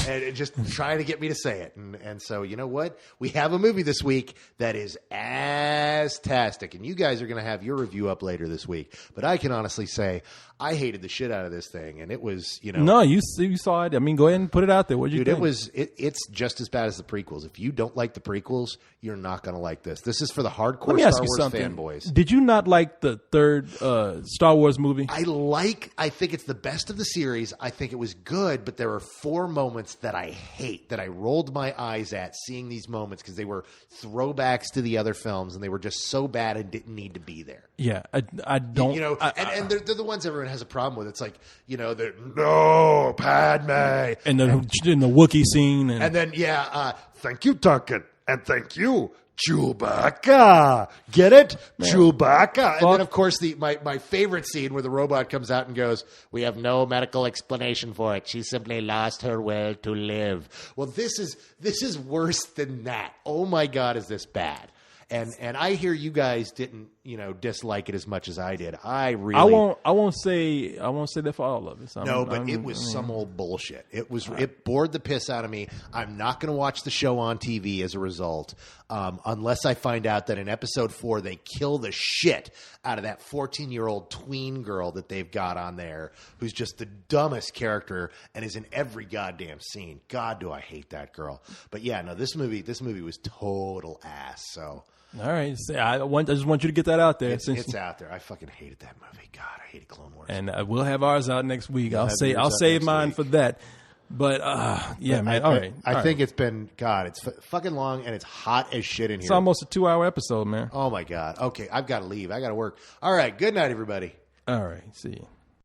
and just trying to get me to say it. And so, you know what? We have a movie this week that is ass-tastic, and you guys are going to have your review up later this week. But I can honestly say I hated the shit out of this thing, and it was, No, you saw it. I mean, go ahead and put it out there. What did you think? It's just as bad as the prequels. If you don't like the prequels, you're not going to like this. This is for the hardcore Let me ask Star you Wars something. fanboys. Did you not like the third Star Wars movie? I think it's the best of the series. I think it was good, but there were 4 moments that I hate, that I rolled my eyes at seeing these moments because they were throwbacks to the other films, and they were just so bad and didn't need to be there. Yeah, I don't. And they're the ones everyone has a problem with. It's like, no, Padme. And the Wookiee scene. And then, thank you, Duncan. And thank you, Chewbacca, get it? Man. Chewbacca. And then, of course, my favorite scene where the robot comes out and goes, "We have no medical explanation for it. She simply lost her will to live." Well, this is worse than that. Oh my God, is this bad? And I hear you guys didn't, dislike it as much as I did. I won't say that for all of it. It was some old bullshit. It bored the piss out of me. I'm not going to watch the show on TV as a result, unless I find out that in episode 4 they kill the shit out of that 14-year-old tween girl that they've got on there, who's just the dumbest character and is in every goddamn scene. God, do I hate that girl. But yeah, no, this movie was total ass. So. All right, I just want you to get that out there. It's out there. I fucking hated that movie. God, I hated Clone Wars. And we'll have ours out next week. I'll save mine for that. But man. All right. I think it's been it's fucking long and it's hot as shit in here. It's almost a 2-hour episode, man. Oh my God. Okay, I've got to leave. I got to work. All right. Good night, everybody. All right. See you.